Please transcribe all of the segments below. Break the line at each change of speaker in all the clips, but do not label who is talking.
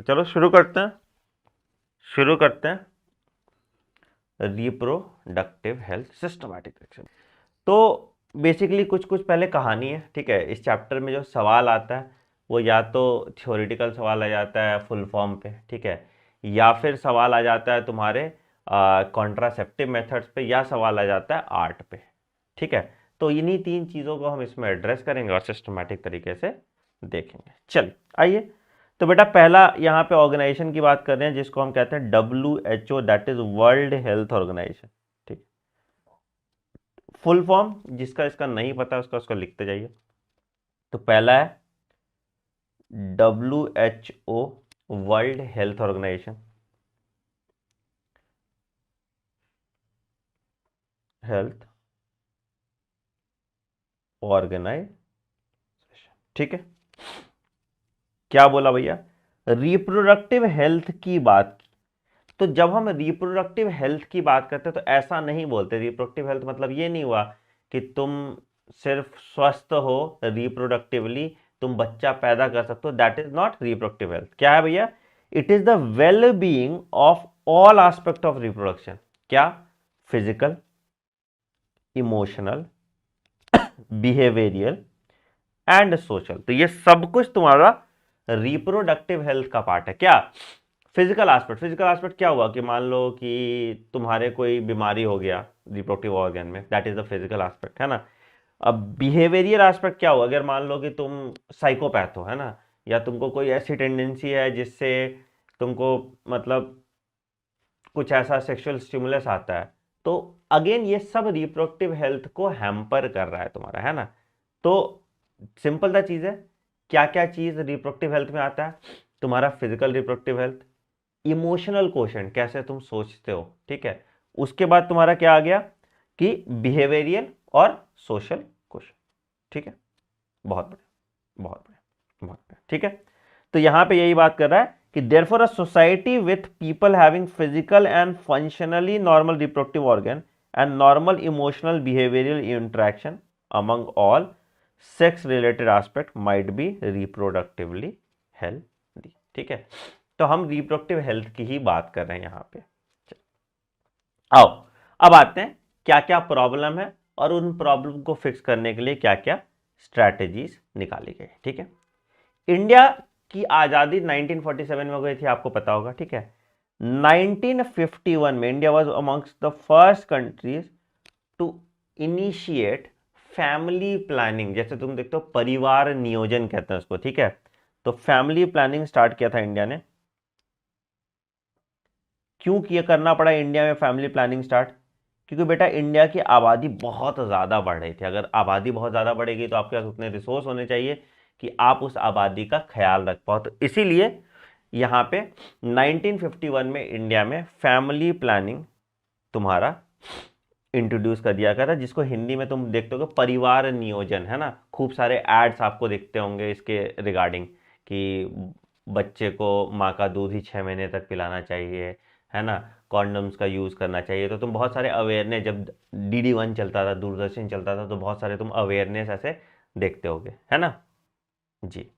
तो चलो शुरू करते हैं रिप्रोडक्टिव हेल्थ सिस्टमैटिक सेक्शन। तो बेसिकली कुछ पहले कहानी है, ठीक है। इस चैप्टर में जो सवाल आता है वो या तो थ्योरेटिकल सवाल आ जाता है फुल फॉर्म पे, ठीक है, या फिर सवाल आ जाता है तुम्हारे कॉन्ट्रासेप्टिव मेथड्स पे, या सवाल आ जाता है आर्ट पे, ठीक है। तो इन्हीं तीन चीज़ों को हम इसमें एड्रेस करेंगे और सिस्टमैटिक तरीके से देखेंगे। चलिए आइए। तो बेटा पहला यहाँ पे ऑर्गेनाइजेशन की बात कर रहे हैं जिसको हम कहते हैं WHO, that is world health organization, ठीक। फुल फॉर्म जिसका इसका नहीं पता उसको लिखते जाइए। तो पहला है WHO, world health organization, health organization, ठीक है। क्या बोला भैया? रिप्रोडक्टिव हेल्थ की बात की। तो जब हम रिप्रोडक्टिव हेल्थ की बात करते हैं तो ऐसा नहीं बोलते। रिप्रोडक्टिव हेल्थ मतलब ये नहीं हुआ कि तुम सिर्फ स्वस्थ हो रिप्रोडक्टिवली, तुम बच्चा पैदा कर सकते हो, that is not reproductive health. क्या है भैया? It is the well being of all aspect of reproduction. क्या? Physical, emotional, behavioural and social. तो ये सब कुछ तुम्हारा रिप्रोडक्टिव हेल्थ का पार्ट है। क्या? फिजिकल एस्पेक्ट क्या हुआ कि मान लो कि तुम्हारे कोई बीमारी हो गया रिप्रोडक्टिव ऑर्गन में, that is the physical aspect, है ना। अब बिहेवियरियल एस्पेक्ट क्या हुआ? अगर मान लो कि तुम साइकोपैथ हो, है ना, या तुमको कोई ऐसी टेंडेंसी है जिससे तुमको मतलब कुछ ऐसा सेक्सुअल स्टिमुलस आता है, तो अगेन ये सब रिप्रोडक्टिव हेल्थ को हैम्पर कर रहा है तुम्हारा, है ना। तो सिंपल सा चीज है, क्या क्या चीज रिप्रोडक्टिव हेल्थ में आता है? तुम्हारा physical reproductive health, emotional question, कैसे तुम सोचते हो, ठीक है। उसके बाद तुम्हारा क्या आ गया कि बिहेवियरियल और सोशल क्वेश्चन, ठीक है। बहुत बढ़िया, बहुत बढ़िया, बहुत बढ़िया, ठीक है। तो यहां पे यही बात कर रहा है कि therefore a society with people having physical and functionally normal reproductive organ and normal emotional behavioural interaction among all sex related aspect might be reproductively healthy, ठीक है। तो हम रिप्रोडक्टिव हेल्थ की ही बात कर रहे हैं यहां पे। आओ अब आते हैं क्या क्या प्रॉब्लम है और उन प्रॉब्लम को फिक्स करने के लिए क्या क्या स्ट्रैटेजीज निकाली गई, ठीक है। इंडिया की आजादी 1947 में हो गई थी, आपको पता होगा, ठीक है। 1951 में India was amongst the first countries to initiate family planning. जैसे तुम देखते हो परिवार नियोजन कहते हैं उसको, ठीक है। तो फैमिली प्लानिंग स्टार्ट किया था इंडिया ने। क्यों किया करना पड़ा इंडिया में फैमिली प्लानिंग स्टार्ट? क्योंकि बेटा इंडिया की आबादी बहुत ज़्यादा बढ़ रही थी। अगर आबादी बहुत ज़्यादा बढ़ेगी तो आपके पास उतने रिसोर्स होने चाहिए कि आप उस आबादी का ख्याल रख पाओ। तो इसीलिए यहाँ पे 1951 में इंडिया में फैमिली प्लानिंग तुम्हारा इंट्रोड्यूस कर दिया गया था, जिसको हिंदी में तुम देखते हो परिवार नियोजन, है ना। खूब सारे एड्स आपको दिखते होंगे इसके रिगार्डिंग कि बच्चे को माँ का दूध ही 6 महीने तक पिलाना चाहिए, है ना, कॉन्डम्स का यूज़ करना चाहिए। तो तुम बहुत सारे अवेयरनेस, जब DD1 चलता था, दूरदर्शन चलता था, तो बहुत सारे तुम अवेयरनेस ऐसे देखते होगे, है ना जी।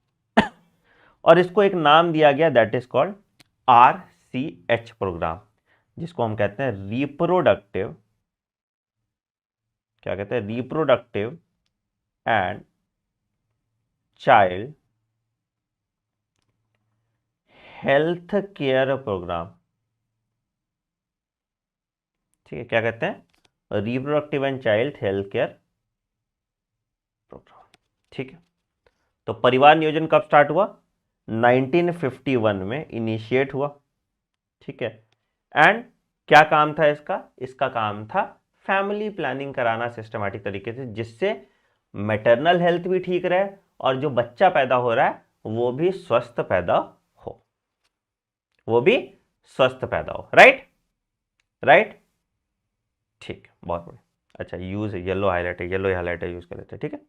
और इसको एक नाम दिया गया, that is called RCH program, जिसको हम कहते हैं रिप्रोडक्टिव, क्या कहते हैं, reproductive and child health care program, ठीक है। क्या कहते हैं? Reproductive and child health care program, ठीक है। तो परिवार नियोजन कब स्टार्ट हुआ? 1951 में इनिशिएट हुआ, ठीक है। एंड क्या काम था इसका? इसका काम था फैमिली प्लानिंग कराना सिस्टमैटिक तरीके से, जिससे मैटरनल हेल्थ भी ठीक रहे और जो बच्चा पैदा हो रहा है वो भी स्वस्थ पैदा हो, वो भी स्वस्थ पैदा हो, राइट राइट, ठीक, बहुत बढ़िया। अच्छा, यूज येलो हाईलाइट है, येलो हाईलाइटर यूज कर लेते हैं, ठीक है।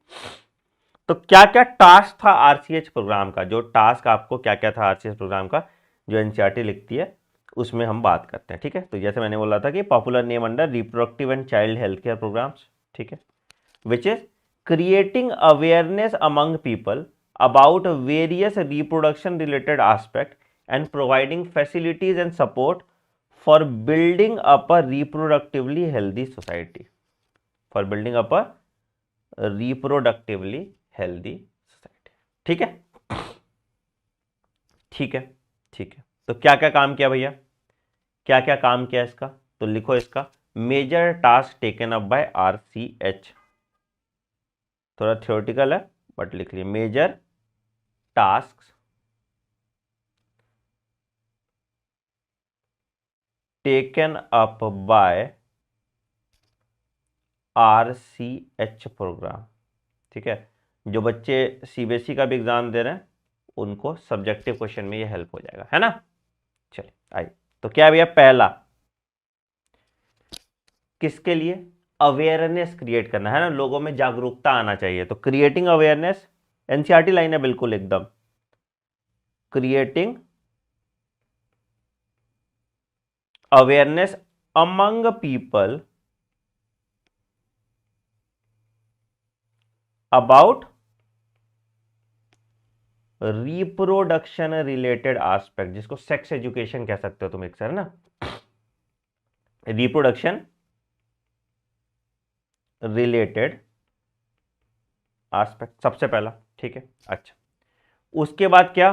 तो क्या क्या टास्क था RCH प्रोग्राम का? जो टास्क आपको क्या क्या था RCH प्रोग्राम का, जो NCERT लिखती है उसमें हम बात करते हैं, ठीक है। तो जैसे मैंने बोला था कि popular name under reproductive and child health care programs, ठीक है, which is creating awareness among people about various reproduction related aspect and providing facilities and support for building up a reproductively healthy society. For building up a reproductively healthy society. ठीक है, ठीक है, ठीक है। तो क्या क्या काम किया भैया, क्या क्या काम किया इसका, तो लिखो इसका major task taken up by RCH। थोड़ा थियोरेटिकल है बट लिख लिया, major task taken up by RCH program. ठीक है, जो बच्चे CBSE का भी एग्जाम दे रहे हैं उनको सब्जेक्टिव क्वेश्चन में ये हेल्प हो जाएगा, है ना। चलिए आइए, तो क्या भैया, पहला किसके लिए, अवेयरनेस क्रिएट करना है ना, लोगों में जागरूकता आना चाहिए। तो क्रिएटिंग अवेयरनेस, NCERT लाइन है बिल्कुल एकदम, creating awareness among people about reproduction related aspect, जिसको सेक्स एजुकेशन कह सकते हो तुम एक सर ना, रिप्रोडक्शन रिलेटेड एस्पेक्ट सबसे पहला। ठीक है, अच्छा, उसके बाद क्या,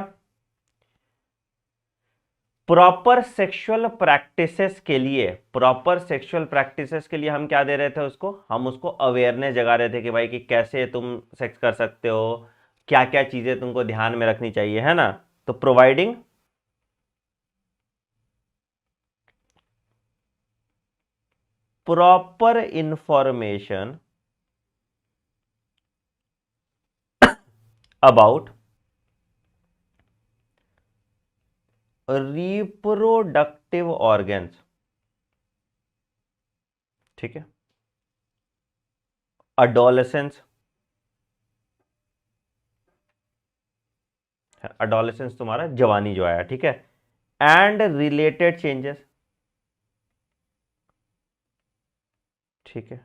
प्रॉपर सेक्सुअल प्रैक्टिसेस के लिए, प्रॉपर सेक्सुअल प्रैक्टिसेस के लिए हम क्या दे रहे थे उसको, हम उसको अवेयरनेस जगा रहे थे कि भाई कि कैसे तुम सेक्स कर सकते हो, क्या क्या चीजें तुमको ध्यान में रखनी चाहिए, है ना। तो providing proper information about reproductive organs. ठीक है, अडोलेसेंस, अडोलेसेंस तुम्हारा जवानी जो आया, ठीक है, एंड रिलेटेड चेंजेस। ठीक है,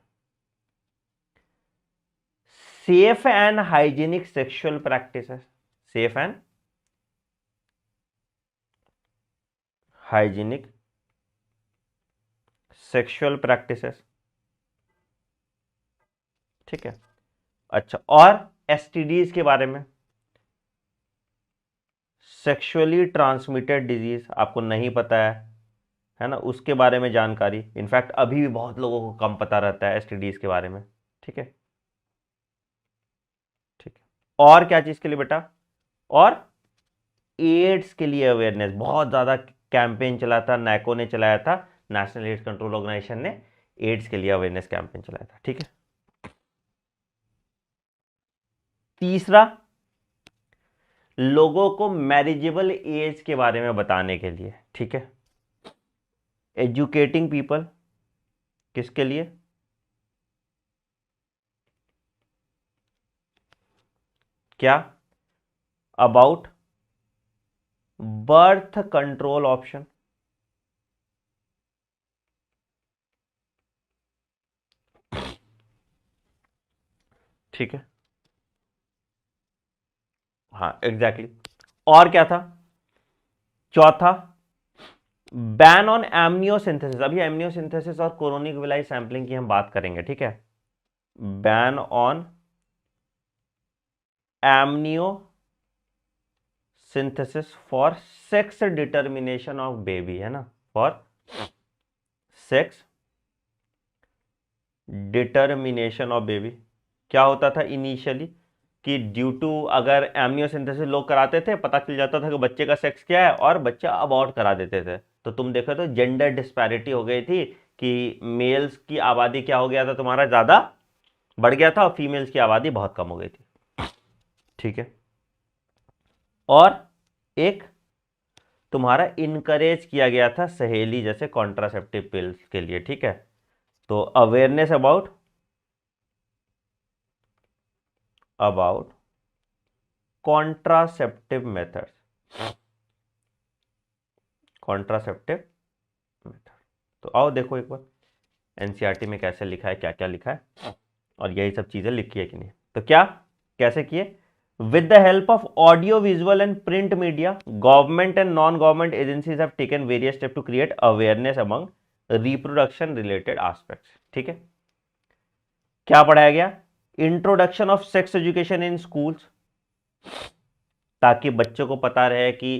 safe and hygienic sexual practices, safe and hygienic sexual practices. ठीक है, अच्छा, और STDs के बारे में, सेक्सुअली ट्रांसमिटेड डिजीज, आपको नहीं पता है ना, उसके बारे में जानकारी। इनफैक्ट अभी भी बहुत लोगों को कम पता रहता है STDs के बारे में। ठीक है, ठीक है, और क्या चीज के लिए बेटा, और एड्स के लिए अवेयरनेस, बहुत ज्यादा कैंपेन चला था, NACO ने चलाया था, नेशनल एड्स कंट्रोल ऑर्गेनाइजेशन ने एड्स के लिए अवेयरनेस कैंपेन चलाया था। ठीक है, तीसरा, लोगों को मैरिजेबल एज के बारे में बताने के लिए। ठीक है, एजुकेटिंग पीपल, किसके लिए, क्या, अबाउट बर्थ कंट्रोल ऑप्शन। ठीक है, हाँ एग्जैक्टली, और क्या था, चौथा, बैन ऑन एमनियोसिंथेसिस। अभी एमनियोसिंथेसिस और कोरोनिक विलाई सैंपलिंग की हम बात करेंगे। ठीक है, ban on amniocentesis for sex determination of baby, है ना, for sex determination of baby. क्या होता था इनिशियली कि ड्यू टू, अगर एमनियोसिंथेसिस लोग कराते थे, पता चल जाता था कि बच्चे का सेक्स क्या है, और बच्चा अबॉर्ट करा देते थे। तो तुम देखो तो जेंडर डिस्पैरिटी हो गई थी कि मेल्स की आबादी क्या हो गया था, तुम्हारा ज्यादा बढ़ गया था, और फीमेल्स की आबादी बहुत कम हो गई थी। ठीक है, और एक तुम्हारा इनकरेज किया गया था सहेली जैसे कॉन्ट्रासेप्टिव पिल्स के लिए। ठीक है, तो awareness about contraceptive methods, contraceptive method. तो आओ देखो एक बार NCERT में कैसे लिखा है, क्या क्या लिखा है, और यही सब चीजें लिखी है कि नहीं। तो क्या, कैसे किए, With the help of audio, visual, and print media, government and non-government agencies have taken various steps to create awareness among reproduction related aspects. ठीक है, क्या पढ़ाया गया? Introduction of sex education in schools, ताकि बच्चों को पता रहे कि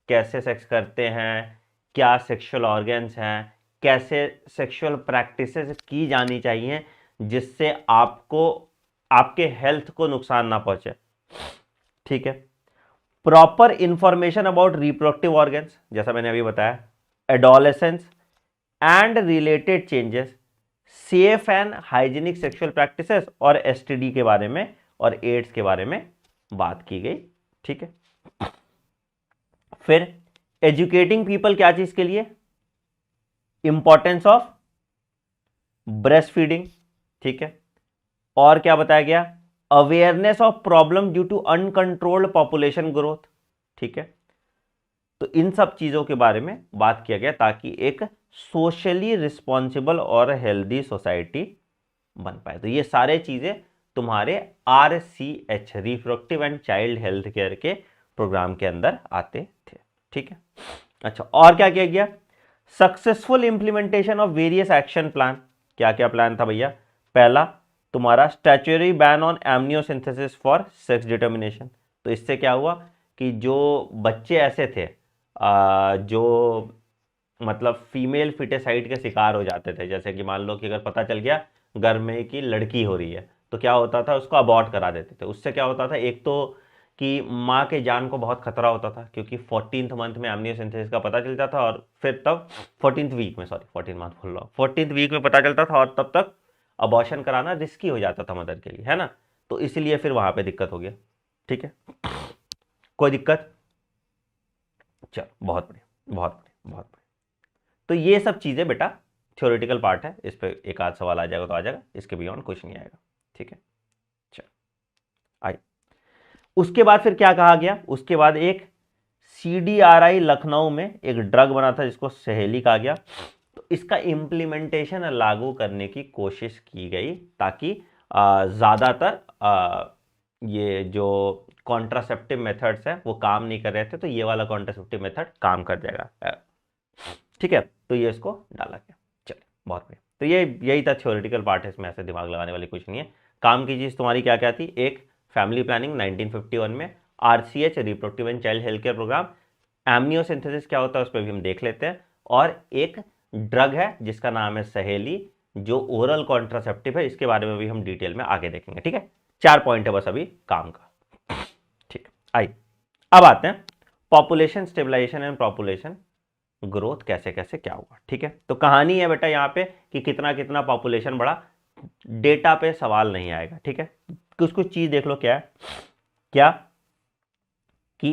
कैसे सेक्स करते हैं, क्या सेक्सुअल ऑर्गन्स हैं, कैसे सेक्सुअल प्रैक्टिसेस की जानी चाहिए जिससे आपको आपके हेल्थ को नुकसान ना पहुंचे। ठीक है, proper information about reproductive organs, जैसा मैंने अभी बताया, adolescence and related changes, safe and hygienic sexual practices और एसटीडी के बारे में और एड्स के बारे में बात की गई। ठीक है, फिर एजुकेटिंग पीपल, क्या चीज के लिए? Importance of breast feeding. ठीक है, और क्या बताया गया? Awareness of problem due to uncontrolled population growth. ठीक है, तो इन सब चीजों के बारे में बात किया गया ताकि एक सोशली रिस्पॉन्सिबल और हेल्दी सोसाइटी बन पाए। तो ये सारे चीजें तुम्हारे RCH, reproductive and child health care के प्रोग्राम के अंदर आते थे। ठीक है, अच्छा, और क्या किया गया? Successful implementation of various action plan. क्या क्या प्लान था भैया? पहला तुम्हारा statutory ban on amniocentesis for sex determination. तो इससे क्या हुआ कि जो बच्चे ऐसे थे जो मतलब फीमेल फिटेसाइड के शिकार हो जाते थे, जैसे कि मान लो कि अगर पता चल गया घर में कि लड़की हो रही है तो क्या होता था, उसको अबॉर्ट करा देते थे। उससे क्या होता था, एक तो कि माँ के जान को बहुत खतरा होता था, क्योंकि 14th मंथ में एमनियोसिंथेसिस का पता चलता था और फिर तब 14th वीक में, सॉरी 14 मंथ बोल रहा हूँ, 14th वीक में पता चलता था और तब तक अबॉर्शन कराना रिस्की हो जाता था मदर के लिए, है ना। तो इसलिए फिर वहां पे दिक्कत हो गया। ठीक है, कोई दिक्कत? चलो, बहुत बढ़िया, बहुत बढ़िया, बहुत बढ़िया। तो ये सब चीजें बेटा थ्योरेटिकल पार्ट है, इस पे एक आध सवाल आ जाएगा तो आ जाएगा, इसके बियॉन्ड कुछ नहीं आएगा। ठीक है, चलो आइए। उसके बाद फिर क्या कहा गया? उसके बाद एक CDRI लखनऊ में एक ड्रग बना था जिसको सहेली कहा गया। तो इसका इम्प्लीमेंटेशन लागू करने की कोशिश की गई ताकि ज़्यादातर ये जो कॉन्ट्रासेप्टिव मेथड्स हैं वो काम नहीं कर रहे थे, तो ये वाला कॉन्ट्रासेप्टिव मेथड काम कर जाएगा। ठीक है, तो ये इसको डाला गया। चलिए, बहुत बढ़िया। तो ये यही था थ्योरेटिकल पार्ट है, इसमें ऐसे दिमाग लगाने वाली कुछ नहीं है। काम की चीज़ तुम्हारी क्या क्या थी? एक फैमिली प्लानिंग 1951 में, RCH, reproductive and child health care programme, amniocentesis क्या होता है उस पर भी हम देख लेते हैं, और एक ड्रग है जिसका नाम है सहेली, जो ओरल कॉन्ट्रासेप्टिव है, इसके बारे में भी हम डिटेल में आगे देखेंगे। ठीक है, 4 पॉइंट है बस अभी काम का। ठीक, आइए अब आते हैं population stabilization and population growth, कैसे कैसे क्या हुआ। ठीक है, तो कहानी है बेटा यहाँ पे कि कितना कितना पॉपुलेशन बढ़ा, डेटा पे सवाल नहीं आएगा। ठीक है, कुछ कुछ चीज देख लो। क्या है? क्या कि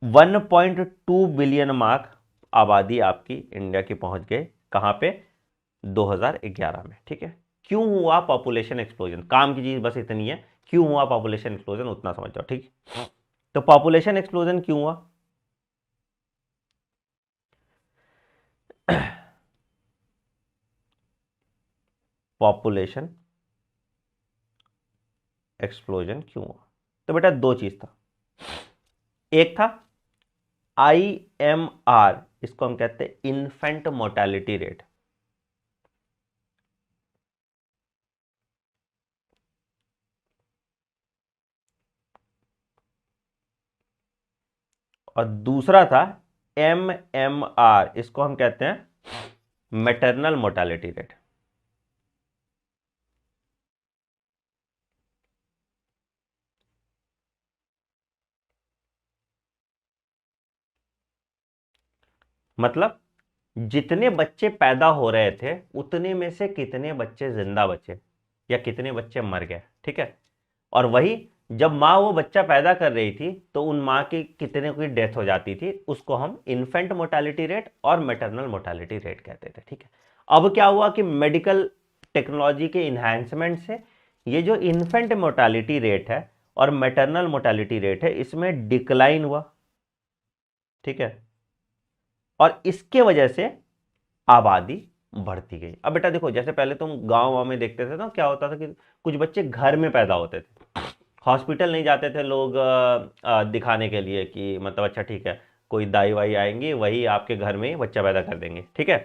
1.2 बिलियन मार्क आबादी आपकी इंडिया की पहुंच गए, कहां पे? 2011 में। ठीक है, क्यों हुआ पॉपुलेशन एक्सप्लोजन? काम की चीज बस इतनी है, क्यों हुआ पॉपुलेशन एक्सप्लोजन उतना समझ जाओ। ठीक, तो पॉपुलेशन एक्सप्लोजन क्यों हुआ? पॉपुलेशन एक्सप्लोजन क्यों हुआ? तो बेटा दो चीज था। एक था IMR, इसको हम कहते हैं इन्फेंट मोर्टेलिटी रेट। और दूसरा था MMR, इसको हम कहते हैं मैटरनल मोर्टेलिटी रेट। मतलब जितने बच्चे पैदा हो रहे थे उतने में से कितने बच्चे जिंदा बचे या कितने बच्चे मर गए। ठीक है, और वही जब माँ वो बच्चा पैदा कर रही थी तो उन माँ की कितने की डेथ हो जाती थी, उसको हम इन्फेंट मोर्टेलिटी रेट और मैटरनल मोर्टेलिटी रेट कहते थे। ठीक है, अब क्या हुआ कि मेडिकल टेक्नोलॉजी के इन्हांसमेंट से ये जो इन्फेंट मोर्टेलिटी रेट है और मैटरनल मोर्टेलिटी रेट है, इसमें डिक्लाइन हुआ। ठीक है, और इसके वजह से आबादी बढ़ती गई। अब बेटा देखो, जैसे पहले तुम गांव में देखते थे ना, क्या होता था कि कुछ बच्चे घर में पैदा होते थे हॉस्पिटल नहीं जाते थे लोग दिखाने के लिए कि मतलब अच्छा ठीक है कोई दाई वाई आएंगी वही आपके घर में ही बच्चा पैदा कर देंगे, ठीक है।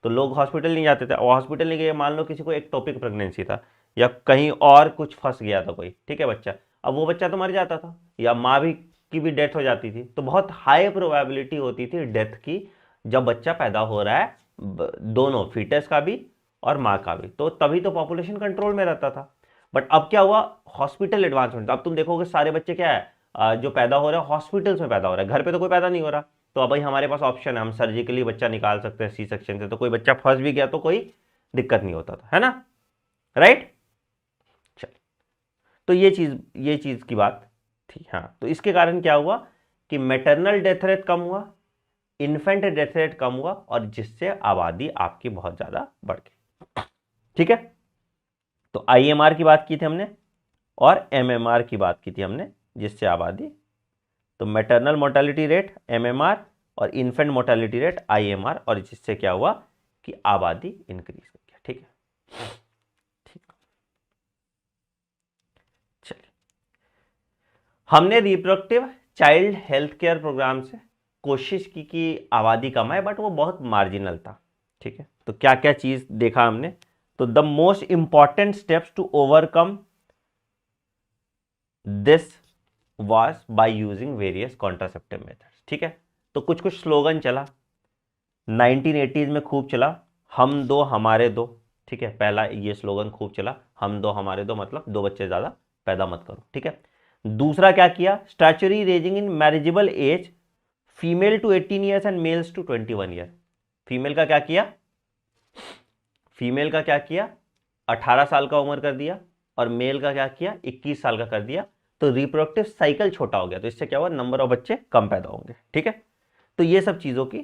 तो लोग हॉस्पिटल नहीं जाते थे, और हॉस्पिटल नहीं गए, मान लो किसी को एक्टोपिक प्रेगनेंसी था या कहीं और कुछ फंस गया था कोई, ठीक है बच्चा, अब वो बच्चा तो मर जाता था या माँ भी की भी डेथ हो जाती थी, तो बहुत हाई प्रोबेबिलिटी होती थी डेथ की जब बच्चा पैदा हो रहा है, दोनों फीटस का भी और माँ का भी, तो तभी तो पॉपुलेशन कंट्रोल में रहता था। बट अब क्या हुआ, हॉस्पिटल एडवांसमेंट, अब तुम देखोगे सारे बच्चे क्या है जो पैदा हो रहा है हॉस्पिटल्स में पैदा हो रहा है, घर पे तो कोई पैदा नहीं हो रहा। तो अब भाई हमारे पास ऑप्शन है, हम सर्जिकली बच्चा निकाल सकते हैं सी सेक्शन से, तो कोई बच्चा फंस भी गया तो कोई दिक्कत नहीं होता था, है ना, राइट। चल, तो ये चीज की बात थी। हाँ, तो इसके कारण क्या हुआ कि मैटरनल डेथ रेट कम हुआ, इन्फेंट डेथ रेट कम हुआ, और जिससे आबादी आपकी बहुत ज्यादा बढ़ गई, ठीक है। तो आईएमआर की बात की थी हमने और एमएमआर की बात की थी हमने, जिससे आबादी, तो मैटरनल मोर्टेलिटी रेट एमएमआर और इन्फेंट मोर्टेलिटी रेट आईएमआर, और जिससे क्या हुआ कि आबादी इंक्रीज हो गया, ठीक है। ठीक, चलिए, हमने reproductive child health care program से कोशिश की कि आबादी कम आए, बट वो बहुत मार्जिनल था, ठीक है। तो क्या क्या चीज देखा हमने, तो the most important steps to overcome this was by using various contraceptive methods, ठीक है। तो कुछ कुछ स्लोगन चला 1980s में, खूब चला, हम दो हमारे दो, ठीक है, पहला ये स्लोगन खूब चला, हम दो हमारे दो, मतलब दो बच्चे ज्यादा पैदा मत करो, ठीक है। दूसरा क्या किया, statutory raising in marriageable age, female to 18 years and males to 21 year. Female का क्या किया, फीमेल का क्या किया, 18 साल का उम्र कर दिया, और मेल का क्या किया, 21 साल का कर दिया। तो रिप्रोडक्टिव साइकिल छोटा हो गया, तो इससे क्या हुआ, नंबर ऑफ बच्चे कम पैदा होंगे, ठीक है। तो ये सब चीजों की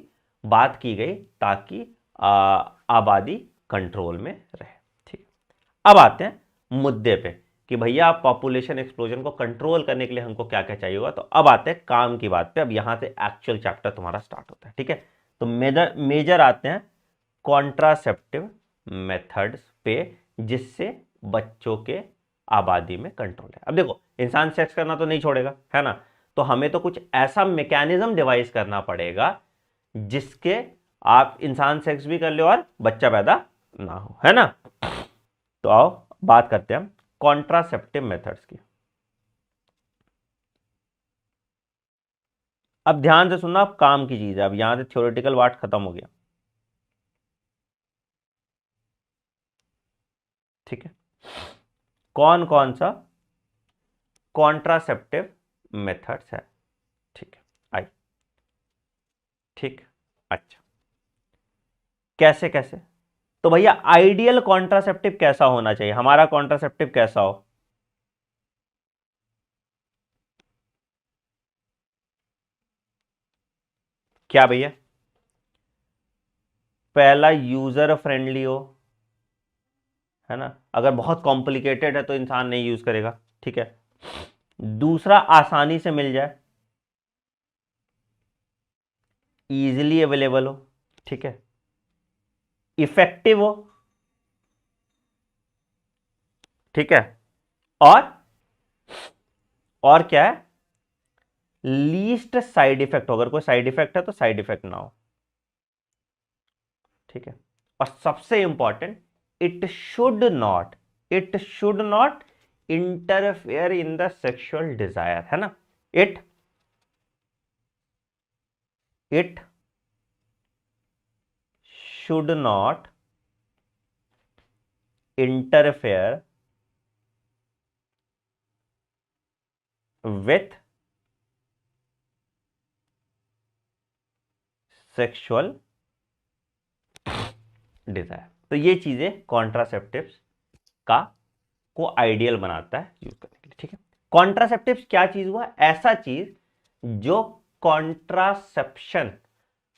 बात की गई ताकि आबादी कंट्रोल में रहे, ठीक। अब आते हैं मुद्दे पे कि भैया पॉपुलेशन एक्सप्लोजन को कंट्रोल करने के लिए हमको क्या क्या चाहिए होगा। तो अब आते हैं काम की बात पे, अब यहां से एक्चुअल चैप्टर तुम्हारा स्टार्ट होता है, ठीक है। तो मेजर आते हैं कॉन्ट्रासेप्टिव मेथड्स पे, जिससे बच्चों के आबादी में कंट्रोल है। अब देखो इंसान सेक्स करना तो नहीं छोड़ेगा, है ना, तो हमें तो कुछ ऐसा मैकेनिज्म डिवाइस करना पड़ेगा जिसके आप इंसान सेक्स भी कर ले और बच्चा पैदा ना हो, है ना। तो आओ बात करते हैं हम कॉन्ट्रासेप्टिव मेथड्स की। अब ध्यान से सुनना, अब काम की चीज है, अब यहां से थ्योरेटिकल पार्ट खत्म हो गया, ठीक है। कौन कौन सा कॉन्ट्रासेप्टिव मेथड्स है, ठीक है, आई, ठीक, अच्छा, कैसे कैसे, तो भैया आइडियल कॉन्ट्रासेप्टिव कैसा होना चाहिए, हमारा कॉन्ट्रासेप्टिव कैसा हो, क्या भैया, पहला यूजर फ्रेंडली हो, है ना, अगर बहुत कॉम्प्लिकेटेड है तो इंसान नहीं यूज करेगा, ठीक है। दूसरा आसानी से मिल जाए, इजीली अवेलेबल हो, ठीक है, इफेक्टिव हो, ठीक है, और क्या है, लीस्ट साइड इफेक्ट हो, अगर कोई साइड इफेक्ट है तो साइड इफेक्ट ना हो, ठीक है। और सबसे important, it should not interfere in the sexual desire, है ना, it it should not interfere with sexual desire. तो ये चीजें कॉन्ट्रासेप्टिव्स का को आइडियल बनाता है यूज करने के लिए, ठीक है। कॉन्ट्रासेप्टिव्स क्या चीज हुआ, ऐसा चीज जो कॉन्ट्रासेप्शन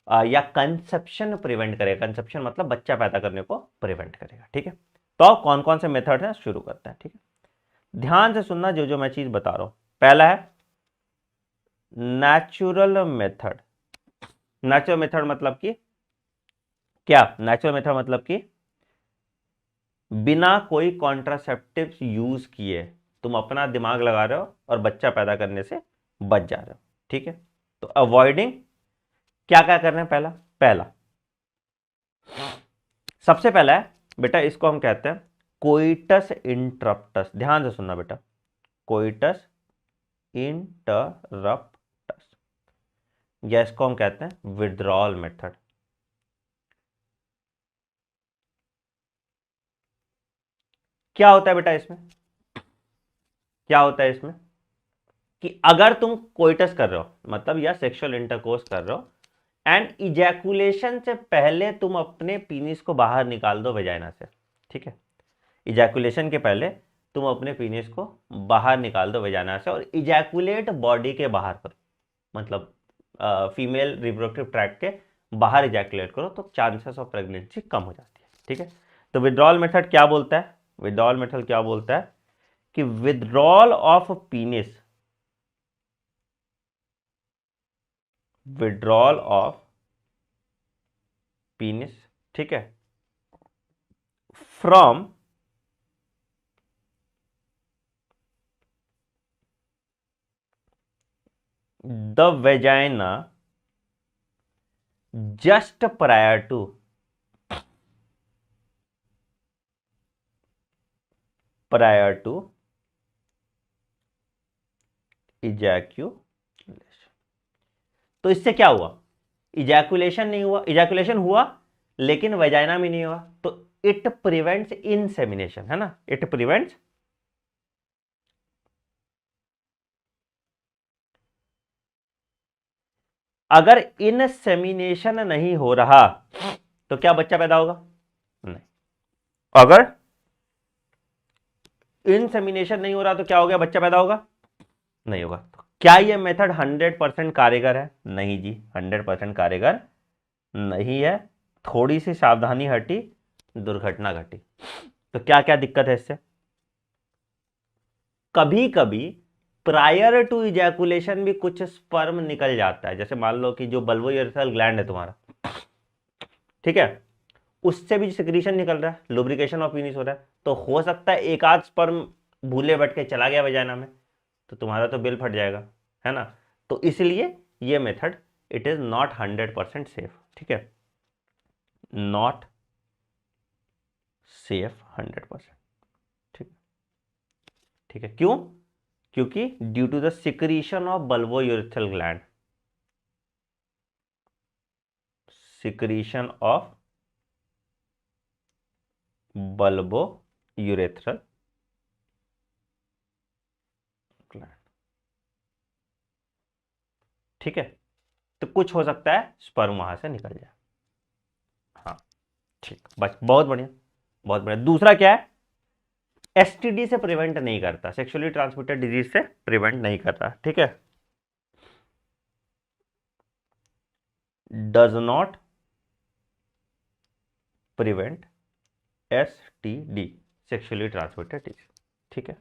या कंसेप्शन प्रिवेंट करेगा, कंसेप्शन मतलब बच्चा पैदा करने को प्रिवेंट करेगा, ठीक है। तो कौन कौन से मेथड हैं शुरू करते हैं, ठीक है। ध्यान से सुनना जो जो मैं चीज बता रहा हूं। पहला है नेचुरल मेथड। नेचुरल मेथड मतलब कि क्या, नेचुरल मेथड मतलब कि बिना कोई कॉन्ट्रासेप्टिव यूज किए तुम अपना दिमाग लगा रहे हो और बच्चा पैदा करने से बच जा रहे हो। ठीक है, तो अवॉइडिंग क्या क्या करना है? पहला पहला सबसे पहला है बेटा, इसको हम कहते हैं कोइटस इंटरप्टस। ध्यान से सुनना बेटा, कोइटस इंटरप्टस, या इसको हम कहते हैं विड्रॉल मेथड। क्या होता है बेटा इसमें? क्या होता है इसमें कि अगर तुम कोइटस कर रहे हो, मतलब या सेक्सुअल इंटरकोर्स कर रहे हो, एंड इजैकुलेशन से पहले तुम अपने पीनिस को बाहर निकाल दो वेजाइना से। ठीक है, इजैकुलेशन के पहले तुम अपने पीनिस को बाहर निकाल दो वेजाइना से, और इजैकुलेट बॉडी के बाहर करो, मतलब फीमेल रिप्रोडक्टिव ट्रैक्ट के बाहर इजैकुलेट करो, तो चांसेस ऑफ प्रेगनेंसी कम हो जाती है। ठीक है, तो विड्रॉल मेथड क्या बोलता है? विड्रॉल मेथड क्या बोलता है कि withdrawal of penis, withdrawal of penis, ठीक है, from the vagina just prior to ejaculation. तो इससे क्या हुआ? इजैकुलेशन नहीं हुआ, इजैकुलेशन हुआ लेकिन वेजाइना में नहीं हुआ, तो इट प्रिवेंट्स इंसेमिनेशन, है ना, इट प्रिवेंट्स। अगर इनसेमिनेशन नहीं हो रहा तो क्या बच्चा पैदा होगा? नहीं। अगर इनसेमिनेशन नहीं हो रहा तो क्या हो गया? बच्चा पैदा होगा? नहीं होगा। तो क्या ये मेथड 100% कारगर है? नहीं जी, 100% कारगर नहीं है। थोड़ी सी सावधानी हटी, दुर्घटना घटी। तो क्या क्या दिक्कत है इससे? कभी कभी प्रायर टू इजैकुलेशन भी कुछ स्पर्म निकल जाता है, जैसे मान लो कि जो बल्बोइरेथ्रल ग्लैंड है तुम्हारा, ठीक है, उससे भी सिक्रीशन निकल रहा है, लुब्रिकेशन ऑफ पीनिस हो रहा है, तो हो सकता है एक आध स्पर्म भूले भटके चला गया वजाइना में, तो तुम्हारा तो बिल फट जाएगा, है ना। तो इसलिए ये method it is not 100% safe. ठीक है, नॉट सेफ 100%। ठीक, ठीक है, क्यों? क्योंकि due to the secretion of bulbourethral gland, secretion of bulbourethral gland. ठीक है, तो कुछ हो सकता है स्पर्म वहां से निकल जाए। हाँ ठीक, बस बहुत बढ़िया, बहुत बढ़िया। दूसरा क्या है? एसटीडी से प्रिवेंट नहीं करता, सेक्सुअली ट्रांसमिटेड डिजीज से प्रिवेंट नहीं करता। ठीक है, does not prevent STD, sexually transmitted disease. ठीक है,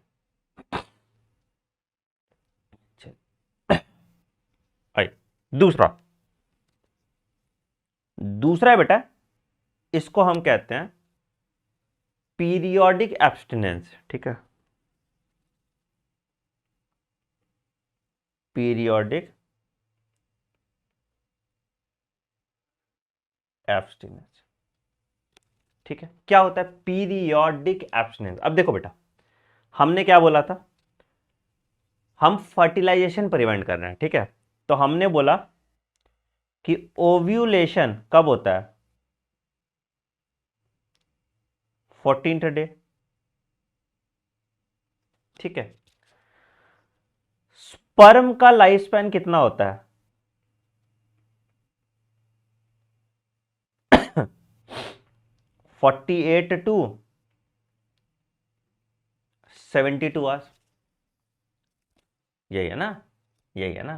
आई दूसरा, दूसरा है बेटा, इसको हम कहते हैं पीरियोडिक एब्स्टिनेंस। ठीक है, पीरियोडिक एब्स्टिनेंस। ठीक है, क्या होता है पीरियोडिक एब्स्टिनेंस? अब देखो बेटा, हमने क्या बोला था? हम फर्टिलाइजेशन प्रिवेंट कर रहे हैं। ठीक है, तो हमने बोला कि ओव्यूलेशन कब होता है? 14th day. ठीक है, स्पर्म का लाइफ स्पैन कितना होता है? 48 to 72 आवर्स, यही है ना, यही है ना।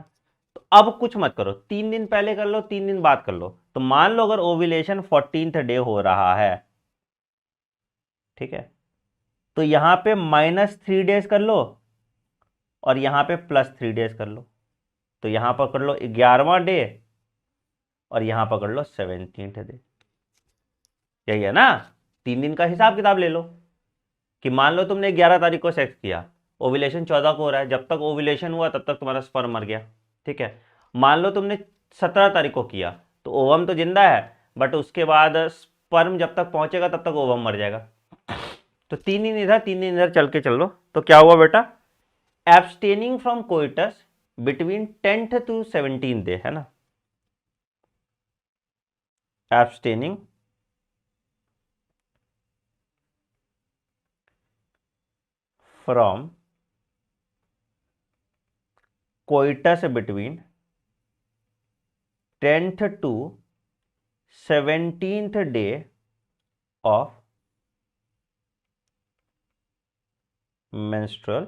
तो अब कुछ मत करो, 3 दिन पहले कर लो, 3 दिन बाद कर लो। तो मान लो अगर ओव्यूलेशन 14th डे हो रहा है, ठीक है, तो यहां पे -3 डेज कर लो और यहां पे +3 डेज कर लो, तो यहां पर कर लो 11वां डे और यहां पर कर लो 17th डे, यही है ना। 3 दिन का हिसाब किताब ले लो कि मान लो तुमने 11 तारीख को सेक्स किया ओव्यूलेशन 14 को हो रहा है, जब तक ओव्यूलेशन हुआ तब तक तुम्हारा स्पर्म मर गया, ठीक है। मान लो तुमने 17 तारीख को किया तो ओवम तो जिंदा है, बट उसके बाद स्पर्म जब तक पहुंचेगा तब तक ओवम मर जाएगा। तो 3 दिन इधर 3 दिन इधर चल के चल लो, तो क्या हुआ बेटा, abstaining from coitus between 10th to 17th day, है ना, abstaining from coitus between 10th to 17th day of menstrual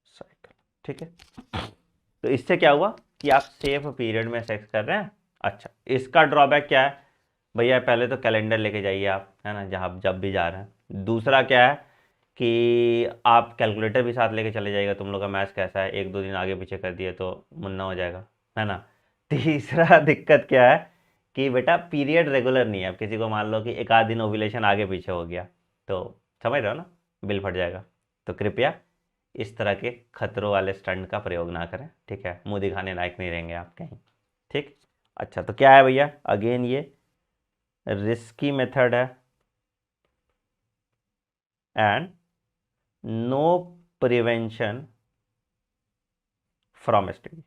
cycle, ठीक है। तो इससे क्या हुआ कि आप सेफ पीरियड में सेक्स कर रहे हैं। अच्छा, इसका ड्रॉबैक क्या है भैया, पहले तो कैलेंडर लेके जाइए आप, है ना, जहाँ जब भी जा रहे हैं। दूसरा क्या है कि आप कैलकुलेटर भी साथ लेके चले जाइएगा, तुम लोग का मैथ्स कैसा है, 1-2 दिन आगे पीछे कर दिए तो मुन्ना हो जाएगा, है ना। तीसरा दिक्कत क्या है कि बेटा पीरियड रेगुलर नहीं है। अब किसी को मान लो कि 1 आध दिन ओव्यूलेशन आगे पीछे हो गया तो समझ रहे हो ना, बिल फट जाएगा। तो कृपया इस तरह के खतरों वाले स्टंट का प्रयोग ना करें, ठीक है, मुंह दिखाने लायक नहीं रहेंगे आप कहीं, ठीक। अच्छा, तो क्या है भैया, अगेन ये रिस्की मेथड है and no prevention from STD,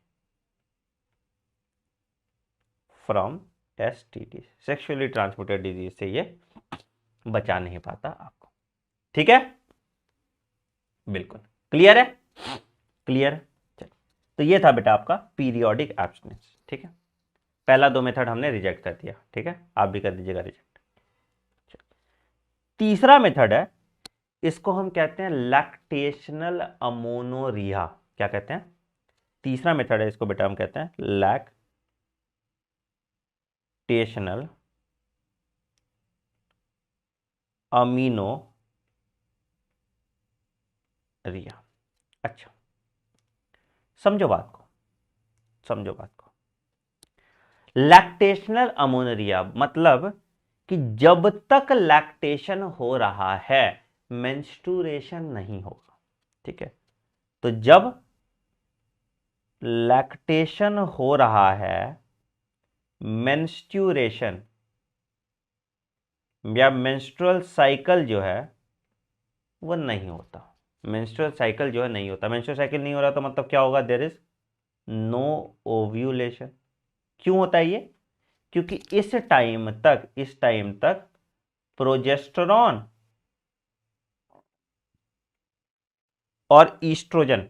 from STD, sexually transmitted disease से ये बचा नहीं पाता आपको, ठीक है, बिल्कुल क्लियर है, क्लियर। चलिए, तो ये था बेटा आपका पीरियोडिक एब्स्टिनेंस, ठीक है। पहला 2 मेथड हमने रिजेक्ट कर दिया, ठीक है, आप भी कर दीजिएगा रिजेक्ट। तीसरा मेथड है, इसको हम कहते हैं लैक्टेशनल अमोनोरिया। क्या कहते हैं, तीसरा मेथड है, इसको बेटा हम कहते हैं लैक्टेशनल अमीनोरिया। अच्छा, समझो बात को, समझो बात को। लैक्टेशनल अमोनरिया मतलब कि जब तक लैक्टेशन हो रहा है मेंस्ट्रुएशन नहीं होगा, ठीक है। तो जब लैक्टेशन हो रहा है मेंस्ट्रुएशन या मेंस्ट्रुअल साइकिल जो है वो नहीं होता, मेंस्ट्रुअल साइकिल जो है नहीं होता। मेंस्ट्रुअल साइकिल नहीं हो रहा तो मतलब क्या होगा, देयर इज नो ओव्यूलेशन। क्यों होता है ये, क्योंकि इस टाइम तक प्रोजेस्टेरॉन और ईस्ट्रोजन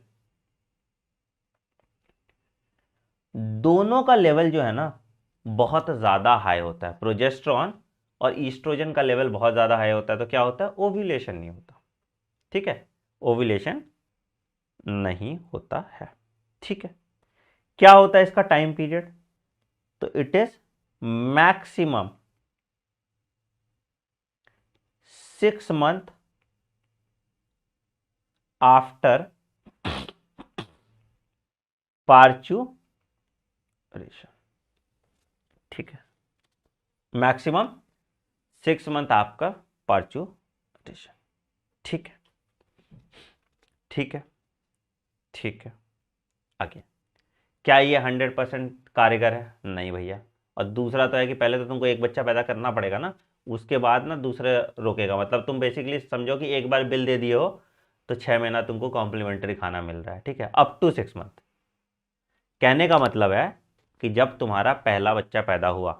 दोनों का लेवल जो है ना बहुत ज्यादा हाई होता है। प्रोजेस्टेरॉन और ईस्ट्रोजन का लेवल बहुत ज्यादा हाई होता है, तो क्या होता है, ओव्यूलेशन नहीं होता, ठीक है, ओव्यूलेशन नहीं होता है, ठीक है। क्या होता है इसका टाइम पीरियड, तो it is maximum 6 month after parturition, ठीक है, मैक्सिमम 6 month आपका पार्चुरेशन, ठीक है, ठीक है, ठीक है। आगे, क्या ये 100% कारगर है, नहीं भैया। और दूसरा तो है कि पहले तो तुमको एक बच्चा पैदा करना पड़ेगा ना, उसके बाद ना दूसरे रोकेगा। मतलब तुम बेसिकली समझो कि एक बार बिल दे दिए हो तो 6 महीना तुमको कॉम्प्लीमेंट्री खाना मिल रहा है, ठीक है, अप टू 6 month। कहने का मतलब है कि जब तुम्हारा पहला बच्चा पैदा हुआ,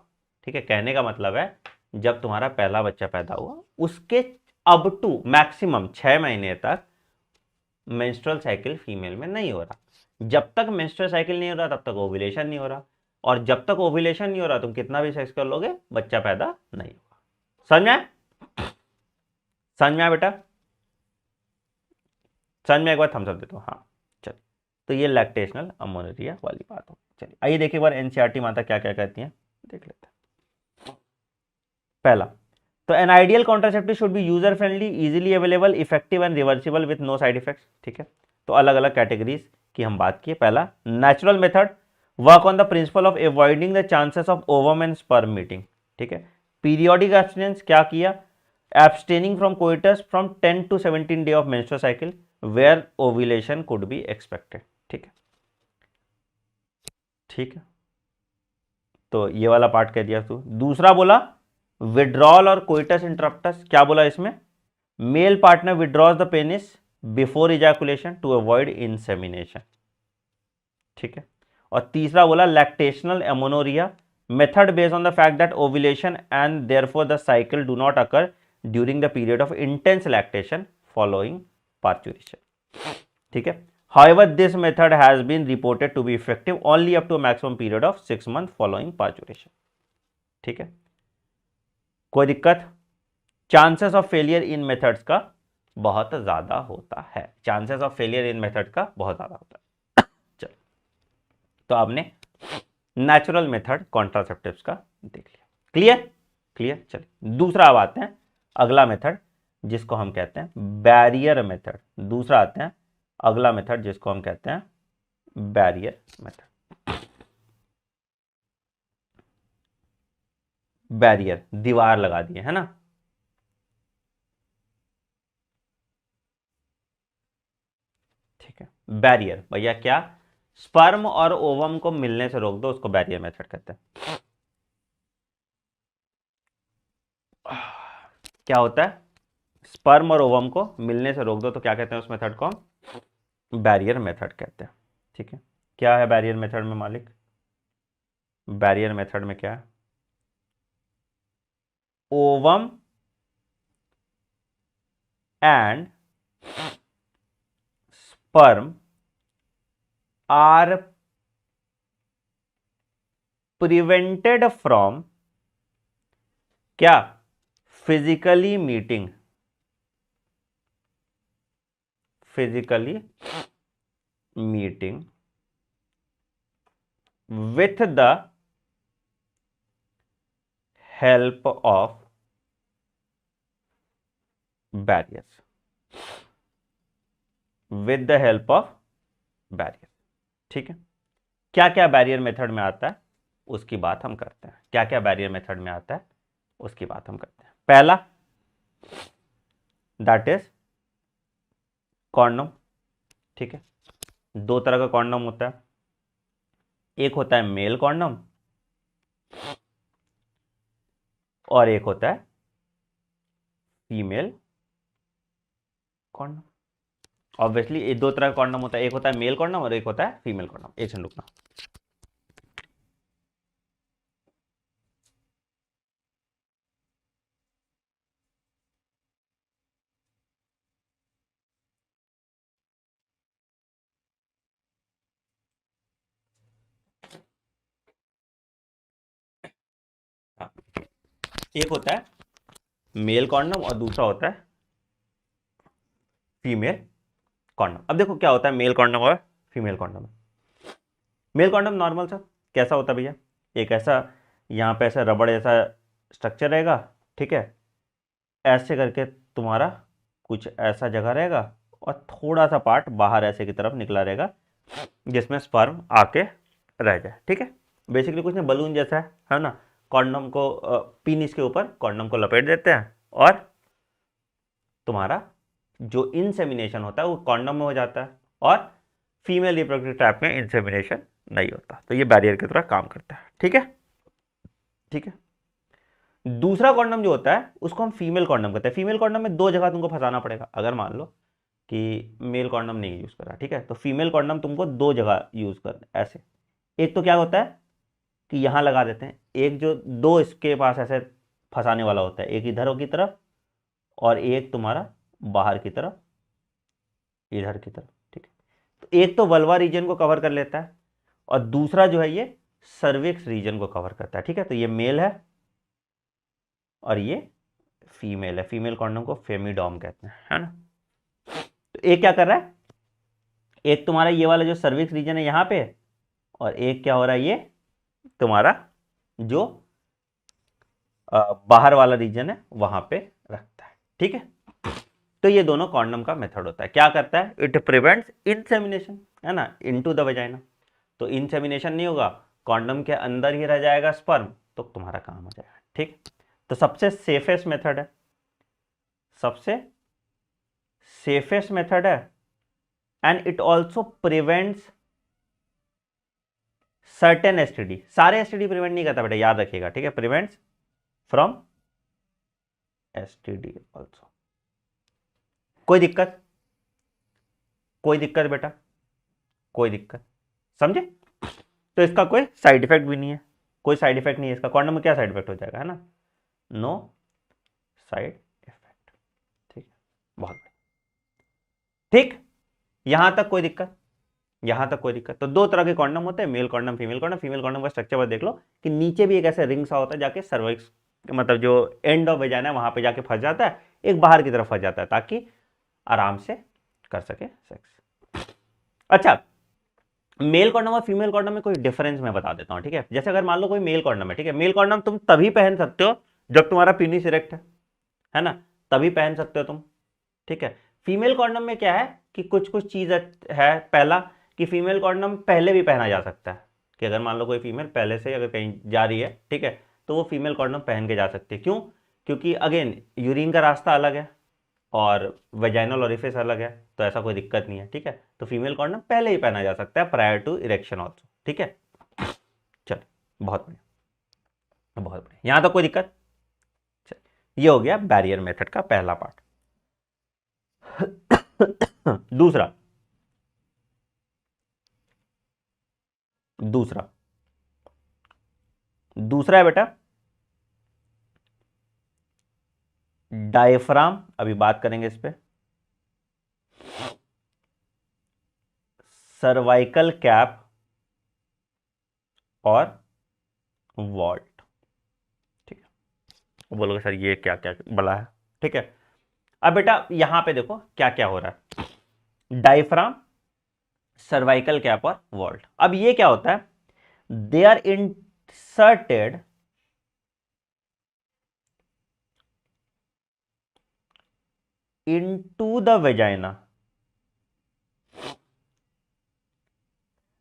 ठीक है, कहने का मतलब है जब तुम्हारा पहला बच्चा पैदा हुआ उसके अप टू मैक्सिमम 6 महीने तक मेंस्ट्रुअल साइकिल फीमेल में नहीं हो रहा। जब तक मेंस्ट्रुअल साइकिल नहीं हो रहा तब तक ओव्यूलेशन नहीं हो रहा, और जब तक ओव्यूलेशन नहीं हो रहा तुम कितना भी सेक्स कर लोगे बच्चा पैदा नहीं होगा। समझ में आया, समझ में आया बेटा, समझ में, एक बार थम्स अप दे दो, हाँ। चलिए, तो ये लैक्टेशनल अमोनरिया वाली बात हो। चलिए आइए देखिए एक बार एनसीईआरटी माता क्या क्या कहती हैं, देख लेते हैं। पहला, तो an ideal contraceptive should be user friendly, easily available, effective and reversible with no side effects, ठीक है। तो अलग अलग कैटेगरीज की हम बात किए। पहला, natural method, work on the principle of avoiding the chances of ovum and sperm meeting, ठीक है। पीरियोडिक एब्सटिनेंस, क्या किया, abstaining from coitus from 10 to 17 day of menstrual cycle, where ovulation could be expected. ठीक है, ठीक है, तो ये वाला पार्ट कह दिया तू। दूसरा बोला विड्रॉल और कोइटस इंटरप्टस, क्या बोला इसमें? Male partner withdraws the penis before ejaculation to avoid insemination. ठीक है, और तीसरा बोला lactational amenorrhoea, method based on the fact that ovulation and therefore the cycle do not occur during the period of intense lactation following parturition. ठीक है, however this method has been reported to be effective only up to a maximum period of 6 months following parturition। ठीक है, कोई दिक्कत? Chances of failure in methods का बहुत ज्यादा होता है, chances of failure in method का बहुत ज्यादा होता है। चलो, तो आपने नेचुरल मेथड कॉन्ट्रासेप्टिव्स का देख लिया। क्लियर? क्लियर। चलिए दूसरा अब आते हैं, अगला मेथड जिसको हम कहते हैं बैरियर मेथड। दूसरा आते हैं अगला मेथड जिसको हम कहते हैं बैरियर मेथड। बैरियर, दीवार लगा दिए, है ना? ठीक है, बैरियर भैया क्या? स्पर्म और ओवम को मिलने से रोक दो, उसको बैरियर मेथड कहते हैं। क्या होता है? स्पर्म और ओवम को मिलने से रोक दो तो क्या कहते हैं उस मेथड को? बैरियर मेथड कहते हैं। ठीक है, क्या है बैरियर मेथड में मालिक? बैरियर मेथड में क्या है? Ovum and sperm are prevented from क्या? Physically meeting, physically meeting with the help of barriers, with the help of barrier। ठीक है, क्या क्या बैरियर मेथड में आता है उसकी बात हम करते हैं। क्या क्या बैरियर मेथड में आता है उसकी बात हम करते हैं। पहला दैट इज कॉन्डोम। ठीक है, दो तरह का कॉन्डोम होता है, एक होता है मेल कॉन्डोम और एक होता है फीमेल कॉन्डोम। ऑब्वियसली ये दो तरह का कॉन्डोम होता है, एक होता है मेल कॉन्डोम और एक होता है फीमेल कॉन्डोम। एक सेकंड रुकना। एक होता है मेल कॉन्डोम और दूसरा होता है फीमेल कॉन्डोम। अब देखो क्या होता है मेल कॉन्डोम और female condom. Male condom normal सा कैसा होता है भैया? एक ऐसा यहाँ पे ऐसा रबड़ जैसा स्ट्रक्चर रहेगा। ठीक है, ऐसे करके तुम्हारा कुछ ऐसा जगह रहेगा और थोड़ा सा पार्ट बाहर ऐसे की तरफ निकला रहेगा जिसमें स्पर्म आके रह जाए। ठीक है, बेसिकली कुछ नहीं, बलून जैसा है ना? कॉन्डोम को पीनिस के ऊपर कॉन्डोम को लपेट देते हैं और तुम्हारा जो इंसेमिनेशन होता है वो कॉन्डोम में हो जाता है और फीमेल रिप्रोडक्टिव ट्रैक्ट में इंसेमिनेशन नहीं होता। तो ये बैरियर की तरह काम करता है। ठीक है, ठीक है। दूसरा कॉन्डोम जो होता है उसको हम फीमेल कॉन्डोम कहते हैं। फीमेल कॉन्डोम में दो जगह तुमको फंसाना पड़ेगा। अगर मान लो कि मेल कॉन्डोम नहीं यूज करा, ठीक है, तो फीमेल कॉन्डोम तुमको दो जगह यूज करना। ऐसे एक तो क्या होता है कि यहाँ लगा देते हैं, एक जो दो इसके पास ऐसे फंसाने वाला होता है, एक इधर की तरफ और एक तुम्हारा बाहर की तरफ, इधर की तरफ। ठीक है, तो एक तो वल्वा रीजन को कवर कर लेता है और दूसरा जो है ये सर्विक्स रीजन को कवर करता है। ठीक है, तो ये मेल है और ये फीमेल है। फीमेल कॉन्डोम को फेमिडॉम कहते हैं, है ना? तो एक क्या कर रहा है, एक तुम्हारा ये वाला जो सर्विक्स रीजन है यहाँ पे और एक क्या हो रहा है, ये तुम्हारा जो बाहर वाला रीजन है वहां पे रखता है। ठीक है, तो ये दोनों कॉन्डोम का मेथड होता है। क्या करता है? इट प्रिवेंट्स इंसेमिनेशन, है ना, इनटू द वजाइना। तो इंसेमिनेशन नहीं होगा, कॉन्डोम के अंदर ही रह जाएगा स्पर्म, तो तुम्हारा काम हो जाएगा। ठीक, तो सबसे सेफेस्ट मेथड है, सबसे सेफेस्ट मेथड है and it also prevents certain STD, सारे एसटीडी प्रिवेंट नहीं करता बेटा, याद रखिएगा, ठीक है, प्रिवेंट्स फ्रॉम एसटीडी ऑल्सो। कोई दिक्कत, कोई दिक्कत बेटा, कोई दिक्कत, समझे? तो इसका कोई साइड इफेक्ट भी नहीं है, कोई साइड इफेक्ट नहीं है इसका। कॉन्डम में क्या साइड इफेक्ट हो जाएगा, है ना, नो साइड इफेक्ट, ठीक है, बहुत बढ़िया, ठीक, यहां तक कोई दिक्कत, यहां तक कोई दिक्कत। तो दो तरह के कॉन्डम होते हैं, male condom, female condom. Female condom का स्ट्रक्चर बस देख लो कि नीचे भी एक ऐसे रिंग सा होता है, जाके सर्विक्स, मतलब जो एंड ऑफ वेजाइना है वहां पे जाके फंस जाता है, एक बाहर की तरफ फंस जाता है, ताकि आराम से कर सके सेक्स। अच्छा, मेल कॉन्डम और फीमेल कॉन्डम में कोई डिफरेंस मैं बता देता हूं, ठीक है। जैसे अगर मान लो कोई मेल कॉन्डम है, ठीक है, मेल कॉन्डम तुम तभी पहन सकते हो जब तुम्हारा पीनिस इरेक्ट है ना, तभी पहन सकते हो तुम, ठीक है। फीमेल कॉन्डम में क्या है कि कुछ कुछ चीज है। पहला कि फीमेल कॉन्डम पहले भी पहना जा सकता है, कि अगर मान लो कोई फीमेल पहले से अगर कहीं जा रही है, ठीक है, तो वो फीमेल कॉन्डम पहन के जा सकती है। क्यों? क्योंकि अगेन यूरिन का रास्ता अलग है और वेजाइनल ओरिफिस अलग है, तो ऐसा कोई दिक्कत नहीं है, ठीक है। तो फीमेल कॉन्डम पहले ही पहना जा सकता है, प्रायर टू इरेक्शन ऑल्सो, ठीक है। चल, बहुत बढ़िया, बहुत बढ़िया, यहां तक कोई दिक्कत? चल, ये हो गया बैरियर मेथड का पहला पार्ट। दूसरा, दूसरा दूसरा है बेटा डायफ्राम। अभी बात करेंगे इस पे। सर्वाइकल कैप और वॉल्ट, ठीक है। बोलोगे सर ये क्या क्या बड़ा है, ठीक है। अब बेटा यहां पे देखो क्या क्या हो रहा है, डायफ्राम, सर्वाइकल कैप और वॉल्ट। अब ये क्या होता है, they are inserted into the vagina,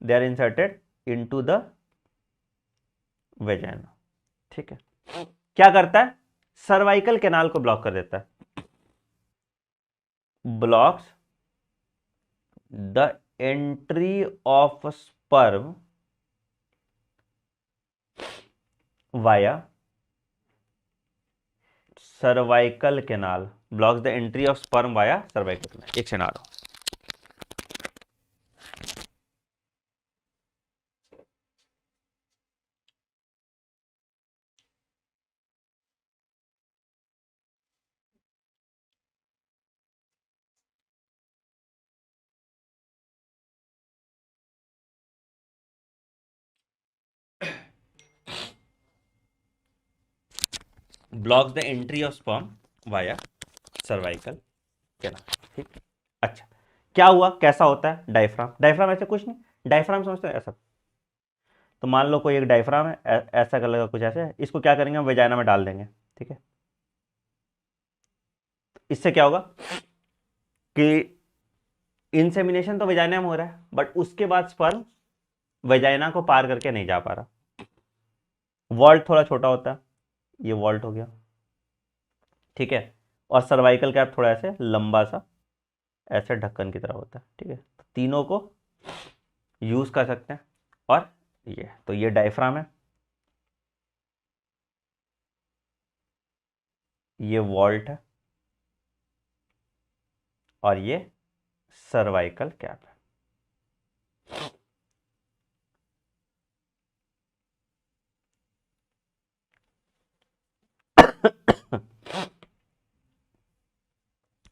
they are inserted into the vagina, ठीक है। क्या करता है, सर्वाइकल कैनाल को ब्लॉक कर देता है, blocks the entry of sperm via cervical canal, blocks the entry of sperm via cervical canal. एक सेकंड आ रहा हूं। Blocks the entry of sperm via cervical canal, ठीक। अच्छा, क्या हुआ, कैसा होता है डायफ्राम? डायफ्राम ऐसे कुछ नहीं, डायफ्राम समझते हैं ऐसा। तो मान लो कोई एक डायफ्राम है, ऐसा कलर का कुछ ऐसे है, इसको क्या करेंगे हम वेजाइना में डाल देंगे, ठीक है। इससे क्या होगा कि इंसेमिनेशन तो वेजाइना में हो रहा है, बट उसके बाद स्पर्म वेजाइना को पार करके नहीं जा पा रहा। वॉल्ट थोड़ा छोटा होता है, ये वॉल्ट हो गया, ठीक है। और सर्वाइकल कैप थोड़ा ऐसे लंबा सा ऐसे ढक्कन की तरह होता है, ठीक है। तो तीनों को यूज कर सकते हैं। और ये तो ये डायफ्राम है, ये वॉल्ट है और ये सर्वाइकल कैप है।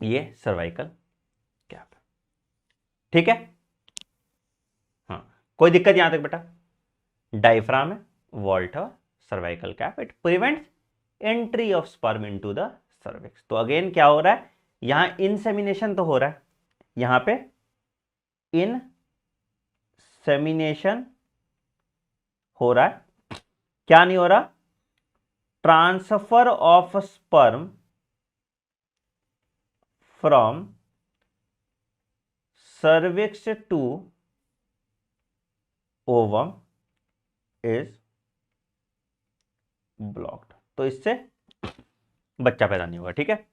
ये सर्वाइकल कैप, ठीक है। हाँ, कोई दिक्कत यहां तक बेटा? डायफ्राम है, वॉल्ट है, cervical cap, it prevents entry of sperm into the cervix. तो अगेन क्या हो रहा है, यहां इंसेमिनेशन तो हो रहा है, यहां पे इनसेमिनेशन हो रहा है, क्या नहीं हो रहा, transfer of sperm from cervix to ovum is blocked. तो इससे बच्चा पैदा नहीं होगा, ठीक है।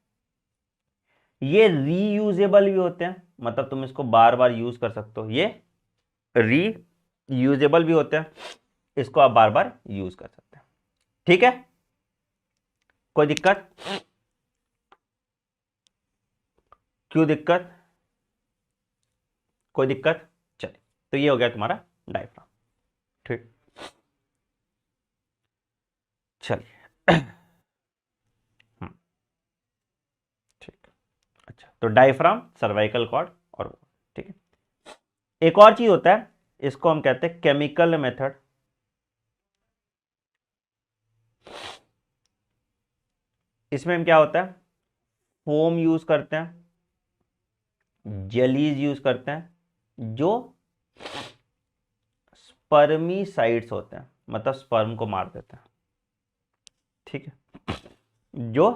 ये रीयूजेबल भी होते हैं, मतलब तुम इसको बार बार यूज कर सकते हो, ये रीयूजेबल भी होते हैं, इसको आप बार बार यूज कर सकते हैं। ठीक है, कोई दिक्कत? क्यों दिक्कत? कोई दिक्कत? चलिए, तो ये हो गया तुम्हारा डायफ्राम। ठीक, चलिए ठीक, अच्छा, तो डायफ्राम, सर्वाइकल कॉर्ड और वो, ठीक है। एक और चीज होता है, इसको हम कहते हैं केमिकल मेथड। इसमें हम क्या होता है, फोम यूज करते हैं, जेलीज यूज करते हैं, जो स्पर्मीसाइड्स होते हैं, मतलब स्पर्म को मार देते हैं। ठीक है, जो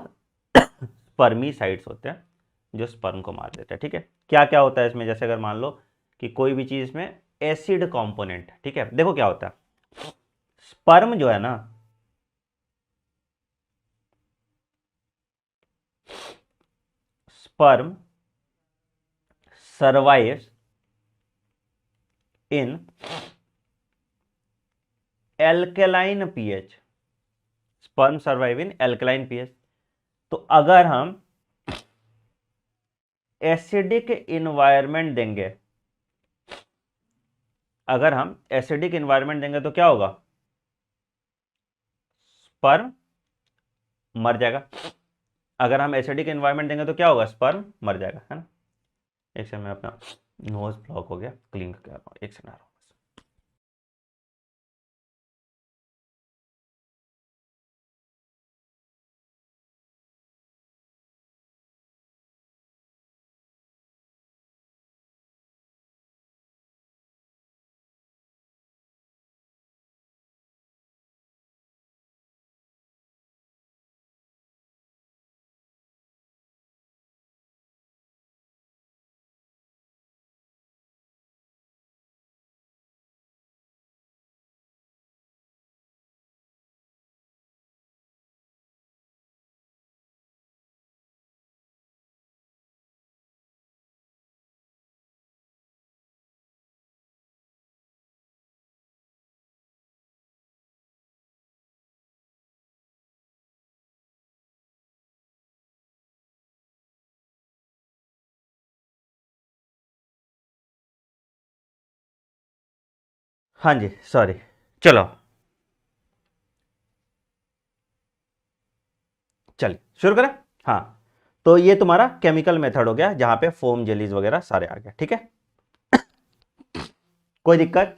स्पर्मीसाइड्स होते हैं, जो स्पर्म को मार देते हैं। ठीक है, क्या क्या होता है इसमें, जैसे अगर मान लो कि कोई भी चीज में एसिड कंपोनेंट, ठीक है, देखो क्या होता है, स्पर्म जो है ना, sperm survives in alkaline pH, sperm survive in alkaline pH। तो अगर हम एसिडिक इन्वायरमेंट देंगे, अगर हम एसिडिक इन्वायरमेंट देंगे तो क्या होगा, स्पर्म मर जाएगा। अगर हम एसिडिक इन्वायरमेंट देंगे तो क्या होगा, स्पर्म मर जाएगा, है ना। एक सेकंड, मैं अपना नोज ब्लॉक हो गया, क्लीन कर रहा हूँ, एक सेकंड। हाँ जी, सॉरी, चलो चलिए शुरू करें। हाँ, तो ये तुम्हारा केमिकल मेथड हो गया, जहां पे फोम जेलीज वगैरह सारे आ गए। ठीक है, कोई दिक्कत?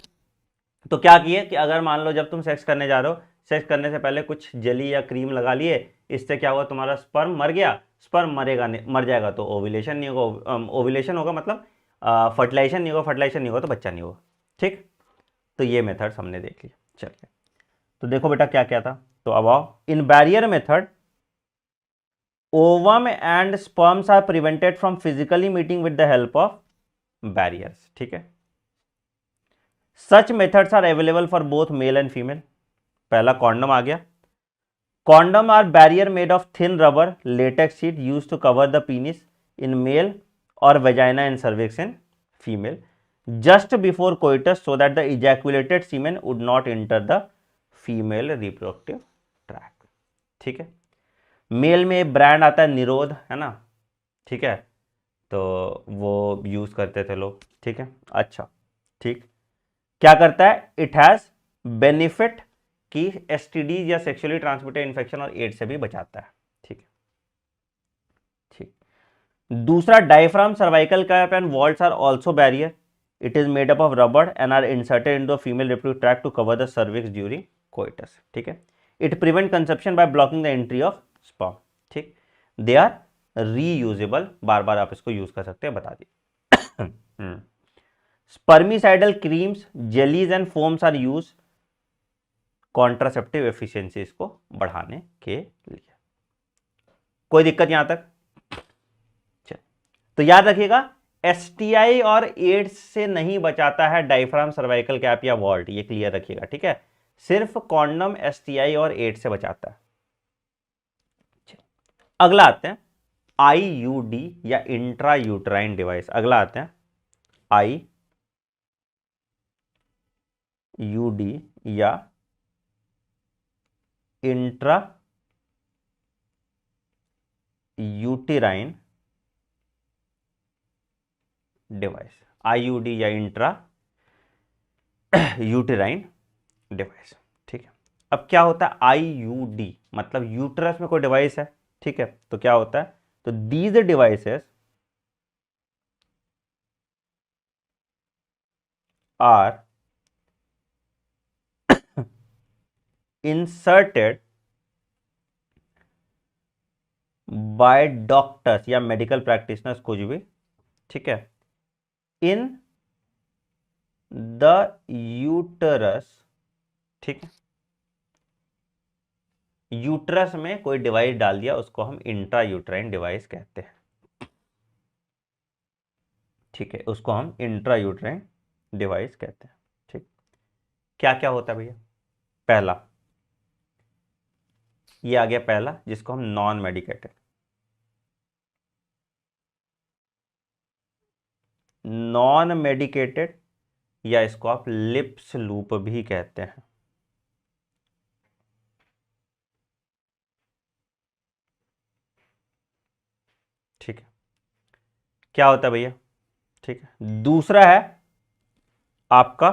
तो क्या किए कि अगर मान लो जब तुम सेक्स करने जा रहे हो, सेक्स करने से पहले कुछ जेली या क्रीम लगा लिए, इससे क्या हुआ, तुम्हारा स्पर्म मर गया। स्पर्म मरेगा नहीं, मर जाएगा तो ओव्यूलेशन नहीं होगा, ओव्यूलेशन होगा मतलब फर्टिलाइजेशन नहीं होगा, फर्टिलाइजेशन नहीं होगा तो बच्चा नहीं होगा। ठीक, तो ये मेथड्स हमने देख लिया। चलिए, तो देखो बेटा क्या क्या था। तो अब आओ, इन barrier method ovum and sperms are prevented from physically meeting with the help of barriers। ठीक है, such methods are available for both male and female। पहला कॉन्डम आ गया। Condom are barrier made of thin rubber latex sheet use to cover the penis in male और vagina and cervix in female just before coitus so that the ejaculated semen would not enter the female reproductive tract। ठीक है, mail में brand आता है निरोध, है ना। ठीक है, तो वो यूज करते थे लोग। ठीक है, अच्छा, ठीक, क्या करता है, इट हैज बेनिफिट कि एसटीडी या सेक्सुअली ट्रांसमिटेड इन्फेक्शन और एड्स से भी बचाता है। ठीक है, ठीक, दूसरा diaphragm cervical cap and vaults are also barrier. It is made up of rubber and are inserted into female reproductive tract to cover the cervix during coitus. ठीक है, it prevent conception by blocking the entry of sperm. ठीक, they are reusable, बार बार आप इसको use कर सकते हैं, बता दिए। Spermicidal creams, jellies and foams are use contraceptive efficiencies को बढ़ाने के लिए। कोई दिक्कत यहां तक? तो याद रखिएगा, एसटीआई और एड्स से नहीं बचाता है डायफ्राम, सर्वाइकल कैप या वॉल्ट, ये क्लियर रखिएगा। ठीक है, सिर्फ कॉन्डम एसटीआई और एड्स से बचाता है। अगला आते हैं IUD या इंट्रा यूट्राइन डिवाइस। अगला आते हैं IUD या इंट्रा यूटेराइन डिवाइस। IUD या इंट्रा यूटेराइन डिवाइस। ठीक है, अब क्या होता है IUD, मतलब यूट्रस में कोई डिवाइस है। ठीक है, तो क्या होता है, तो these devices are inserted by doctors या मेडिकल प्रैक्टिशनर्स, कुछ भी। ठीक है, इन द यूटरस। ठीक है, यूट्रस में कोई डिवाइस डाल दिया, उसको हम इंट्रा यूट्राइन डिवाइस कहते हैं। ठीक है, उसको हम इंट्रा यूट्राइन डिवाइस कहते हैं। ठीक, क्या क्या होता है भैया, पहला ये आ गया, पहला जिसको हम नॉन मेडिकेटेड, नॉन मेडिकेटेड या इसको आप लिप्स लूप भी कहते हैं। ठीक है, क्या होता है भैया, ठीक है। दूसरा है आपका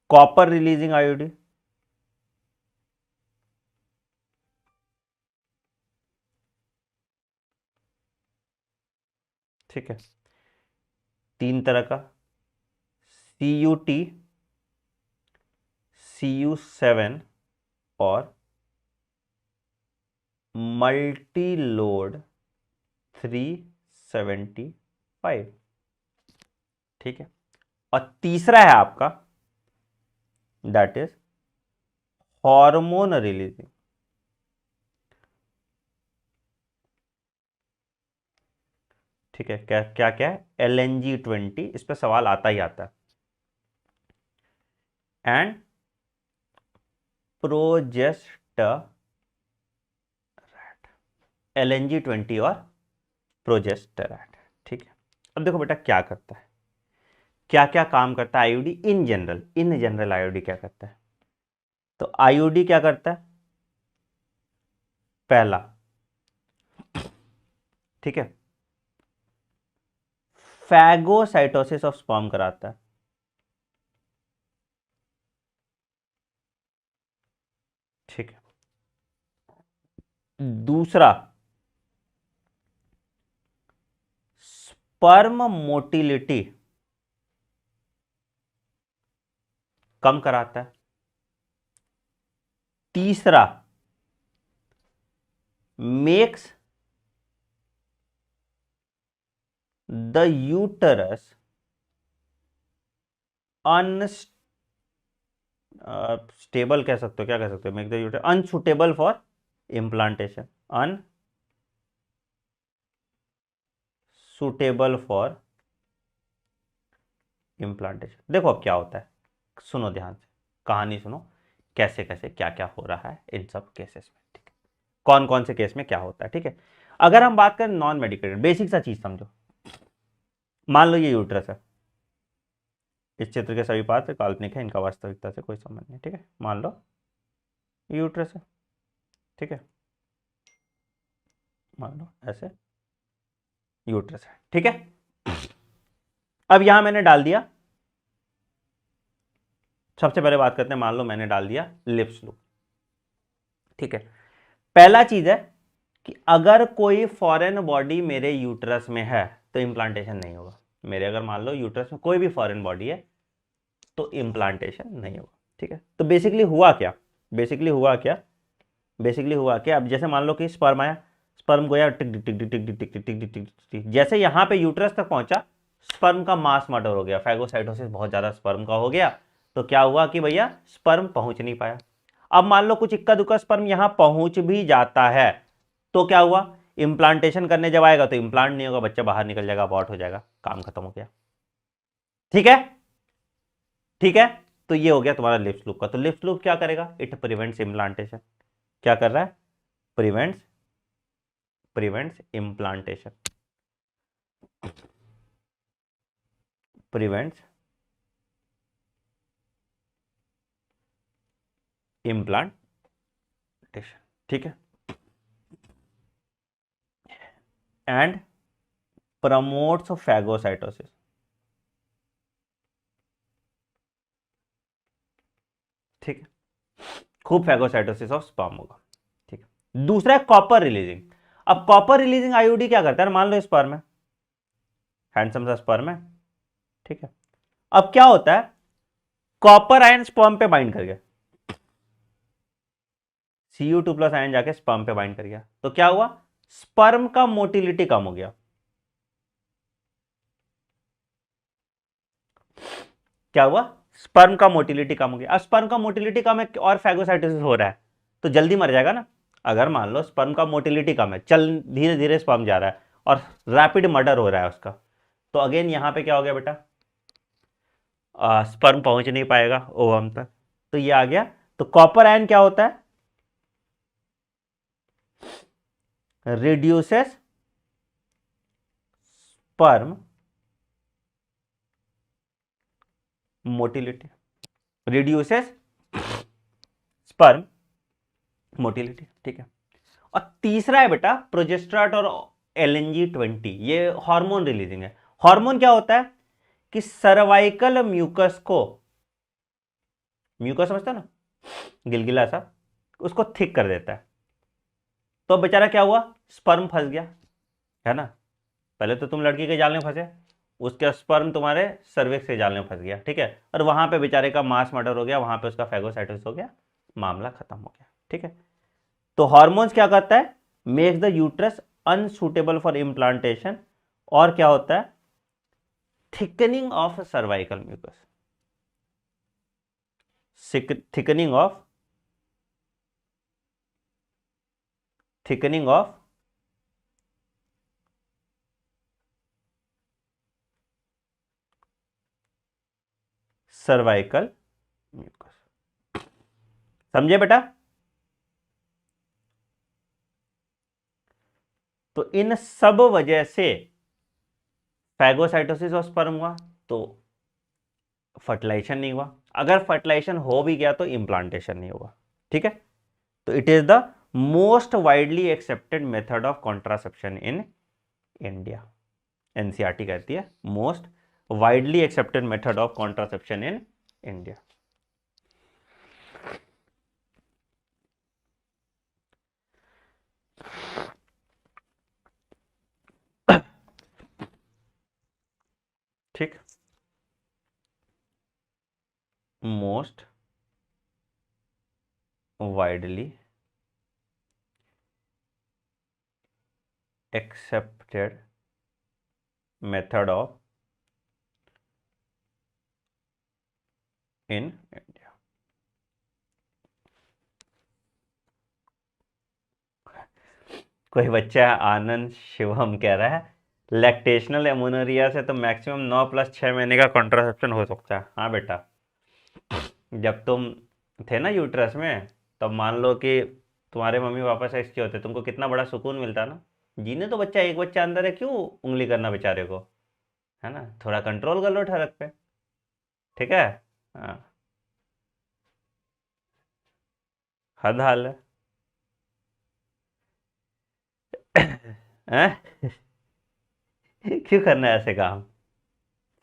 कॉपर रिलीजिंग आईओडी। ठीक है, तीन तरह का, CUT, CU7 और मल्टी लोड 375। ठीक है, और तीसरा है आपका दैट इज हार्मोन रिलीजिंग। ठीक है, क्या क्या क्या है, LNG-20, इस पर सवाल आता ही आता है, एंड प्रोजेस्टेरॉन। LNG-20 और प्रोजेस्टेरॉन। ठीक है, अब देखो बेटा क्या करता है, क्या क्या काम करता है IOD in general. In general IOD क्या करता है, तो आईओडी क्या करता है, पहला, ठीक है, फैगोसाइटोसिस ऑफ स्पर्म कराता है। ठीक है, दूसरा स्पर्म मोटिलिटी कम कराता है। तीसरा मेक्स द यूटरस अनस्टेबल कह सकते हो, क्या कह सकते हो, make the uterus unsuitable for implantation, unsuitable for implantation. देखो अब क्या होता है, सुनो ध्यान से, कहानी सुनो, कैसे कैसे क्या क्या हो रहा है इन सब केसेस में। ठीक है, कौन कौन से केस में क्या होता है। ठीक है, अगर हम बात करें नॉन मेडिकेटेड, बेसिक सा चीज समझो, मान लो ये यूट्रस है, इस चित्र के सभी पात्र काल्पनिक है, इनका वास्तविकता से कोई संबंध नहीं। ठीक है, मान लो यूट्रस है। ठीक है, मान लो ऐसे यूट्रस है। ठीक है, अब यहां मैंने डाल दिया, सबसे पहले बात करते हैं, मान लो मैंने डाल दिया लिप्स लूप। ठीक है, पहला चीज है कि अगर कोई फॉरेन बॉडी मेरे यूट्रस में है तो इम्प्लांटेशन नहीं होगा। मेरे अगर मान लो यूट्रस में कोई भी फॉरेन बॉडी है तो इम्प्लांटेशन नहीं होगा। ठीक है, तो बेसिकली हुआ क्या, बेसिकली हुआ क्या, बेसिकली हुआ क्या, अब जैसे मान लो कि स्पर्म आया, स्पर्म गया टिक टिक टिक टिक टिक टिक टिक टिक टिक टिक टिक, जैसे यहाँ पे यूट्रस तक पहुंचा, स्पर्म का मास मर्डर हो गया, फैगोसाइटोसिस बहुत ज्यादा स्पर्म का हो गया, तो क्या हुआ कि भैया स्पर्म पहुंच नहीं पाया। अब मान लो कुछ इक्का दुक्का स्पर्म यहां पहुंच भी जाता है, तो क्या हुआ, इम्प्लांटेशन करने जब आएगा तो इम्प्लांट नहीं होगा, बच्चा बाहर निकल जाएगा, अबॉर्ट हो जाएगा, काम खत्म हो गया। ठीक है, ठीक है, तो ये हो गया तुम्हारा लिप्स लूप का। तो लिप्स लूप क्या करेगा, इट प्रिवेंट्स इम्प्लांटेशन। क्या कर रहा है, prevents prevents implantation, prevents implantation, ठीक है, एंड प्रमोट्स फैगोसाइटोसिस, ठीक है, खूब फैगोसाइटोसिस ऑफ स्पर्म होगा, ठीक है। दूसरा है कॉपर रिलीजिंग। अब कॉपर रिलीजिंग आईयूडी क्या करता है, मान लो स्पर्म है, हैंडसम सा स्पर्म है, ठीक है। अब क्या होता है, कॉपर आयन स्पर्म पे बाइंड कर गया, Cu2+ आयन जाके स्पर्म पे बाइंड कर गया, तो क्या हुआ, स्पर्म का मोटिलिटी कम हो गया। क्या हुआ, स्पर्म का मोटिलिटी कम हो गया। अब स्पर्म का मोटिलिटी कम है और फैगोसाइटोसिस हो रहा है तो जल्दी मर जाएगा ना। अगर मान लो स्पर्म का मोटिलिटी कम है, चल धीरे धीरे स्पर्म जा रहा है और रैपिड मर्डर हो रहा है उसका, तो अगेन यहां पे क्या हो गया बेटा, स्पर्म पहुंच नहीं पाएगा ओवम तक, तो ये आ गया। तो कॉपर आयन क्या होता है, reduces sperm motility, reduces sperm motility, ठीक है। और तीसरा है बेटा प्रोजेस्टेरॉन और LNG-20, ये हार्मोन रिलीजिंग है। हार्मोन क्या होता है कि सर्वाइकल म्यूकस को, म्यूकस समझता ना, गिलगिला सा, उसको थिक कर देता है। तो बेचारा क्या हुआ, स्पर्म फंस गया, है ना। पहले तो तुम लड़की के जाल में फंसे, उसके स्पर्म तुम्हारे सर्विक्स के जाल में फंस गया, ठीक है, और वहां पे बेचारे का मास मर्डर हो गया, वहां पे उसका फैगोसाइटोसिस हो गया, मामला खत्म हो गया, ठीक है। तो हार्मोन्स क्या करता है, makes the uterus unsuitable for implantation, और क्या होता है, thickening of cervical mucus, thickening of cervical mucus, समझे बेटा। तो इन सब वजह से फैगोसाइटोसिस और स्पर्म हुआ, तो फर्टिलाइजेशन नहीं हुआ, अगर फर्टिलाइजेशन हो भी गया तो इम्प्लांटेशन नहीं होगा, ठीक है। तो it is the most widely accepted method of contraception in India, NCERT कहती है most widely accepted method of contraception in India. ठीक, most widely accepted method of in India। कोई बच्चा आनंद शिवम कह रहा है लैक्टेशनल एमोनोरिया से तो मैक्सिमम 9+6 महीने का कॉन्ट्रासेप्शन हो सकता है। हाँ बेटा, जब तुम थे ना यूट्रस में, तब मान लो कि तुम्हारे मम्मी पापा सेक्स किए होते, तुमको कितना बड़ा सुकून मिलता ना। जीने तो बच्चा, एक बच्चा अंदर है, क्यों उंगली करना बेचारे को, है ना, थोड़ा कंट्रोल कर लो ठरक पे, ठीक है। हाँ, हद हाल है। हैं? क्यों करना है ऐसे काम,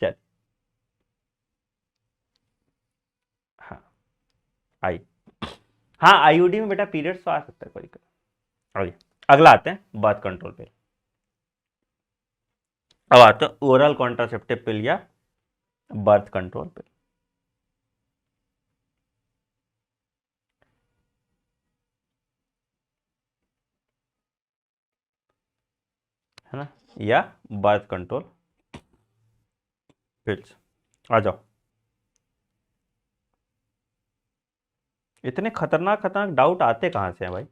चल। हाँ, आई, हाँ आईयूडी में बेटा पीरियड्स तो आ सकता है कोई कोई। आइए अगला आते हैं बर्थ कंट्रोल पे। अब आते हैं ओरल कॉन्ट्रासेप्टिव पिल या बर्थ कंट्रोल पिल, है ना, या बर्थ कंट्रोल पिल्स। आ जाओ, इतने खतरनाक खतरनाक डाउट आते कहाँ से हैं भाई।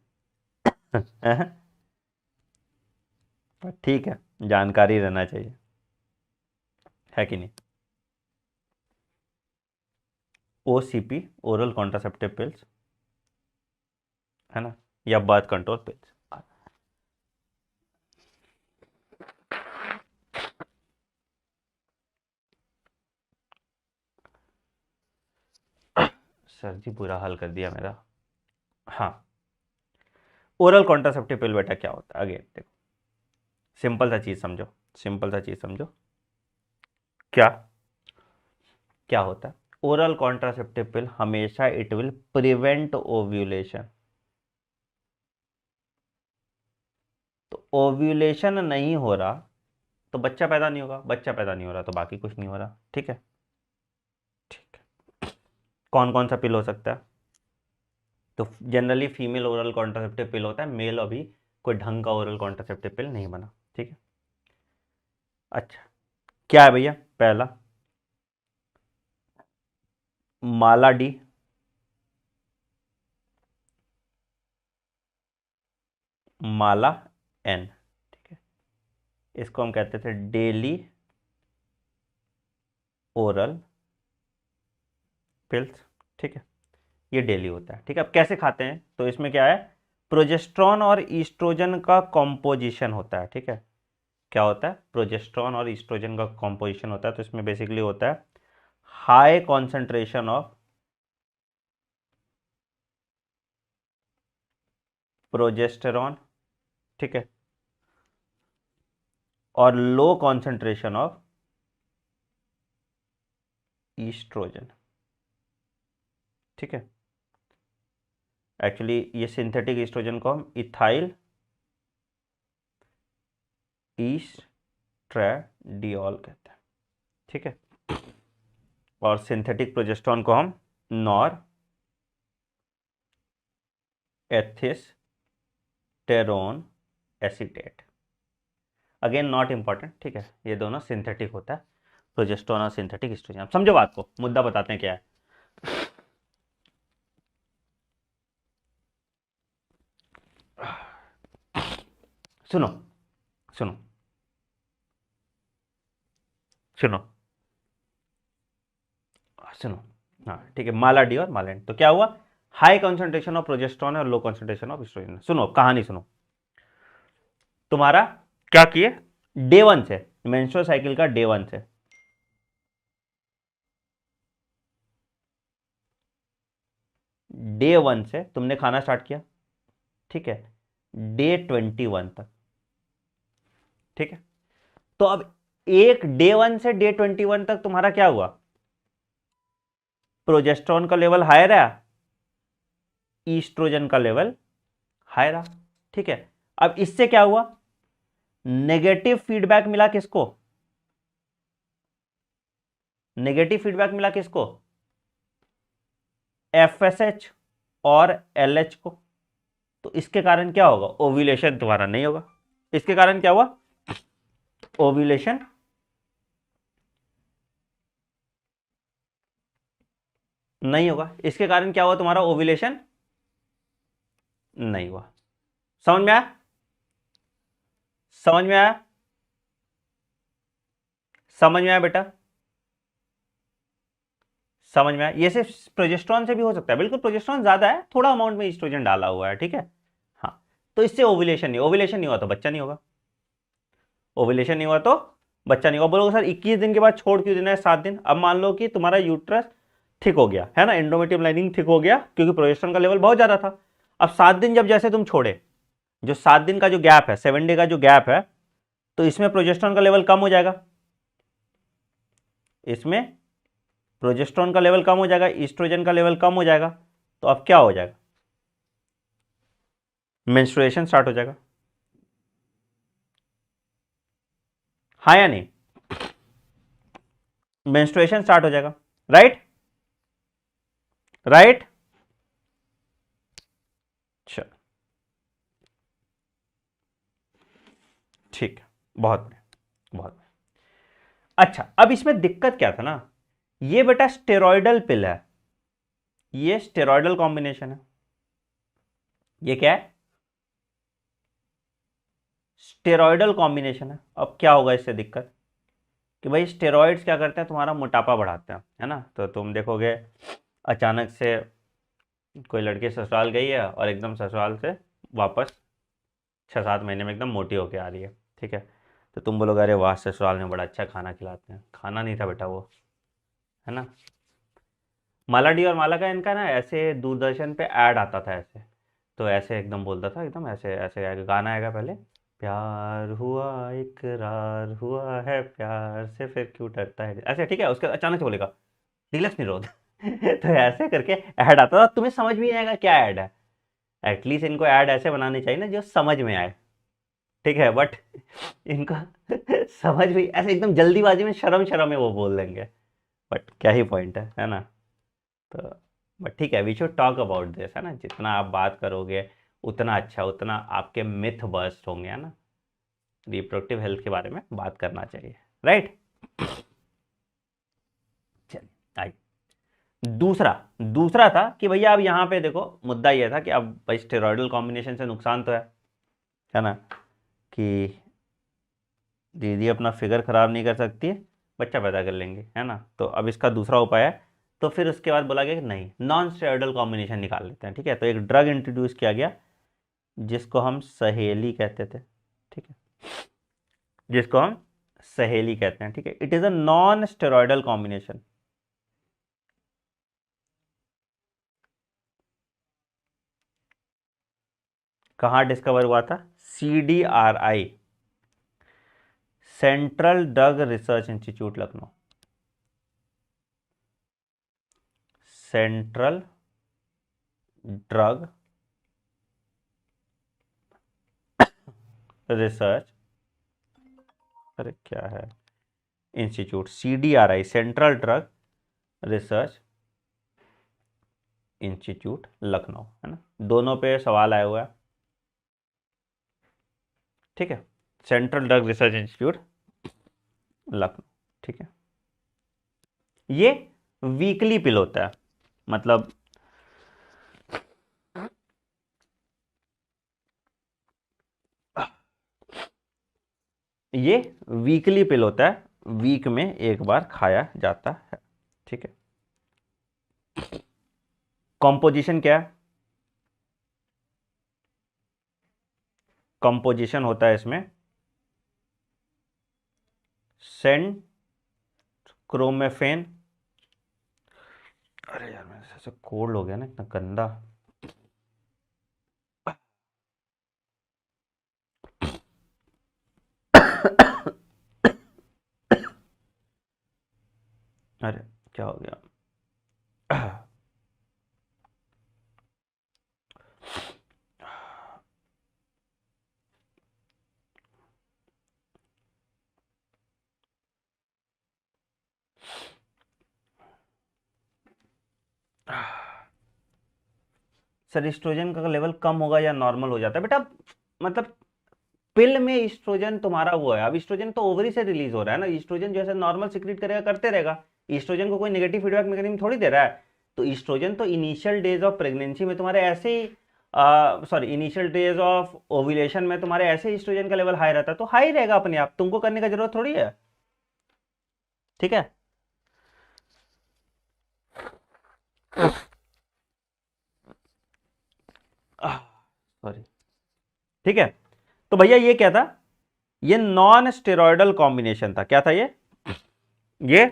ठीक है, जानकारी रहना चाहिए, है कि नहीं। OCP ओरल कॉन्ट्रासेप्टिव पिल्स, है ना, या बर्थ कंट्रोल पिल्स। सर जी बुरा हाल कर दिया मेरा। हाँ, ओरल कॉन्ट्रासेप्टिव पिल बेटा क्या होता है? अगेन देखो, सिंपल सा चीज समझो, सिंपल सा चीज समझो। क्या क्या होता है? ओरल कॉन्ट्रासेप्टिव पिल हमेशा इट विल प्रिवेंट ओव्यूलेशन। तो ओव्यूलेशन नहीं हो रहा तो बच्चा पैदा नहीं होगा, बच्चा पैदा नहीं हो रहा तो बाकी कुछ नहीं हो रहा। ठीक है, ठीक है। कौन कौन सा पिल हो सकता है? तो जनरली फीमेल ओरल कॉन्ट्रासेप्टिव पिल होता है, मेल अभी कोई ढंग का ओरल कॉन्ट्रासेप्टिव पिल नहीं बना। ठीक है, अच्छा क्या है भैया? पहला माला डी, माला एन। ठीक है, इसको हम कहते थे डेली ओरल पिल्स। ठीक है, ये डेली होता है। ठीक है, अब कैसे खाते हैं? तो इसमें क्या है, प्रोजेस्ट्रॉन और ईस्ट्रोजन का कॉम्पोजिशन होता है। ठीक है, क्या होता है? प्रोजेस्ट्रॉन और ईस्ट्रोजन का कॉम्पोजिशन होता है। तो इसमें बेसिकली होता है हाई कॉन्सेंट्रेशन ऑफ प्रोजेस्टेरॉन, ठीक है, और लो कॉन्सेंट्रेशन ऑफ ईस्ट्रोजन। ठीक है, एक्चुअली ये सिंथेटिक ईस्ट्रोजन को हम इथाइल ईस्ट्रेडियोल कहते हैं। ठीक है, और सिंथेटिक प्रोजेस्टेरॉन को हम norethisterone acetate. Again not important. ठीक है, ये दोनों सिंथेटिक होता है, प्रोजेस्टेरॉन और सिंथेटिक ईस्ट्रोजन। आप समझो बात को, मुद्दा बताते हैं क्या है। सुनो सुनो सुनो सुनो, हाँ ठीक है, माला डी और माला एन। तो क्या हुआ? हाई कॉन्सेंट्रेशन ऑफ प्रोजेस्टेरॉन और लो कॉन्सेंट्रेशन ऑफ एस्ट्रोजन। सुनो कहानी सुनो। तुम्हारा क्या किए, डे 1 से, मेंस्ट्रुअल साइकिल का डे 1 से, डे 1 से तुमने खाना स्टार्ट किया। ठीक है, डे 21 तक। ठीक है, तो अब एक डे 1 से डे 21 तक तुम्हारा क्या हुआ? प्रोजेस्टेरॉन का लेवल हाई रहा, ईस्ट्रोजन का लेवल हाई रहा। ठीक है, अब इससे क्या हुआ? नेगेटिव फीडबैक मिला किसको? नेगेटिव फीडबैक मिला किसको? एफएसएच और एलएच को। तो इसके कारण क्या होगा? ओव्यूलेशन तुम्हारा नहीं होगा। इसके कारण क्या हुआ? ओव्यूलेशन नहीं होगा। इसके कारण क्या हुआ? तुम्हारा ओव्यूलेशन नहीं हुआ। समझ में आया? समझ में आया? समझ में आया बेटा? समझ में आया? ये सिर्फ प्रोजेस्टेरॉन से भी हो सकता है, बिल्कुल प्रोजेस्टेरॉन ज्यादा है, थोड़ा अमाउंट में ईस्ट्रोजन डाला हुआ है। ठीक है, हाँ, तो इससे ओव्यूलेशन नहीं, ओव्यूलेशन नहीं हुआ तो बच्चा नहीं होगा। ओव्यूलेशन नहीं हुआ तो बच्चा नहीं होगा। बोलोगे सर 21 दिन के बाद छोड़ क्यों देना है 7 दिन? अब मान लो कि तुम्हारा यूट्रस थिक हो गया है ना, एंडोमेट्रियम लाइनिंग थिक हो गया क्योंकि प्रोजेस्टेरॉन का लेवल बहुत ज्यादा था। अब 7 दिन जब जैसे तुम छोड़े, जो 7 दिन का जो गैप है, 7 डे का जो गैप है, तो इसमें प्रोजेस्टेरॉन का लेवल कम हो जाएगा, इसमें प्रोजेस्टेरॉन का लेवल कम हो जाएगा, ईस्ट्रोजन का लेवल कम हो जाएगा। तो अब क्या हो जाएगा? मेंस्ट्रुएशन स्टार्ट हो जाएगा। हाँ या नहीं? मेंस्ट्रुएशन स्टार्ट हो जाएगा, राइट? राइट, चल ठीक है, बहुत बढ़िया, बहुत बढ़िया। अच्छा, अब इसमें दिक्कत क्या था ना, ये बेटा स्टेरॉयडल पिल है, ये स्टेरॉयडल कॉम्बिनेशन है। ये क्या है? स्टेरॉयडल कॉम्बिनेशन है। अब क्या होगा इससे दिक्कत कि भाई स्टेरॉइड्स क्या करते हैं, तुम्हारा मोटापा बढ़ाते हैं, है ना। तो तुम देखोगे अचानक से कोई लड़की ससुराल गई है और एकदम ससुराल से वापस 6-7 महीने में एकदम मोटी होके आ रही है। ठीक है, तो तुम बोलोगे अरे वाह ससुराल में बड़ा अच्छा खाना खिलाते हैं। खाना नहीं था बेटा वो, है ना। माला डी और माला का इनका ना ऐसे दूरदर्शन पे ऐड आता था ऐसे, तो ऐसे एकदम बोलता था, एकदम ऐसे ऐसे गाना आएगा पहले, प्यार हुआ इकरार हुआ है प्यार से फिर क्यों डरता है ऐसे, ठीक है, उसके अचानक से बोलेगा डीलक्स निरोध तो ऐसे करके ऐड आता था, तुम्हें समझ भी नहीं आएगा क्या ऐड है। एटलीस्ट इनको ऐड ऐसे बनानी चाहिए ना जो समझ में आए, ठीक है, बट इनको समझ भी ऐसे एकदम जल्दीबाजी में शर्म शर्म में वो बोल देंगे, बट क्या ही पॉइंट है ना। तो बट ठीक है, we should talk about this, है ना, जितना आप बात करोगे उतना अच्छा, उतना आपके मिथ बस्ट होंगे, है ना, रिप्रोडक्टिव हेल्थ के बारे में बात करना चाहिए, राइट। चलिए आइए, दूसरा दूसरा था कि भैया अब यहाँ पे देखो मुद्दा ये था कि अब भाई स्टेरॉयडल कॉम्बिनेशन से नुकसान तो है ना, कि दीदी अपना फिगर खराब नहीं कर सकती है, बच्चा पैदा कर लेंगे, है ना, तो अब इसका दूसरा उपाय है। तो फिर उसके बाद बोला गया कि नहीं, नॉन स्टेरॉयडल कॉम्बिनेशन निकाल लेते हैं, ठीक है, तो एक ड्रग इंट्रोड्यूस किया गया जिसको हम सहेली कहते थे, ठीक है, जिसको हम सहेली कहते हैं, ठीक है, it is a non steroidal combination. कहाँ डिस्कवर हुआ था? CDRI, central drug research institute Lucknow, central drug research, अरे क्या है, institute, CDRI, central drug research institute Lucknow, है ना, दोनों पे सवाल आया हुआ है, ठीक है, central drug research institute Lucknow, ठीक है। ये वीकली पिल होता है, मतलब ये वीकली पिल होता है, वीक में एक बार खाया जाता है, ठीक है। कॉम्पोजिशन क्या है? कंपोजिशन होता है इसमें सेंट्रोमेफेन, अरे यार मेरे से कोल्ड हो गया ना, इतना गंदा, अरे क्या हो गया सर ईस्ट्रोजन का लेवल कम होगा या नॉर्मल हो जाता है बेटा, मतलब पिल में ईस्ट्रोजन तुम्हारा वो है, अब ईस्ट्रोजन तो ओवरी से रिलीज हो रहा है ना, ईस्ट्रोजन जैसे नॉर्मल सिक्रीट करेगा करते रहेगा, ईस्ट्रोजन को कोई नेगेटिव फीडबैक मैकेनिज्म थोड़ी दे रहा है। तो ईस्ट्रोजन तो इनिशियल डेज ऑफ प्रेगनेंसी में तुम्हारे ऐसे ही, sorry initial days of ovulation में तुम्हारे ऐसे ईस्ट्रोजन का लेवल हाई रहता है, तो हाई रहेगा अपने आप, तुमको करने का जरूरत थोड़ी है, ठीक है। सॉरी, ठीक है, तो भैया ये क्या था, ये नॉन स्टेरॉयडल कॉम्बिनेशन था, क्या था ये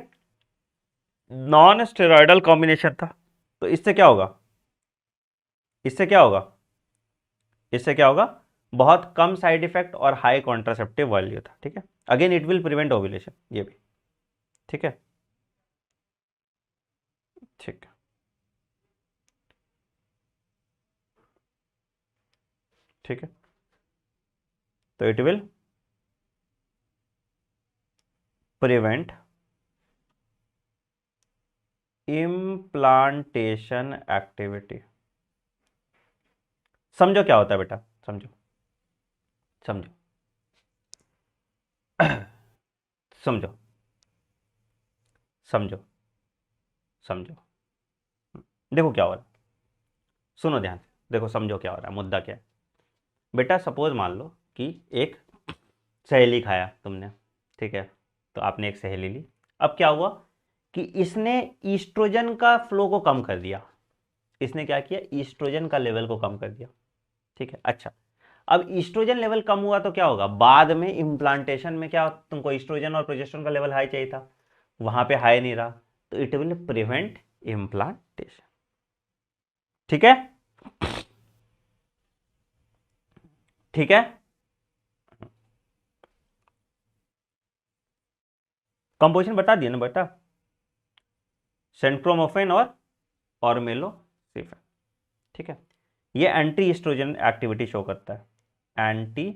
नॉन स्टेरॉयडल कॉम्बिनेशन था। तो इससे क्या होगा, इससे क्या होगा, इससे क्या होगा, बहुत कम साइड इफेक्ट और हाई कॉन्ट्रासेप्टिव वैल्यू था, ठीक है, again it will prevent ovulation, ये भी ठीक है, ठीक है, ठीक है, तो it will prevent implantation activity. समझो क्या होता है बेटा, समझो समझो समझो समझो समझो, देखो क्या हो रहा है, सुनो ध्यान से, देखो समझो क्या हो रहा है, मुद्दा क्या है बेटा, सपोज मान लो कि एक सहेली खाया तुमने, ठीक है, तो आपने एक सहेली ली, अब क्या हुआ कि इसने ईस्ट्रोजन का फ्लो को कम कर दिया, इसने क्या किया, ईस्ट्रोजन का लेवल को कम कर दिया, ठीक है, अच्छा, अब ईस्ट्रोजन लेवल कम हुआ तो क्या होगा, बाद में इम्प्लांटेशन में क्या, तुमको ईस्ट्रोजन और प्रोजेस्टेरोन का लेवल हाई चाहिए था, वहां पे हाई नहीं रहा, तो इट विल प्रिवेंट इम्प्लांटेशन। ठीक है, ठीक है। कंपोजिशन बता दिया ना बेटा, सेंट्रोमोफेन और मेलोसिफेन। ठीक है, ये एंटी ईस्ट्रोजन एक्टिविटी शो करता है, एंटी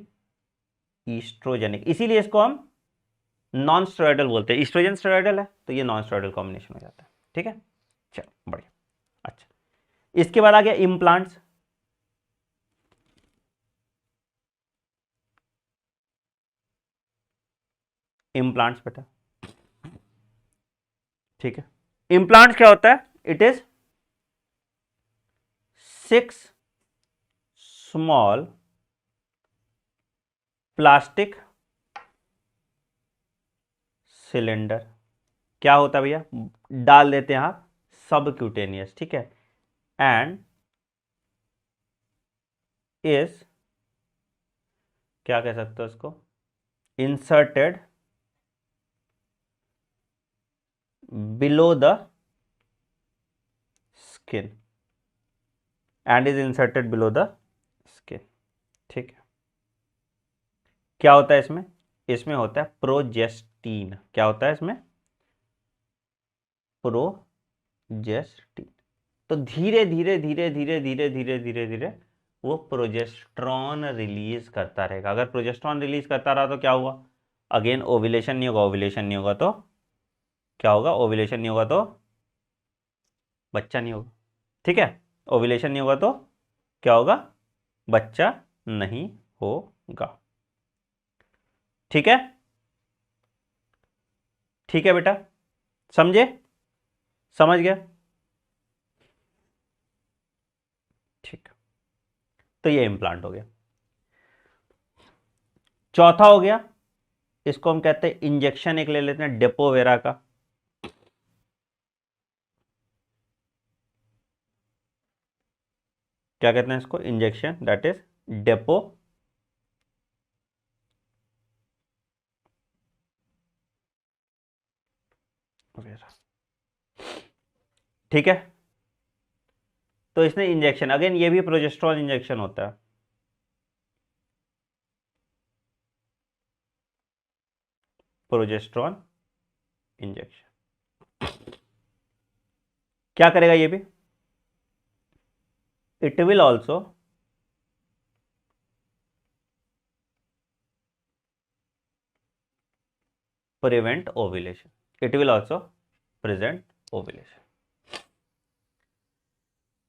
ईस्ट्रोजेनिक, इसीलिए इसको हम नॉन स्टेरॉयडल बोलते हैं। ईस्ट्रोजन स्टेरॉयडल है तो ये नॉन स्टेरॉयडल कॉम्बिनेशन हो जाता है। ठीक है, चलो बढ़िया। अच्छा, इसके बाद आ गया इम्प्लांट्स। इम्प्लांट्स बेटा, ठीक है, इम्प्लांट्स क्या होता है? It is 6 small plastic cylinder. क्या होता है भैया? डाल देते हैं आप सबक्यूटेनियस। ठीक है, एंड इज, क्या कह सकते हो उसको, inserted below the skin, and is inserted below the skin. ठीक है, क्या होता है इसमें? इसमें होता है प्रोजेस्टीन। क्या होता है इसमें? प्रोजेस्टीन। तो धीरे धीरे धीरे धीरे धीरे धीरे धीरे धीरे वो प्रोजेस्ट्रॉन रिलीज करता रहेगा। अगर प्रोजेस्ट्रॉन रिलीज करता रहा तो क्या हुआ? अगेन ओव्यूलेशन नहीं होगा, ओव्यूलेशन नहीं होगा तो क्या होगा? ओव्यूलेशन नहीं होगा तो बच्चा नहीं होगा। ठीक है, ओव्यूलेशन नहीं होगा तो क्या होगा? बच्चा नहीं होगा। ठीक है, ठीक है बेटा, समझे? समझ गया? ठीक, तो ये इम्प्लांट हो गया। चौथा हो गया, इसको हम कहते हैं इंजेक्शन। एक ले लेते हैं डेपोवेरा का। क्या कहते हैं इसको? Injection, that is depot vera. ठीक है, तो इसने इंजेक्शन, अगेन ये भी प्रोजेस्ट्रॉन इंजेक्शन होता है। प्रोजेस्ट्रॉन इंजेक्शन क्या करेगा ये भी? It will also prevent ovulation. It will also prevent ovulation.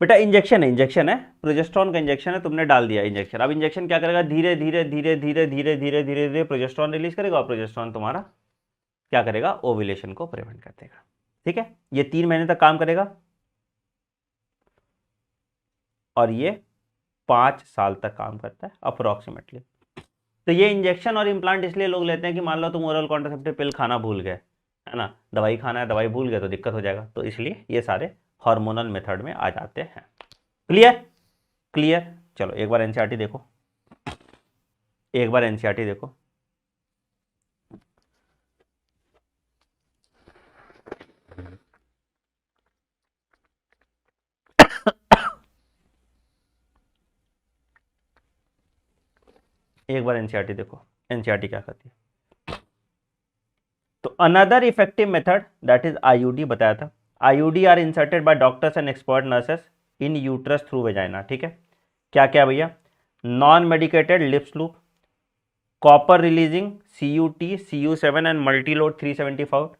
बेटा इंजेक्शन है, इंजेक्शन है, प्रोजेस्ट्रॉन का इंजेक्शन है, तुमने डाल दिया इंजेक्शन। अब इंजेक्शन क्या करेगा? धीरे धीरे धीरे धीरे धीरे धीरे धीरे धीरे प्रोजेस्ट्रॉन रिलीज करेगा, और प्रोजेस्ट्रॉन तुम्हारा क्या करेगा? ओव्यूलेशन को प्रिवेंट कर देगा। ठीक है, ये 3 महीने तक काम करेगा, और ये 5 साल तक काम करता है अप्रोक्सीमेटली। तो ये इंजेक्शन और इम्प्लांट इसलिए लोग लेते हैं कि मान लो तुम ओरल कॉन्ट्रासेप्टिव पिल खाना भूल गए, है ना, दवाई खाना है, दवाई भूल गए तो दिक्कत हो जाएगा, तो इसलिए ये सारे हार्मोनल मेथड में आ जाते हैं। क्लियर? क्लियर। चलो एक बार एनसीईआरटी देखो, एक बार एनसीईआरटी देखो। एक बार एनसीईआरटी देखो, एनसीईआरटी क्या कहती है। तो another effective method that is IUD बताया था। IUD are inserted by doctors and expert nurses in uterus through vagina. ठीक है, क्या क्या भैया? Non medicated Lippes loop, copper releasing CUT CU7 and Multiload 375,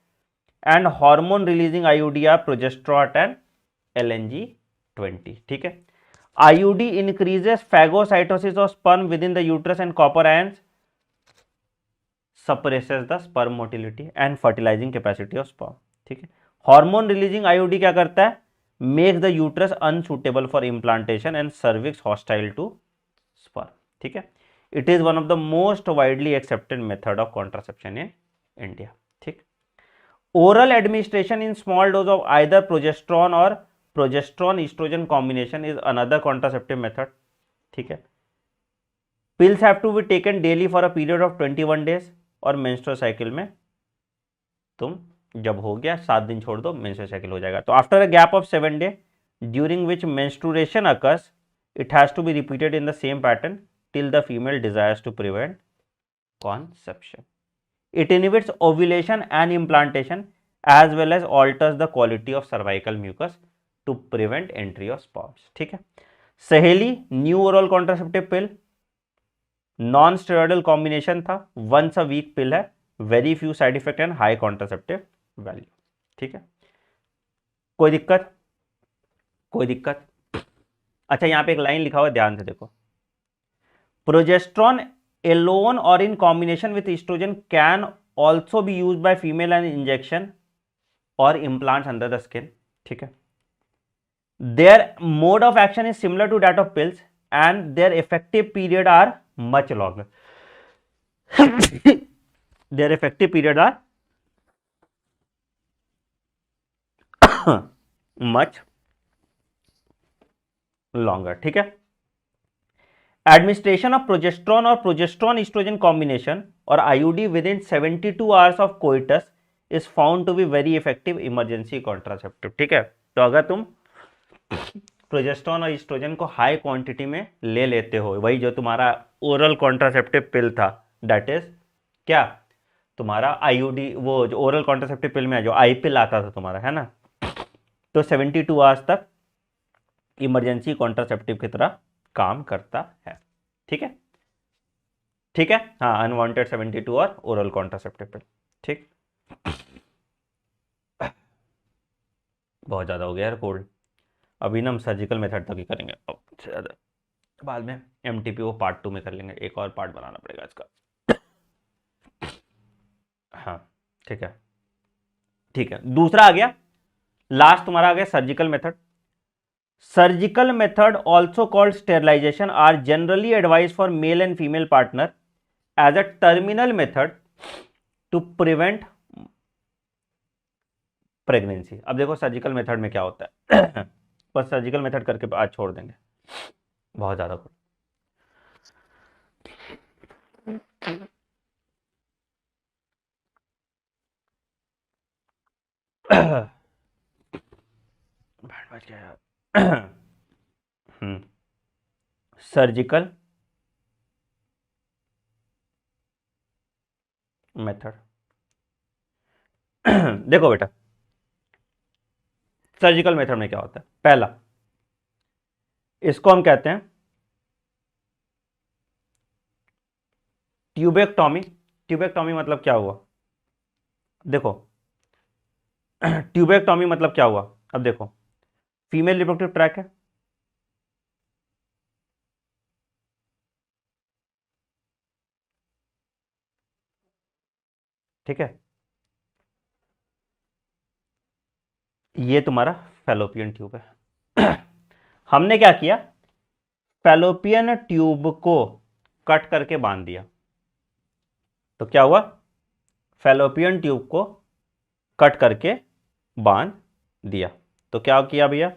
and hormone releasing IUD are Progestasert and LNG20। ठीक है, IUD increases phagocytosis of sperm within the uterus and copper ions suppresses the sperm motility and fertilizing capacity of sperm। ठीक है, hormone releasing IUD क्या करता है? Make the uterus unsuitable for implantation and cervix hostile to sperm. ठीक है, it is one of the most widely accepted method of contraception in India. ठीक, oral administration in small dose of either progesterone और progesterone oestrogen combination is another contraceptive method. ठीक है, pills have to be taken daily for a period of 21 days, और menstrual cycle में तुम जब हो गया 7 दिन छोड़ दो, मेंस्ट्रुअल साइकिल हो जाएगा। तो after a gap of 7 day during which menstruation occurs, it has to be repeated in the same pattern till the female desires to prevent conception. It inhibits ovulation and implantation as well as alters the quality of cervical mucus to prevent entry of sperms. ठीक है। सहेली new oral contraceptive पिल, non steroidal combination था, once a week पिल है, very few side effect and high contraceptive value. ठीक है, कोई दिक्कत? कोई दिक्कत? अच्छा, यहां पे एक लाइन लिखा हुआ है, ध्यान से देखो। प्रोजेस्ट्रॉन एलोन और in combination with estrogen can also be use by female and injection और इम्प्लांट्स अंडर द स्किन। ठीक है, their mode of action is similar to that of pills and their effective period are much longer. Their effective period are much longer. ठीक है, administration of progesterone और progesterone estrogen combination और IUD within 72 hours of coitus is found to be very effective emergency contraceptive. ठीक है, तो अगर तुम progesterone और एस्ट्रोजन को हाई क्वांटिटी में ले लेते हो, वही जो तुम्हारा ओरल कॉन्ट्रासेप्टिव पिल था, दैट इज क्या तुम्हारा आईयूडी, वो जो ओरल कॉन्ट्रासेप्टिव पिल में जो आई पिल आता था तुम्हारा, है ना, तो 72 आवर्स तक इमरजेंसी कॉन्ट्रासेप्टिव की तरह काम करता है। ठीक है, ठीक है, हाँ, अनवांटेड 72 और ओरल कॉन्ट्रासेप्टिव पिल। ठीक, बहुत ज्यादा हो गया यार कोल्ड। अभी ना हम सर्जिकल मेथड तक ही करेंगे, ज्यादा बाद में एमटीपी वो पार्ट 2 में कर लेंगे, एक और पार्ट बनाना पड़ेगा इसका। हाँ, ठीक है, ठीक है, दूसरा आ गया, लास्ट तुम्हारा आ गया surgical method. Surgical method, also called sterilization, are generally advised for male and female partner as a terminal method to prevent pregnancy. अब देखो सर्जिकल मेथड में क्या होता है। बस सर्जिकल मेथड करके आज छोड़ देंगे, बहुत ज्यादा कुछ। बच गया यार। सर्जिकल मेथड देखो बेटा, सर्जिकल मेथड में क्या होता है, पहला इसको हम कहते हैं ट्यूबेक्टॉमी। ट्यूबेक्टॉमी मतलब क्या हुआ, देखो ट्यूबेक्टॉमी मतलब क्या हुआ, अब देखो फीमेल रिप्रोडक्टिव ट्रैक है, ठीक है, ये तुम्हारा फैलोपियन ट्यूब है। हमने क्या किया, फैलोपियन ट्यूब को कट करके बांध दिया, तो क्या हुआ, फैलोपियन ट्यूब को कट करके बांध दिया, तो क्या किया भैया,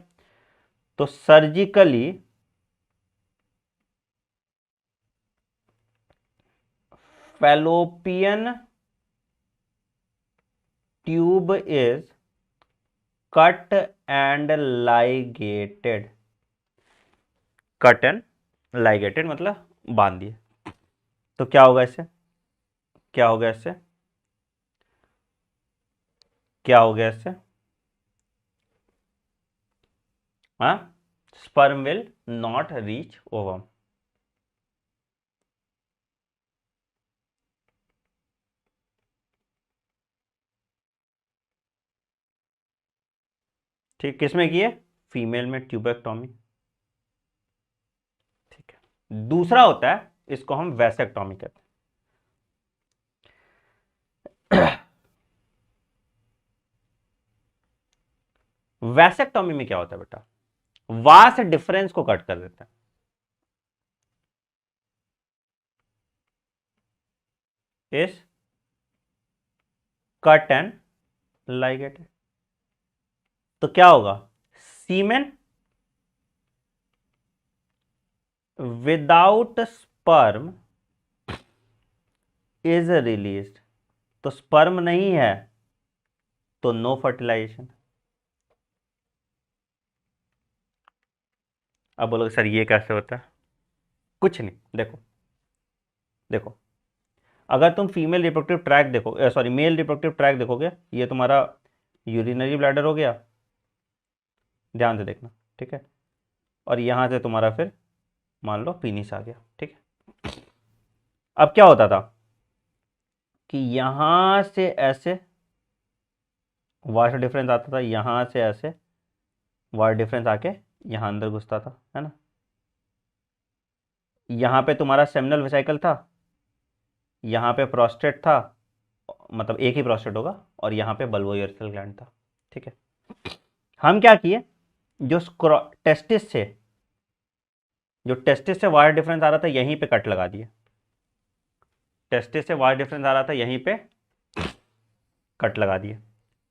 तो surgically fallopian tube is cut and ligated. Cut and ligated मतलब बांध दिए, तो क्या होगा इससे, क्या हो गया इससे, क्या हो गया इससे, हाँ, sperm will not reach ovum. ठीक, किसमें किए, फीमेल में ट्यूबेक्टॉमी। ठीक है, दूसरा होता है, इसको हम वैसेक्टॉमी कहते हैं। वैसेक्टॉमी में क्या होता है बेटा, वास डिफरेंस को कट कर देता है, इस कट एंड लाइगेटेड, तो क्या होगा, सीमेन विदाउट स्पर्म इज रिलीज्ड, तो स्पर्म नहीं है, तो नो फर्टिलाइजेशन। अब बोलोगे सर ये कैसे होता है? कुछ नहीं, देखो देखो, अगर तुम फीमेल रिप्रोडक्टिव ट्रैक देखो, सॉरी मेल रिप्रोडक्टिव ट्रैक देखोगे, ये तुम्हारा यूरिनरी ब्लैडर हो गया, ध्यान से देखना, ठीक है, और यहां से तुम्हारा फिर मान लो पीनिस आ गया, ठीक है। अब क्या होता था कि यहां से ऐसे वाटर डिफरेंस आता था, यहां से ऐसे वाटर डिफरेंस आके यहां अंदर घुसता था, है ना। यहां पे तुम्हारा सेमिनल वेसिकल था, यहां पे प्रोस्टेट था, मतलब एक ही प्रोस्टेट होगा, और यहां पे बल्बोइरेथ्रल ग्लैंड था, ठीक है। हम क्या किए, जो टेस्टिस से वायर डिफरेंस आ रहा था यहीं पे कट लगा दिए, टेस्टिस से वायर डिफरेंस आ रहा था यहीं पे कट लगा दिए।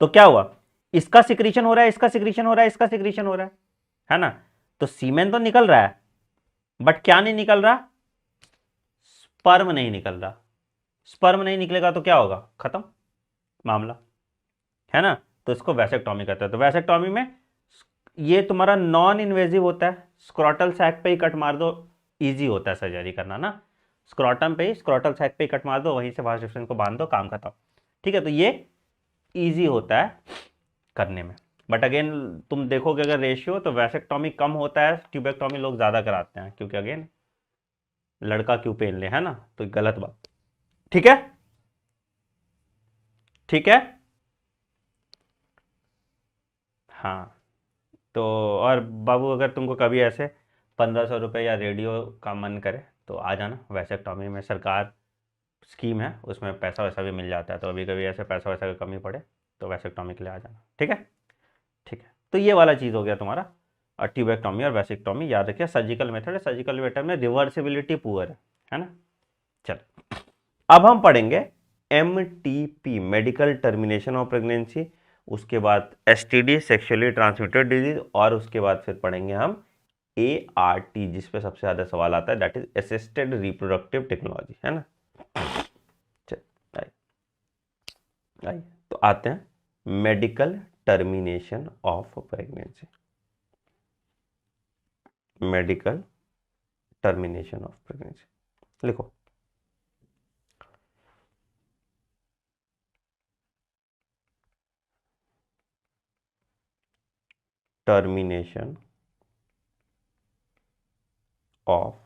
तो क्या हुआ, इसका सिक्रीशन हो रहा है, इसका सिक्रीशन हो रहा है, इसका सिक्रीशन हो रहा है ना। तो सीमेन तो निकल रहा है, बट क्या नहीं निकल रहा, स्पर्म नहीं निकल रहा। स्पर्म नहीं निकलेगा तो क्या होगा, खत्म मामला, है ना। तो इसको वैसेक्टॉमी कहते हैं। तो वैसेक्टॉमी में ये तुम्हारा नॉन इन्वेजिव होता है, स्क्रॉटल सैक पे ही कट मार दो, इजी होता है सर्जरी करना ना, स्क्रॉटम पे ही, स्क्रॉटल सैक पे ही कट मार दो, वहीं से वास डिफरेंस को बांध दो, काम खत्म, ठीक है। तो ये इजी होता है करने में। बट अगेन तुम देखोगे अगर रेशियो, तो वैसेक्टॉमी कम होता है, ट्यूबेक्टॉमी लोग ज़्यादा कराते हैं, क्योंकि अगेन लड़का क्यों पेन ले, है ना, तो गलत बात, ठीक है, ठीक है। हाँ, तो और बाबू अगर तुमको कभी ऐसे 1500 रुपये या रेडियो का मन करे तो आ जाना, वैसेक्टॉमी में सरकार स्कीम है, उसमें पैसा वैसा भी मिल जाता है, तो अभी कभी ऐसे पैसा वैसा की कमी पड़े तो वैसेक्टॉमी के लिए आ जाना, ठीक है, ठीक है। तो ये वाला चीज़ हो गया तुम्हारा ट्यूबेक्टॉमी और वैसेक्टॉमी, याद रखिए सर्जिकल मेथड है, सर्जिकल मेथड में रिवर्सिबिलिटी पुअर है ना। चल, अब हम पढ़ेंगे MTP, medical termination of pregnancy, उसके बाद STD, सेक्सुअली ट्रांसमिटेड डिजीज, और उसके बाद फिर पढ़ेंगे हम ART, जिस पे सबसे ज्यादा सवाल आता है, that is assisted reproductive technology, है ना। चल आइए तो आते हैं medical termination of pregnancy, medical termination of pregnancy लिखो। टर्मिनेशन ऑफ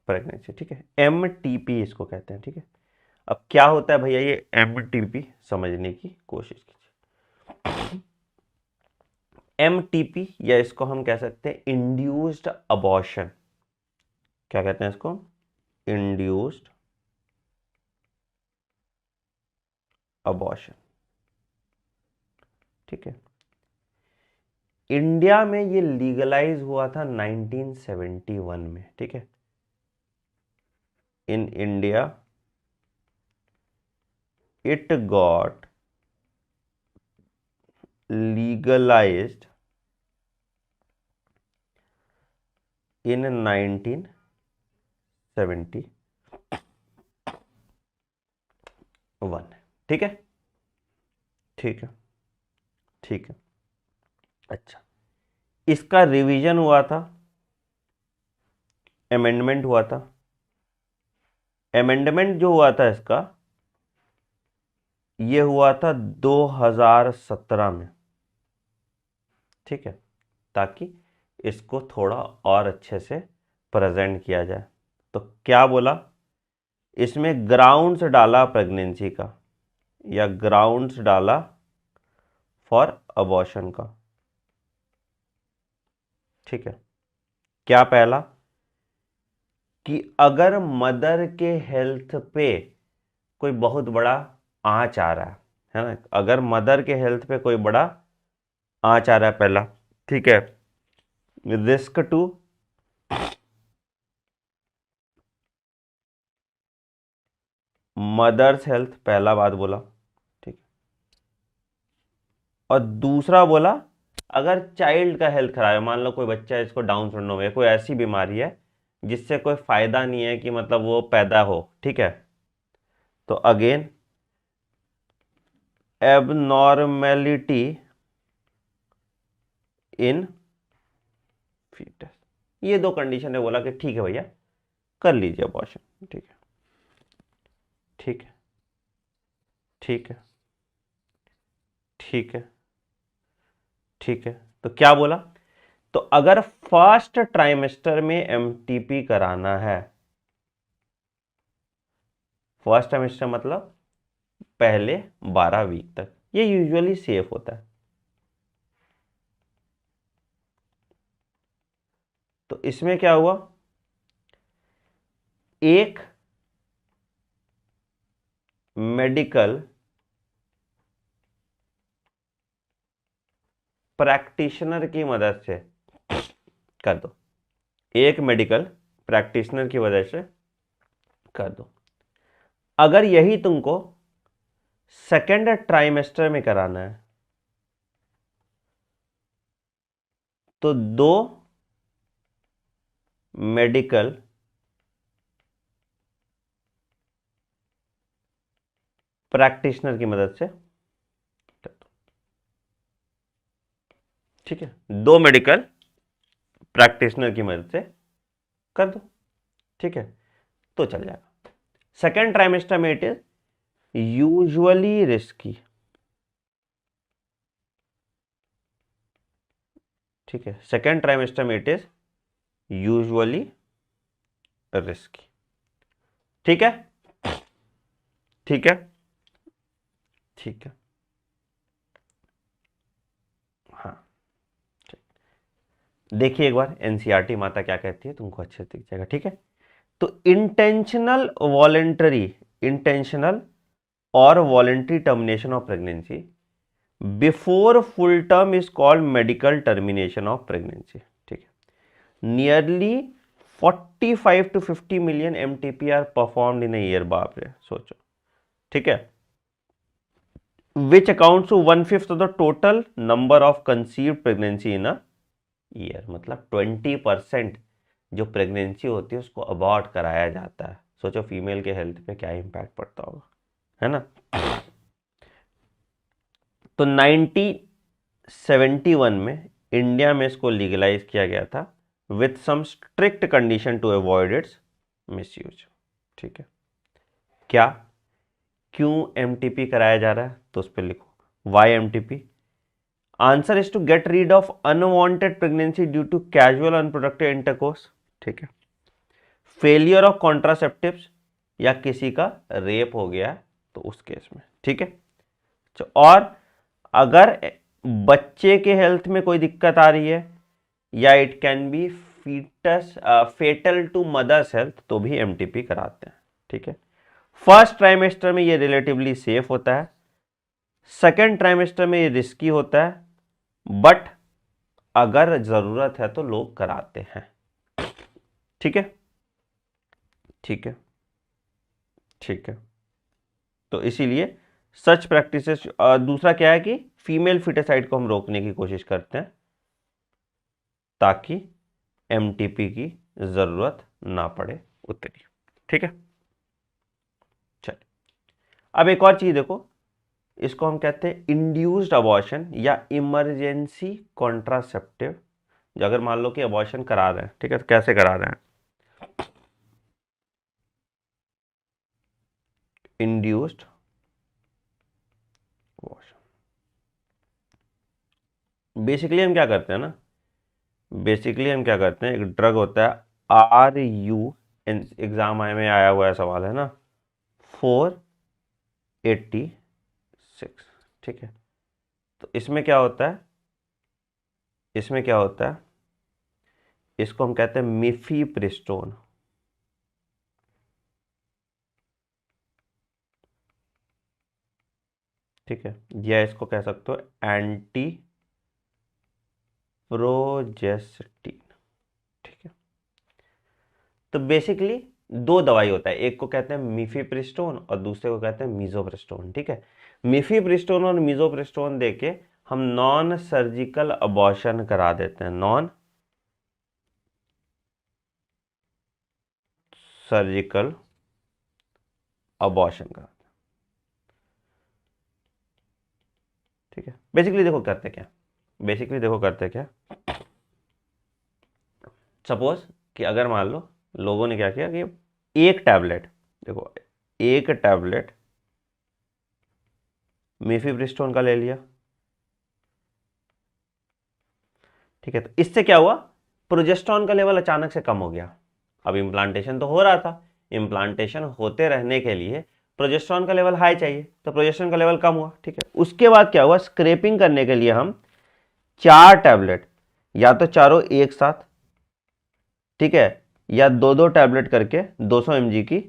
प्रेगनेंसी, ठीक है, MTP इसको कहते हैं, ठीक है। अब क्या होता है भैया ये MTP, समझने की कोशिश कीजिए। MTP, या इसको हम कह सकते हैं इंड्यूस्ड अबॉर्शन, क्या कहते हैं इसको, इंड्यूस्ड अबॉर्शन, ठीक है। इंडिया में ये लीगलाइज हुआ था 1971 में, ठीक है। In India it got legalized in 1971, ठीक है, ठीक है, ठीक है। अच्छा, इसका रिवीजन हुआ था, अमेंडमेंट हुआ था, अमेंडमेंट जो हुआ था इसका, ये हुआ था 2017 में, ठीक है, ताकि इसको थोड़ा और अच्छे से प्रेजेंट किया जाए। तो क्या बोला, इसमें ग्राउंड्स डाला प्रेगनेंसी का, या ग्राउंड्स डाला फॉर अबॉर्शन का, ठीक है। क्या पहला, कि अगर मदर के हेल्थ पे कोई बहुत बड़ा आंच आ रहा है ना, अगर मदर के हेल्थ पे कोई बड़ा आंच आ रहा है पहला, ठीक है, रिस्क टू मदर्स हेल्थ, पहला बात बोला, ठीक। और दूसरा बोला, अगर चाइल्ड का हेल्थ खराब है, मान लो कोई बच्चा है इसको डाउन सिंड्रोम है, कोई ऐसी बीमारी है जिससे कोई फायदा नहीं है कि मतलब वो पैदा हो, ठीक है, तो अगेन एबनॉर्मेलिटी इन फीटस। ये दो कंडीशन ने बोला कि ठीक है भैया कर लीजिए अबॉर्शन। ठीक है, ठीक है, ठीक है, ठीक है, ठीक है। तो क्या बोला, तो अगर फर्स्ट ट्राइमेस्टर में एमटीपी कराना है, फर्स्ट ट्राइमेस्टर मतलब पहले 12 वीक तक, ये यूजुअली सेफ होता है। तो इसमें क्या हुआ, एक मेडिकल प्रैक्टिशनर की मदद से कर दो, एक मेडिकल प्रैक्टिशनर की वजह से कर दो। अगर यही तुमको सेकेंड ट्राइमेस्टर में कराना है तो दो मेडिकल प्रैक्टिशनर की मदद से कर दो। ठीक है, दो मेडिकल प्रैक्टिशनर की मदद से कर दो। ठीक है, तो चल जाएगा। सेकेंड ट्राइमेस्टर में इट इज यूजुअली रिस्की। ठीक है, सेकेंड ट्राइमेस्टर में इट इज यूजुअली रिस्की। ठीक है, ठीक है, ठीक है, हाँ। देखिए एक बार एनसीईआरटी माता क्या कहती है, तुमको अच्छे से दिख जाएगा। ठीक है, तो इंटेंशनल वॉलेंटरी, इंटेंशनल और voluntary termination of pregnancy before full term is called medical termination of pregnancy. ठीक है, nearly 45 to 50 million MTP are performed in a year. बाप रे, सोचो। ठीक है, which accounts to 1/5 of the total number of conceived pregnancy in a year. मतलब 20% जो pregnancy होती है उसको अबॉर्ट कराया जाता है। सोचो फीमेल के हेल्थ पे क्या इम्पैक्ट पड़ता होगा, है ना। तो 1971 में इंडिया में इसको लीगलाइज किया गया था with some strict condition to avoid its misuse. ठीक है, क्या, क्यों एमटीपी कराया जा रहा है, तो उस पर लिखो why MTP. Answer is to get rid of unwanted pregnancy due to casual unproductive intercourse. ठीक है, फेलियर ऑफ कॉन्ट्रासेप्टिव्स, या किसी का रेप हो गया तो उस केस में। ठीक है, और अगर बच्चे के हेल्थ में कोई दिक्कत आ रही है, या it can be foetus fatal to mother's health, तो भी एमटीपी कराते हैं। ठीक है, फर्स्ट ट्राइमेस्टर में ये रिलेटिवली सेफ होता है, सेकेंड ट्राइमेस्टर में ये रिस्की होता है, बट अगर जरूरत है तो लोग कराते हैं। ठीक है, ठीक है, ठीक है। तो इसीलिए सच प्रैक्टिसेस। दूसरा क्या है कि फीमेल फिटेसाइड को हम रोकने की कोशिश करते हैं ताकि एमटीपी की जरूरत ना पड़े उतनी। ठीक है, चलिए अब एक और चीज देखो, इसको हम कहते हैं इंड्यूस्ड अबॉर्शन या इमरजेंसी कॉन्ट्रासेप्टिव। जो अगर मान लो कि अबॉर्शन करा रहे हैं, ठीक है, तो कैसे करा रहे हैं, इंड्यूस्ड अबॉर्शन। बेसिकली हम क्या करते हैं ना, बेसिकली हम क्या करते हैं, एक ड्रग होता है RU, एग्जाम में आया हुआ है सवाल, है ना, 486। ठीक है, तो इसमें क्या होता है, इसमें क्या होता है, इसको हम कहते हैं मिफीप्रिस्टोन। ठीक है, या इसको कह सकते हो एंटी प्रोजेस्टिन। ठीक है, तो बेसिकली दो दवाई होता है, एक को कहते हैं मिफीप्रिस्टोन और दूसरे को कहते हैं मीजोप्रिस्टोन। ठीक है, मिफीप्रिस्टोन और मीजोप्रिस्टोन देके हम नॉन सर्जिकल अबॉर्शन करा देते हैं, नॉन सर्जिकल अबॉर्शन करा। बेसिकली देखो करते क्या, बेसिकली देखो करते क्या, सपोज कि अगर मान लो लोगों ने क्या किया कि एक टैबलेट, देखो एक टैबलेट मीफिप्रिस्टोन का ले लिया, ठीक है, तो इससे क्या हुआ, प्रोजेस्टेरॉन का लेवल अचानक से कम हो गया। अब इम्प्लांटेशन तो हो रहा था, इम्प्लांटेशन होते रहने के लिए प्रोजेस्टेरॉन का लेवल हाई चाहिए, तो प्रोजेस्टेरॉन का लेवल कम हुआ, ठीक है। उसके बाद क्या हुआ, स्क्रैपिंग करने के लिए हम 4 टैबलेट, या तो चारों एक साथ, ठीक है, या दो दो टैबलेट करके 200 mg की,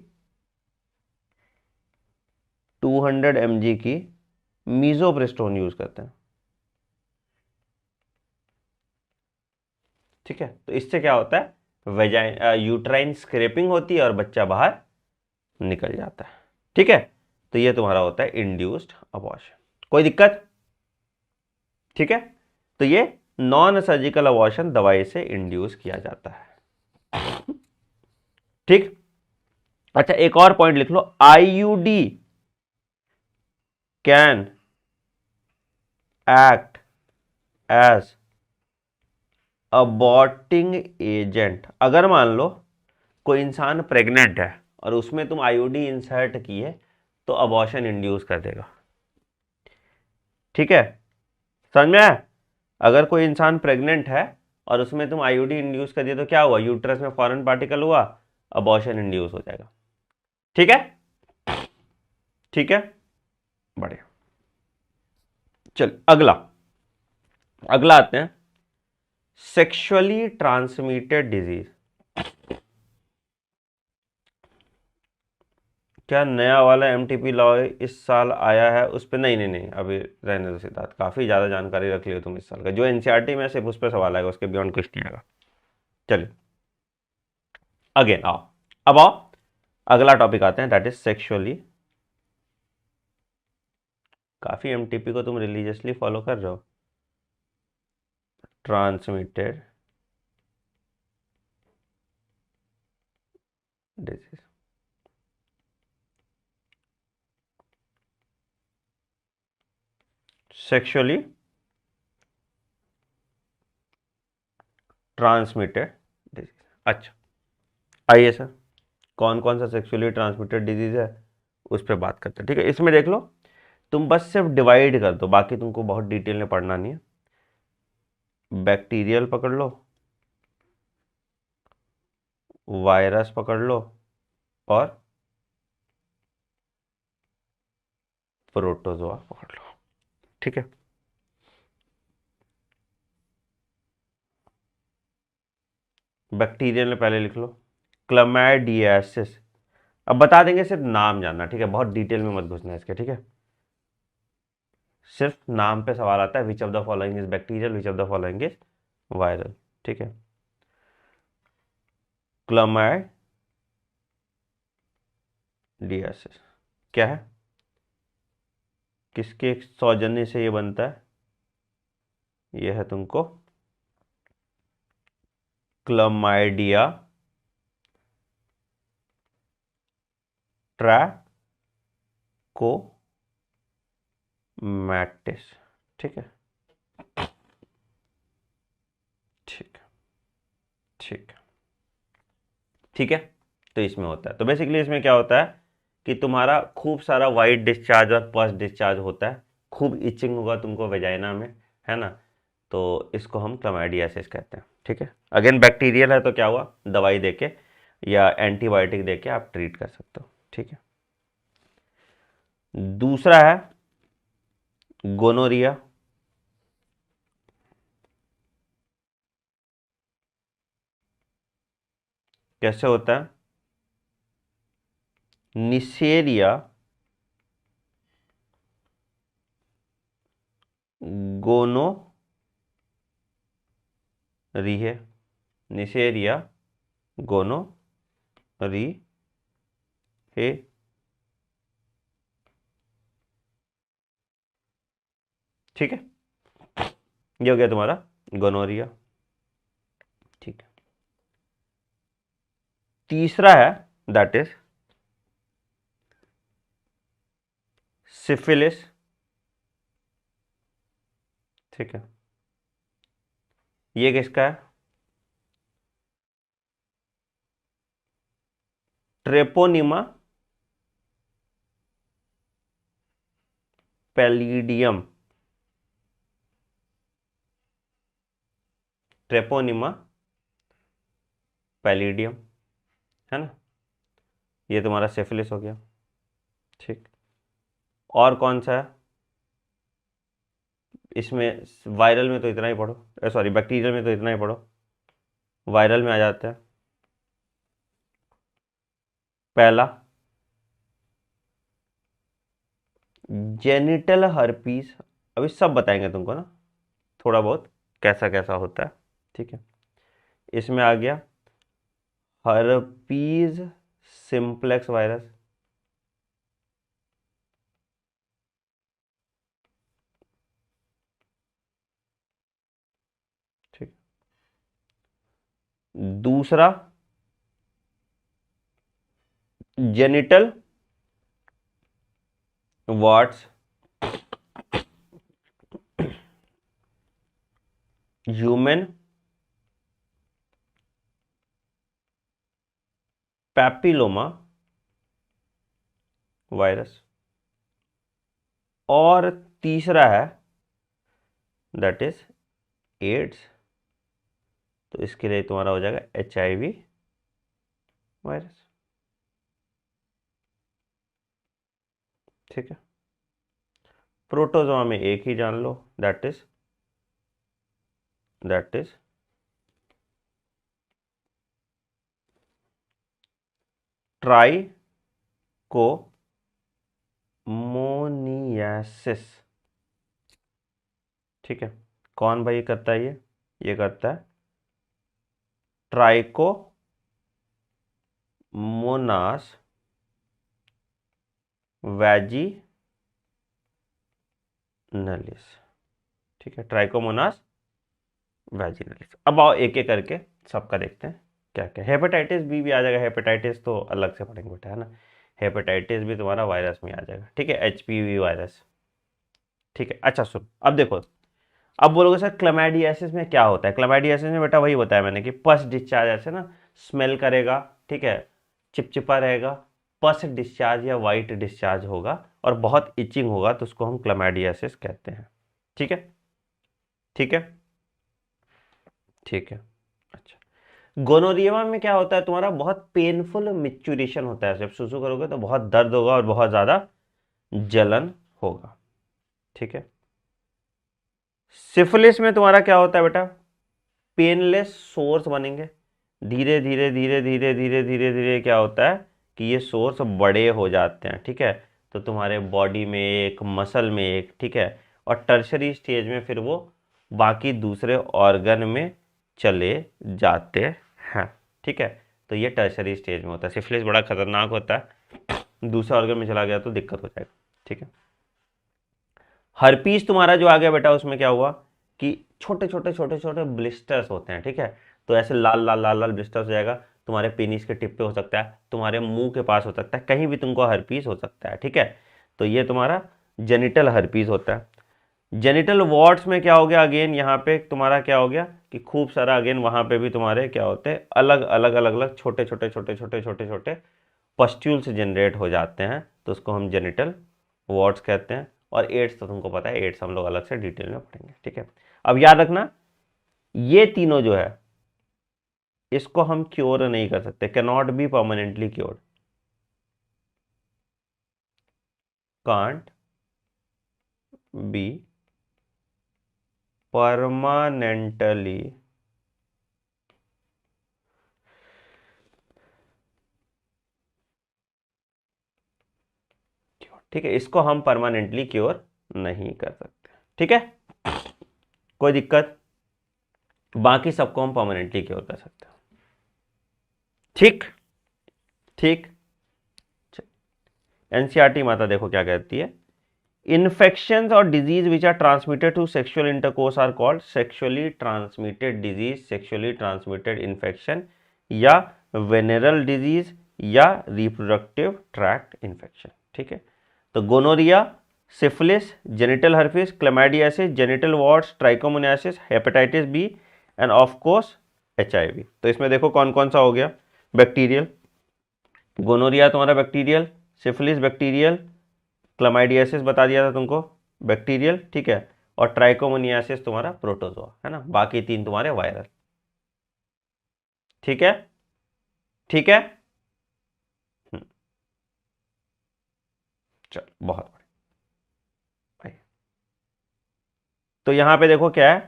200 mg की मीजोप्रेस्टोन यूज करते हैं, ठीक है। तो इससे क्या होता है, यूट्राइन स्क्रैपिंग होती है और बच्चा बाहर निकल जाता है, ठीक है। तो ये तुम्हारा होता है इंड्यूस्ड अबॉर्शन, कोई दिक्कत, ठीक है। तो ये नॉन सर्जिकल अबॉर्शन दवाई से इंड्यूस किया जाता है, ठीक। अच्छा एक और पॉइंट लिख लो, IUD can act as aborting agent. अगर मान लो कोई इंसान प्रेग्नेंट है और उसमें तुम आईयूडी इंसर्ट किए तो अबॉर्शन इंड्यूस कर देगा, ठीक है, समझ में आया। अगर कोई इंसान प्रेग्नेंट है और उसमें तुम आईयूडी इंड्यूस कर दिए तो क्या हुआ, यूट्रस में फॉरेन पार्टिकल हुआ, अबॉर्शन इंड्यूस हो जाएगा, ठीक है, ठीक है, बढ़िया। चल अगला, अगला आते हैं सेक्सुअली ट्रांसमिटेड डिजीज। क्या नया वाला एमटीपी लॉ इस साल आया है उस पर, नहीं नहीं नहीं अभी रहने दो सिद्धार्थ, काफी ज्यादा जानकारी रख लियो तुम इस साल का, जो एनसीईआरटी में सिर्फ उस पर सवाल आएगा, उसके बियॉन्ड कुछ नहीं आएगा। चलिए अगेन आओ, अब आओ अगला टॉपिक आते हैं, दैट इज सेक्सुअली, काफी एमटीपी को तुम रिलीजियसली फॉलो कर रहे हो, transmitted disease. Sexually transmitted disease, अच्छा आइए सर, कौन कौन सा सेक्सुअली ट्रांसमिटेड डिजीज है उस पर बात करते हैं, ठीक है। इसमें देख लो, तुम बस सिर्फ डिवाइड कर दो, बाकी तुमको बहुत डिटेल में पढ़ना नहीं है। बैक्टीरियल पकड़ लो, वायरस पकड़ लो, और प्रोटोजोआ पकड़ लो, ठीक है। बैक्टीरियल में पहले लिख लो क्लैमाइडियासिस, अब बता देंगे, सिर्फ नाम जानना, ठीक है, बहुत डिटेल में मत घुसना इसके, ठीक है। सिर्फ नाम पे सवाल आता है, which of the following is bacterial, which of the following is viral, ठीक है। क्लैमाइडियासिस क्या है, किसके सौजन्य से ये बनता है, ये है तुमको क्लमाइडिया ट्रैकोमैटिस, ठीक है, ठीक है, ठीक है, ठीक है। तो इसमें होता है, तो बेसिकली इसमें क्या होता है कि तुम्हारा खूब सारा वाइट डिस्चार्ज और पस डिस्चार्ज होता है, खूब इचिंग होगा तुमको वेजाइना में, है ना, तो इसको हम क्लमाइडियासिस कहते हैं, ठीक है। अगेन बैक्टीरियल है तो क्या हुआ, दवाई देके या एंटीबायोटिक देके आप ट्रीट कर सकते हो, ठीक है। दूसरा है गोनोरिया, कैसे होता है, निसेरिया गोनोरिहे, निसेरिया गोनोरिहे, ठीक है, ये हो गया तुम्हारा गोनोरिया, ठीक है। तीसरा है दैट इज सिफिलिस, ठीक है, ये किसका है? ट्रेपोनिमा पैलिडियम, ट्रेपोनिमा पैलिडियम, है ना, ये तुम्हारा सिफिलिस हो गया। ठीक, और कौन सा है इसमें? वायरल में तो इतना ही पढ़ो, सॉरी बैक्टीरियल में तो इतना ही पढ़ो, वायरल में आ जाते हैं। पहला जेनिटल हर्पीस, अभी सब बताएंगे तुमको ना थोड़ा बहुत कैसा कैसा होता है। ठीक है, इसमें आ गया हर्पीज सिंप्लेक्स वायरस, ठीक, दूसरा genital warts human papilloma virus, और तीसरा है दैट इज एड्स, तो इसके लिए तुम्हारा हो जाएगा HIV वायरस। ठीक है, प्रोटोजोआ में एक ही जान लो, दैट इज ट्राइकोमोनियासिस। ठीक है, कौन भाई करता है ये करता है ट्राइकोमोनास वैजिनलिस। ठीक है, ट्राइकोमोनास वैजिनलिस। अब आओ एक एक करके सबका देखते हैं क्या क्या। हेपेटाइटिस बी भी आ जाएगा, हेपेटाइटिस तो अलग से पढ़ेंगे बेटा, है ना, हेपेटाइटिस भी तुम्हारा वायरस में आ जाएगा। ठीक है, HPV वायरस। ठीक है, अच्छा सुन, अब देखो, अब बोलोगे सर क्लैमाइडियासिस में क्या होता है? क्लैमाइडियासिस में बेटा वही बताया मैंने कि पस डिस्चार्ज ऐसे ना स्मेल करेगा, ठीक है, चिपचिपा रहेगा, पस डिस्चार्ज या वाइट डिस्चार्ज होगा और बहुत इचिंग होगा, तो उसको हम क्लैमाइडियासिस कहते हैं। ठीक है, ठीक है, ठीक है। अच्छा, गोनोरिया में क्या होता है तुम्हारा? बहुत पेनफुल मिच्चुरेशन होता है, जब सुसु करोगे तो बहुत दर्द होगा और बहुत ज़्यादा जलन होगा। ठीक है, सिफिलिस में तुम्हारा क्या होता है बेटा? पेनलेस सोर्स बनेंगे, धीरे धीरे धीरे धीरे धीरे धीरे धीरे क्या होता है कि ये सोर्स बड़े हो जाते हैं। ठीक है, तो तुम्हारे बॉडी में एक, मसल में एक, ठीक है, और टर्शरी स्टेज में फिर वो बाकी दूसरे ऑर्गन में चले जाते हैं। ठीक है, तो ये टर्शरी स्टेज में होता है। सिफिलिस बड़ा खतरनाक होता है, दूसरे ऑर्गन में चला गया तो दिक्कत हो जाएगा। ठीक है, हर्पीस तुम्हारा जो आ गया बेटा, उसमें क्या हुआ कि छोटे छोटे छोटे छोटे ब्लिस्टर्स होते हैं। ठीक है, तो ऐसे लाल लाल लाल लाल ब्लिस्टर्स हो जाएगा, तुम्हारे पेनिस के टिप पे हो सकता है, तुम्हारे मुंह के पास हो सकता है, कहीं भी तुमको हर्पीस हो सकता है। ठीक है, तो ये तुम्हारा जेनिटल हर्पीस होता है। जेनिटल वॉर्ड्स में क्या हो गया? अगेन यहाँ पे तुम्हारा क्या हो गया कि खूब सारा, अगेन वहाँ पे भी तुम्हारे क्या होते हैं, अलग अलग अलग अलग छोटे छोटे छोटे छोटे छोटे छोटे पस्ट्यूल्स जनरेट हो जाते हैं, तो उसको हम जेनिटल वॉर्ड्स कहते हैं। और एड्स तो तुमको पता है, एड्स हम लोग अलग से डिटेल में पढ़ेंगे। ठीक है, अब याद रखना ये तीनों जो है इसको हम क्योर नहीं कर सकते, can not be permanently cured, can't be permanently cure. ठीक है, इसको हम परमानेंटली क्योर नहीं कर सकते। ठीक है, कोई दिक्कत? बाकी सबको हम परमानेंटली क्योर कर सकते हैं। ठीक ठीक, एनसीईआरटी माता देखो क्या कहती है, इन्फेक्शंस और disease which are transmitted to sexual intercourse are called sexually transmitted disease, sexually transmitted infection, या वेनेरल डिजीज, या रिप्रोडक्टिव ट्रैक्ट इन्फेक्शन। ठीक है, तो gonorrhoea syphilis, genital herpes, chlamydiasis, genital warts, trichomoniasis, hepatitis B and of course HIV। तो इसमें देखो कौन कौन सा हो गया। बैक्टीरियल, गोनोरिया तुम्हारा बैक्टीरियल, सिफिलिस बैक्टीरियल, क्लैमाइडियासिस बता दिया था तुमको बैक्टीरियल, ठीक है, और ट्राइकोमोनियासिस तुम्हारा प्रोटोजोआ है ना, बाकी 3 तुम्हारे वायरल। ठीक है, ठीक है। चल बहुत बढ़िया। तो यहां पे देखो क्या है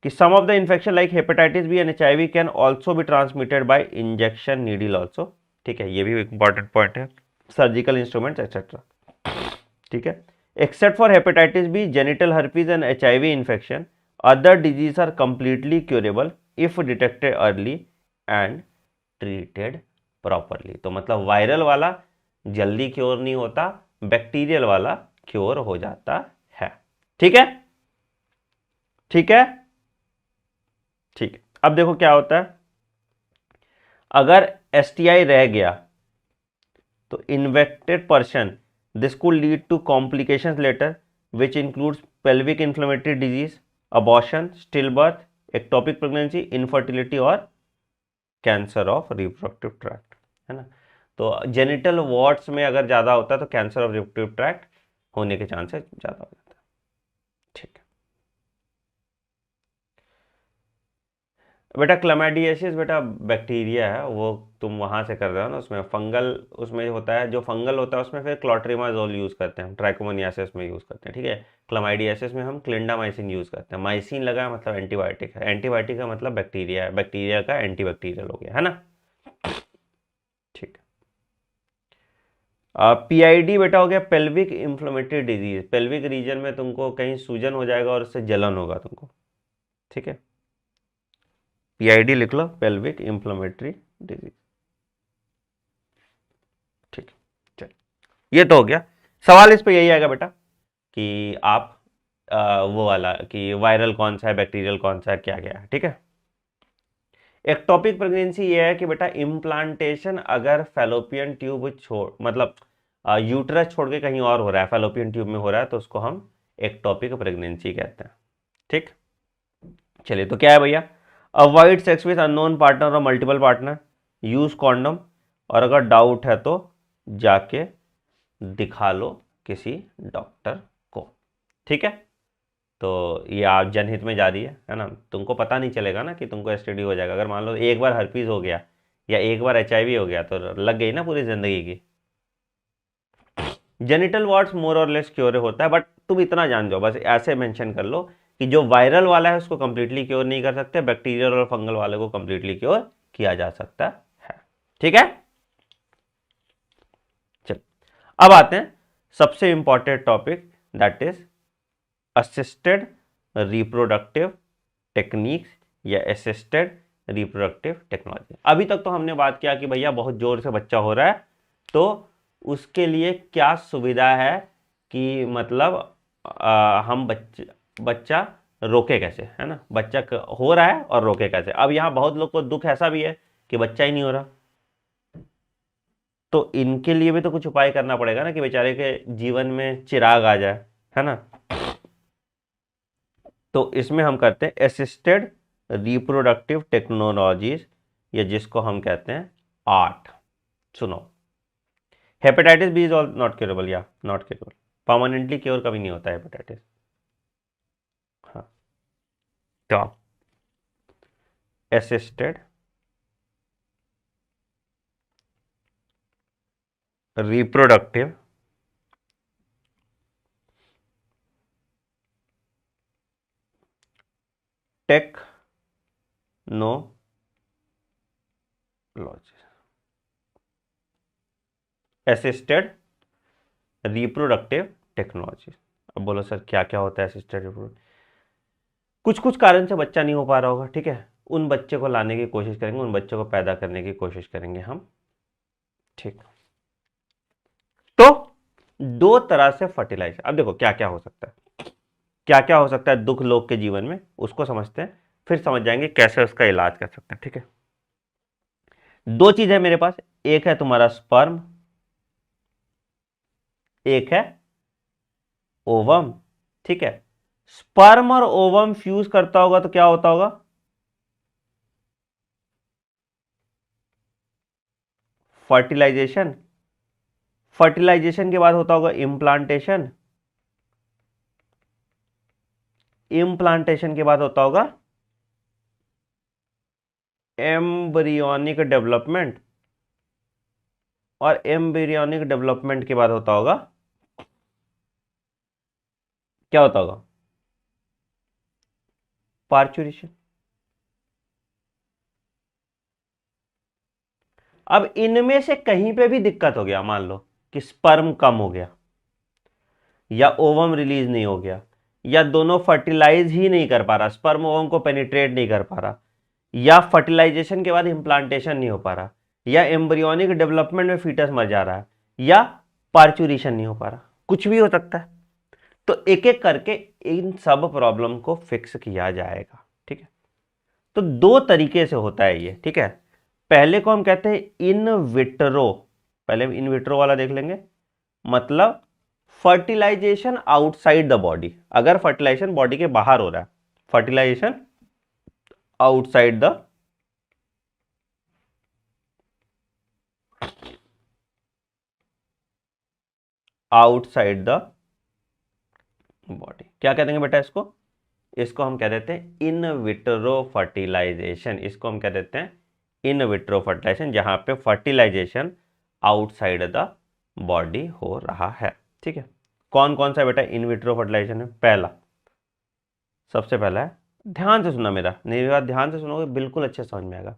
कि some of the infection like hepatitis B and HIV can also be transmitted by injection needle also. ठीक है, ये भी इंपॉर्टेंट पॉइंट है, सर्जिकल इंस्ट्रूमेंट्स एक्सेट्रा। ठीक है, except for hepatitis B, genital herpes and HIV infection, other disease are completely curable if detected early and treated properly. तो मतलब viral वाला जल्दी क्योर नहीं होता, बैक्टीरियल वाला क्योर हो जाता है। ठीक है, ठीक है, ठीक है। अब देखो क्या होता है, अगर STI रह गया तो infected person, this could lead to complications later which includes pelvic inflammatory disease, abortion, stillbirth, ectopic pregnancy, infertility और कैंसर ऑफ रिप्रोडक्टिव ट्रैक्ट, है ना। तो जेनिटल वॉर्ड्स में अगर ज़्यादा होता है तो कैंसर ऑफ रिप्रोडक्टिव ट्रैक्ट होने के चांसेस ज़्यादा हो जाता है। ठीक है बेटा, क्लैमाइडियासिस बेटा बैक्टीरिया है, वो तुम वहाँ से कर रहे हो ना, उसमें फंगल, उसमें होता है, जो फंगल होता है उसमें फिर क्लोट्रिमाजोल यूज़ करते हैं, ट्राइकोमोनियासिस में यूज़ करते हैं। ठीक है, क्लैमाइडियासिस में हम क्लिंडामाइसिन यूज़ करते हैं। माइसिन लगा मतलब एंटीबायोटिक है, एंटीबायोटिक का मतलब बैक्टीरिया है, बैक्टीरिया का एंटीबैक्टीरियल हो गया, है ना। ठीक है, PID बेटा हो गया pelvic inflammatory disease, pelvic region में तुमको कहीं सूजन हो जाएगा और उससे जलन होगा तुमको। ठीक है, PID लिख लो, पेल्विक इंफ्लेमेटरी डिजीज। ठीक है, चल ये तो हो गया। सवाल इस पे यही आएगा बेटा कि आप वो वाला कि वायरल कौन सा है, बैक्टीरियल कौन सा है, क्या क्या है। ठीक है, एक्टोपिक प्रेगनेंसी ये है कि बेटा इम्प्लांटेशन अगर फेलोपियन ट्यूब छोड़ मतलब यूट्रस छोड़ के कहीं और हो रहा है, फेलोपियन ट्यूब में हो रहा है, तो उसको हम एक्टोपिक प्रेगनेंसी कहते हैं। ठीक, चलिए तो क्या है भैया, avoid sex with unknown partner और मल्टीपल पार्टनर, यूज कॉन्डम, और अगर डाउट है तो जाके दिखा लो किसी डॉक्टर को। ठीक है, तो ये आप जनहित में जा रही है ना, तुमको पता नहीं चलेगा ना कि तुमको STD हो जाएगा। अगर मान लो एक बार हर्पीज हो गया या एक बार HIV हो गया तो लग गई ना पूरी जिंदगी की। जेनिटल वॉर्ड्स मोर और लेस क्योर होता है, बट तुम इतना जान जाओ, बस ऐसे मेंशन कर लो कि जो वायरल वाला है उसको कंप्लीटली क्योर नहीं कर सकते, बैक्टीरियल और फंगल वाले को कंप्लीटली क्योर किया जा सकता है। ठीक है, चल अब आते हैं सबसे important topic, that is assisted reproductive techniques या असिस्टेड रिप्रोडक्टिव टेक्नोलॉजी। अभी तक तो हमने बात किया कि भैया बहुत जोर से बच्चा हो रहा है तो उसके लिए क्या सुविधा है कि मतलब हम बच्चा रोके कैसे, है ना, बच्चा हो रहा है और रोके कैसे। अब यहाँ बहुत लोग को दुख ऐसा भी है कि बच्चा ही नहीं हो रहा, तो इनके लिए भी तो कुछ उपाय करना पड़ेगा ना कि बेचारे के जीवन में चिराग आ जाए, है ना। तो इसमें हम करते हैं असिस्टेड रिप्रोडक्टिव टेक्नोलॉजीज, या जिसको हम कहते हैं आर्ट। सुनो, hepatitis B is all not curable, या नॉट क्योरेबल, परमानेंटली क्योर कभी नहीं होता है हेपेटाइटिस। हाँ, तो assisted reproductive technology, assisted reproductive technology. अब बोलो सर क्या क्या होता है असिस्टेड रिप्रोडक्टिव। कुछ कुछ कारण से बच्चा नहीं हो पा रहा होगा, ठीक है, उन बच्चे को लाने की कोशिश करेंगे, उन बच्चों को पैदा करने की कोशिश करेंगे हम। ठीक, तो दो तरह से फर्टिलाइजेशन। अब देखो क्या क्या हो सकता है, क्या क्या हो सकता है दुख लोग के जीवन में, उसको समझते हैं, फिर समझ जाएंगे कैसे उसका इलाज कर सकते हैं। ठीक है, दो चीज है मेरे पास, एक है तुम्हारा स्पर्म, एक है ओवम, ठीक है। स्पर्म और ओवम फ्यूज करता होगा तो क्या होता होगा? फर्टिलाइजेशन। फर्टिलाइजेशन के बाद होता होगा इम्प्लांटेशन। इम्प्लांटेशन के बाद होता होगा एम्ब्रियोनिक डेवलपमेंट। और एम्ब्रियोनिक डेवलपमेंट के बाद होता होगा, क्या होता होगा? पार्चुरेशन। अब इनमें से कहीं पे भी दिक्कत हो गया, मान लो कि स्पर्म कम हो गया, या ओवम रिलीज नहीं हो गया, या दोनों फर्टिलाइज ही नहीं कर पा रहा, स्पर्म ओवम को पेनिट्रेट नहीं कर पा रहा, या फर्टिलाइजेशन के बाद इम्प्लांटेशन नहीं हो पा रहा, या एम्ब्रियोनिक डेवलपमेंट में फीटस मर जा रहा है, या पार्चुरेशन नहीं हो पा रहा, कुछ भी हो सकता है। तो एक एक करके इन सब प्रॉब्लम को फिक्स किया जाएगा, ठीक है। तो दो तरीके से होता है ये, ठीक है। पहले को हम कहते हैं इन विट्रो, पहले हम इन विट्रो वाला देख लेंगे। मतलब फर्टिलाइजेशन आउटसाइड द बॉडी, अगर फर्टिलाइजेशन बॉडी के बाहर हो रहा है, फर्टिलाइजेशन आउटसाइड द बॉडी, क्या कह देंगे बेटा इसको? इसको हम कह देते हैं इन विट्रो फर्टिलाइजेशन। इसको हम कह देते हैं इन विट्रो फर्टिलाइजेशन, जहां पे फर्टिलाइजेशन आउटसाइड द बॉडी हो रहा है, ठीक है। कौन कौन सा बेटा इन विट्रो फर्टिलाइजेशन है? पहला, सबसे पहला है, ध्यान से सुनना, मेरी बात ध्यान से सुनोगे बिल्कुल अच्छे समझ में आएगा।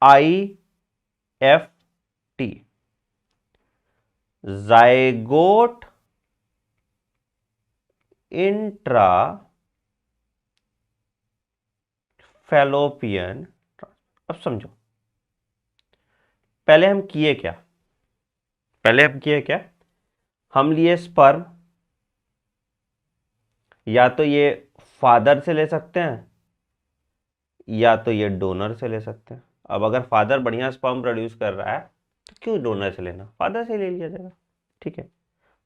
ZIFT, zygote intra fallopian. अब समझो, पहले हम किए क्या? हम लिए स्पर्म, या तो ये फादर से ले सकते हैं, या तो ये डोनर से ले सकते हैं। अब अगर फादर बढ़िया स्पर्म प्रोड्यूस कर रहा है तो क्यों डोनर से लेना, फादर से ले लिया जाएगा, ठीक है।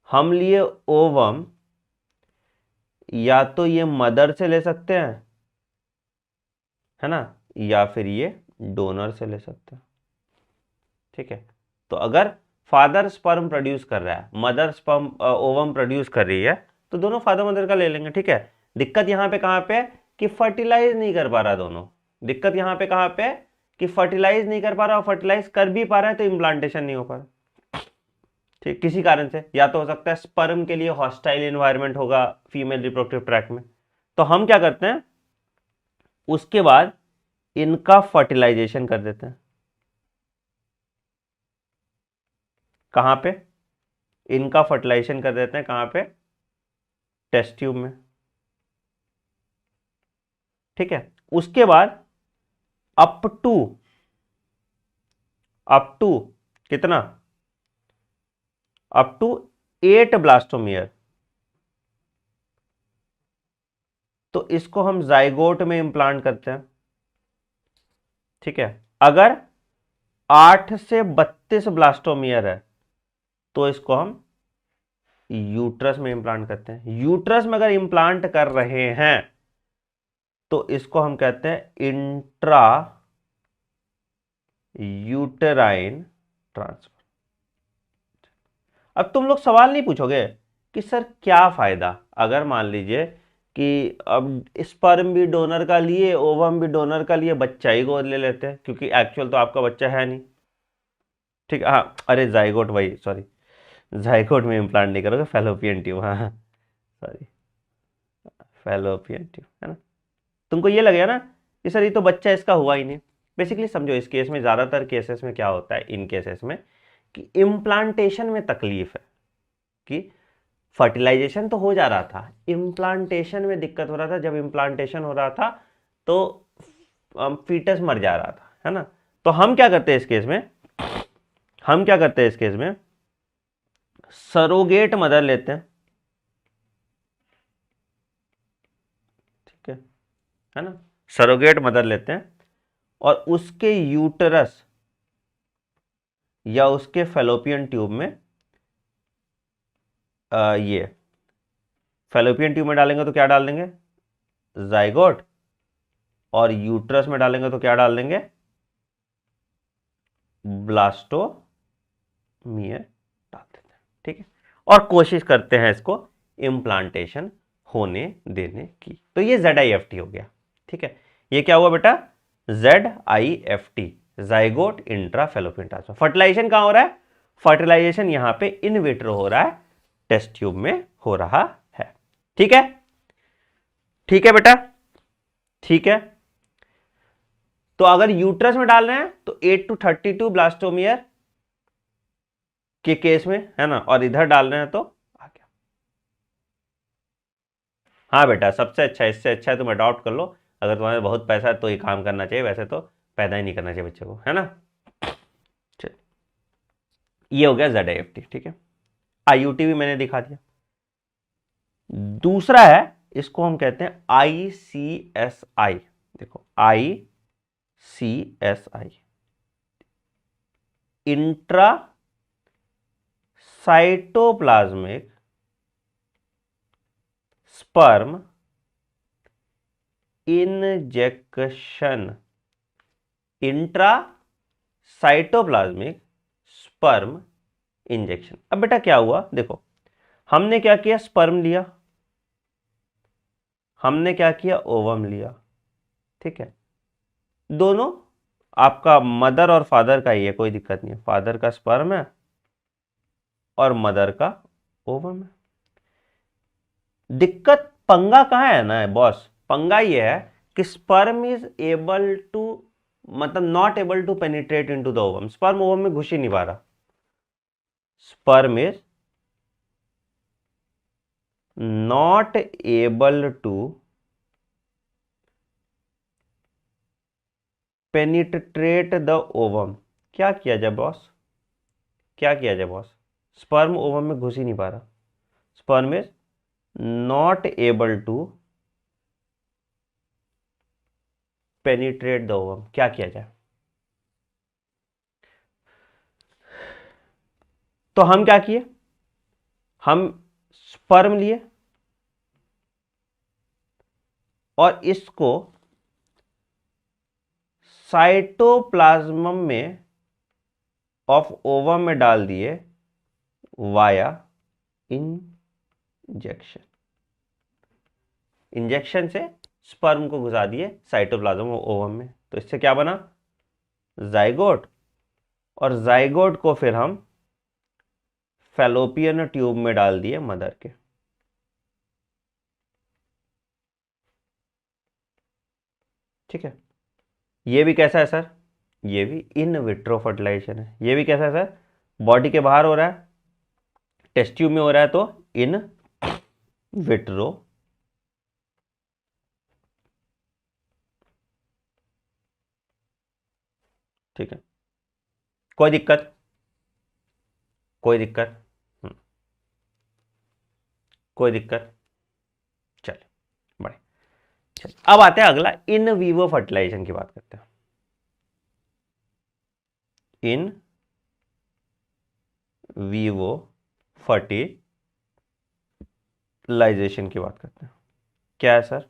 हम लिए ओवम, या तो ये मदर से ले सकते हैं, है ना, या फिर ये डोनर से ले सकते हैं, ठीक है। तो अगर फादर स्पर्म प्रोड्यूस कर रहा है, मदर स्पर्म ओवम प्रोड्यूस कर रही है, तो दोनों फादर मदर का ले लेंगे, ठीक है। दिक्कत यहाँ पे कहाँ पे है कि फर्टिलाइज नहीं कर पा रहा दोनों। दिक्कत यहाँ पे कहाँ पे है कि फर्टिलाइज नहीं कर पा रहा, और फर्टिलाइज कर भी पा रहा है तो इम्प्लांटेशन नहीं हो पा रहा, ठीक, किसी कारण से। या तो हो सकता है स्पर्म के लिए हॉस्टाइल एनवायरनमेंट होगा फीमेल रिप्रोडक्टिव ट्रैक्ट में। तो हम क्या करते हैं, उसके बाद इनका फर्टिलाइजेशन कर देते हैं। कहां पे? इनका फर्टिलाइजेशन कर देते हैं, कहां पे? टेस्ट ट्यूब में, ठीक है। उसके बाद अप टू कितना? अप टू 8 ब्लास्टोमियर, तो इसको हम जाइगोट में इंप्लांट करते हैं, ठीक है। अगर 8 से 32 ब्लास्टोमियर है तो इसको हम यूट्रस में इंप्लांट करते हैं। यूट्रस में अगर इंप्लांट कर रहे हैं तो इसको हम कहते हैं इंट्रा यूटेराइन ट्रांसफर। अब तुम लोग सवाल नहीं पूछोगे कि सर क्या फायदा, अगर मान लीजिए कि अब स्पर्म भी डोनर का लिए, ओवम भी डोनर का लिए, बच्चा ही गोद ले लेते हैं, क्योंकि एक्चुअल तो आपका बच्चा है नहीं, ठीक है। हाँ, अरे जाइगोट, वही सॉरी, जाइगोट में इम्प्लांट नहीं करोगे, फैलोपियन ट्यूब, हाँ सॉरी, फैलोपियन ट्यूब, है ना। तुमको ये लगेगा ना कि सर ये तो बच्चा इसका हुआ ही नहीं। बेसिकली समझो, इस केस में, ज़्यादातर केसेस में क्या होता है, इन केसेस में, कि इम्प्लांटेशन में तकलीफ है, कि फर्टिलाइजेशन तो हो जा रहा था, इम्प्लांटेशन में दिक्कत हो रहा था। जब इम्प्लांटेशन हो रहा था तो फीटस मर जा रहा था, है ना। तो हम क्या करते हैं इस केस में, सरोगेट मदर लेते हैं, ठीक है ना। सरोगेट मदर लेते हैं और उसके यूटरस या उसके फैलोपियन ट्यूब में ये फैलोपियन ट्यूब में डालेंगे तो क्या डाल देंगे, जाइगोट, और यूट्रस में डालेंगे तो क्या डाल देंगे, ब्लास्टोमियर डाल देते हैं। ठीक है, और कोशिश करते हैं इसको इम्प्लांटेशन होने देने की। तो ये ZIFT हो गया। ठीक है, ये क्या हुआ बेटा, ZIFT, zygote intra fallopian transfer. Fertilisation कहां हो रहा है, फर्टिलाइजेशन यहां पे इन विट्रो हो रहा है, टेस्ट ट्यूब में हो रहा है। ठीक है, ठीक है बेटा, ठीक है। तो अगर यूट्रस में डाल रहे हैं तो 8 to 32 ब्लास्टोमियर के केस में, है ना, और इधर डाल रहे हैं तो आ गया। हाँ बेटा, सबसे अच्छा है, इससे अच्छा है तुम अडॉप्ट कर लो। अगर तुम्हारे बहुत पैसा है तो ये काम करना चाहिए, वैसे तो पैदा ही नहीं करना चाहिए बच्चे को, है ना। चल, ये हो गया ZIFT। ठीक है, IUT भी मैंने दिखा दिया। दूसरा है, इसको हम कहते हैं ICSI। देखो, ICSI, intra cytoplasmic sperm injection, intra cytoplasmic sperm injection. अब बेटा क्या हुआ, देखो हमने क्या किया, स्पर्म लिया, हमने क्या किया, ओवम लिया। ठीक है, दोनों आपका मदर और फादर का ही है, कोई दिक्कत नहीं है, फादर का स्पर्म है और मदर का ओवम है। दिक्कत पंगा कहाँ है ना बॉस, पंगा ये है कि स्पर्म इज एबल टू, मतलब not able to penetrate into the ovum, sperm ovum में घुस ही नहीं पा रहा। Sperm is not able to penetrate the ovum. क्या किया जाए बॉस, क्या किया जाए बॉस, स्पर्म ओवम में घुस ही नहीं पा रहा, sperm is not able to penetrate the ovum, क्या किया जाए। तो हम क्या किए, हम स्पर्म लिए और इसको साइटोप्लाज्म में ऑफ ओवम में डाल दिए वाया इंजेक्शन, इंजेक्शन से स्पर्म को घुसा दिए साइटोप्लाज्म ओवम में। तो इससे क्या बना, जाइगोट, और जाइगोट को फिर हम फैलोपियन ट्यूब में डाल दिए मदर के। ठीक है, ये भी कैसा है सर, ये भी इन विट्रो फर्टिलाइजेशन है। ये भी कैसा है सर, बॉडी के बाहर हो रहा है, टेस्ट ट्यूब में हो रहा है, तो इन विट्रो। ठीक है, कोई दिक्कत, कोई दिक्कत, कोई दिक्कत, चलिए बड़े। चलिए अब आते हैं अगला, इन वीवो फर्टिलाइजेशन की बात करते हैं। इन वीवो फर्टिलाइजेशन की बात करते हैं। क्या है सर,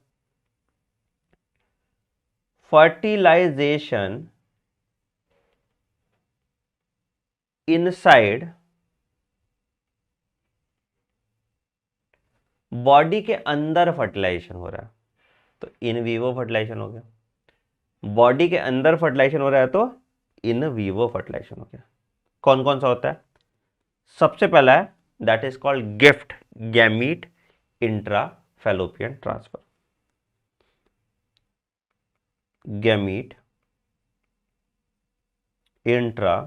फर्टिलाइजेशन इनसाइड बॉडी के अंदर फर्टिलाइजेशन हो रहा है, तो इन वीवो फर्टिलाइजेशन हो गया। बॉडी के अंदर फर्टिलाइजेशन हो रहा है तो इन वीवो फर्टिलाइजेशन हो गया। कौन कौन सा होता है, सबसे पहला है that is called gift gamete intra fallopian transfer. Gamete intra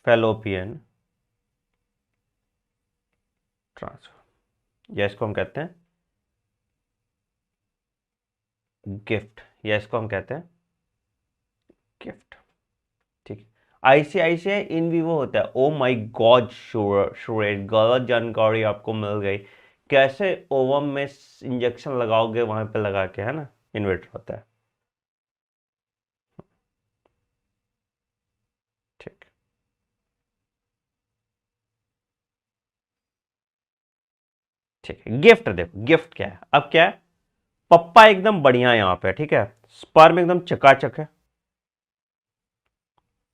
fallopian transfer, या इसको हम कहते हैं गिफ्ट, या इसको हम कहते हैं गिफ्ट। ठीक है, ICICI इन वीवो होता है। ओ माय गॉड श्योर गलत जानकारी आपको मिल गई, कैसे ओवम में इंजेक्शन लगाओगे वहां पे लगा के, है ना, इन्वर्टर होता है। ठीक, ठीक है, गिफ्ट देखो, गिफ्ट क्या है, अब क्या है, पप्पा एकदम बढ़िया यहाँ पे, ठीक है, स्पर्म एकदम चकाचक है,